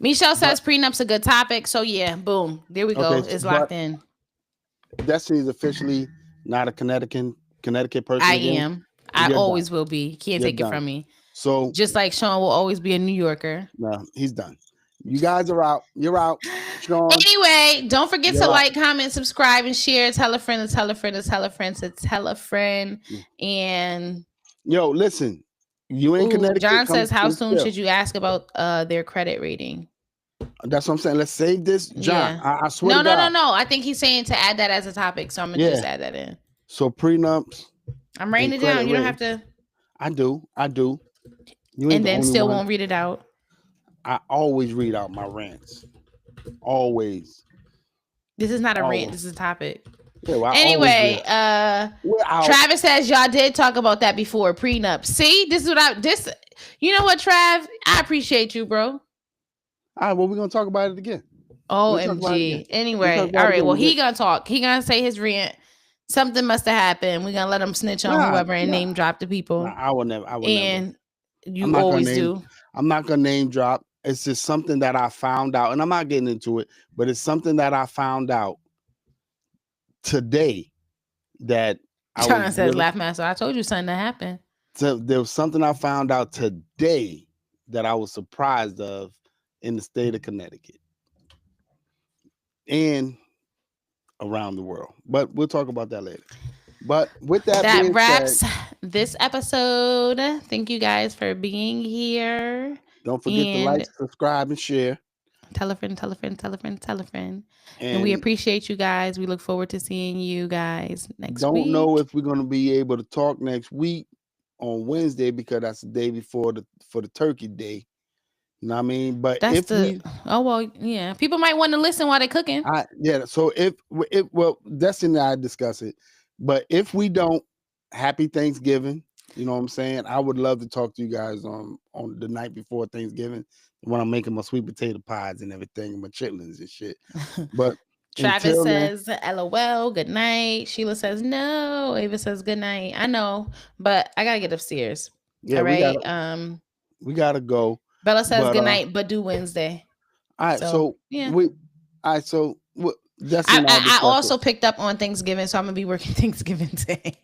Michelle says prenup's a good topic, so yeah, boom, there we go. It's locked in. Destiny is officially not a Connecticut person. I am. I always will be. Can't take it from me. So just like Sean will always be a New Yorker. No, he's done. You guys are out. You're out. Sean. Anyway, don't forget to like, comment, subscribe, and share. Tell a friend to tell a friend to tell a friend to tell a friend. And listen, you in Connecticut. John says, how soon should you ask about their credit rating? That's what I'm saying. Let's save this, John. Yeah. I swear. No. I think he's saying to add that as a topic, so I'm gonna just add that in. So prenups. I'm writing it down. You don't have to. I do. You and then still won't read it out. I always read out my rants. Always. This is not a rant. This is a topic. Yeah, well, anyway, Travis says y'all did talk about that before prenup. See, this is what you know what, Trav? I appreciate you, bro. All right, well, we're gonna talk about it again. OMG. Anyway, all right. Well, he gonna talk. He gonna say his rant. Something must have happened. We're gonna let him snitch on whoever and name drop the people. I will never. And you always do. I'm not gonna name drop. It's just something that I found out, and I'm not getting into it, but it's something that I found out today that I was John says, really. "Laugh master." I told you something to happen. So there was something I found out today that I was surprised of in the state of Connecticut and around the world. But we'll talk about that later. But with that That being wraps said, this episode. Thank you guys for being here. don't forget to like, And subscribe, and share. tell a friend, tell a friend, tell a friend, tell a friend. And we And appreciate you guys. We look forward to seeing you guys next don't week. know if we're going to be able to talk next week on Wednesday because that's the day before the Turkey Day. You know what I mean? But That's if the yeah. People might want to listen while they're cooking. So if Destiny and I discuss it, but if we don't, happy Thanksgiving. You know what I'm saying? I would love to talk to you guys on the night before Thanksgiving when I'm making my sweet potato pies and everything, and my chitlins and shit. But Travis until then, says, "LOL, good night." Sheila says, "No." Ava says, "Good night." I know, but I gotta get upstairs. yeah, All we right. gotta go. Bella says, But "Good night," but do Wednesday. all right, So yeah. Destiny and I I discussed also it. picked up on Thanksgiving, so I'm gonna be working Thanksgiving Day.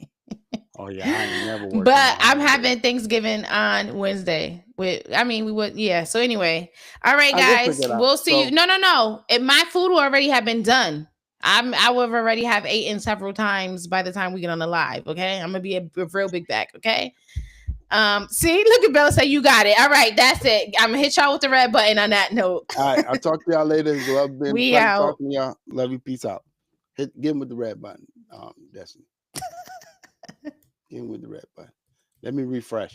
Oh yeah, I ain't never worked. But I'm having Thanksgiving on Wednesday. We would, yeah. So anyway, all right, guys, we'll see you. No. My food will already have been done. I will already have eaten several times by the time we get on the live. Okay, I'm gonna be a real big back. Okay. See, look at Bella say you got it. All right, that's it. I'm gonna hit y'all with the red button on that note. All right, I'll talk to y'all later. It's love been We pleasure out. talking to y'all. Love you. Peace out. Get him with the red button. Destiny. Get him with the red button. Let me refresh.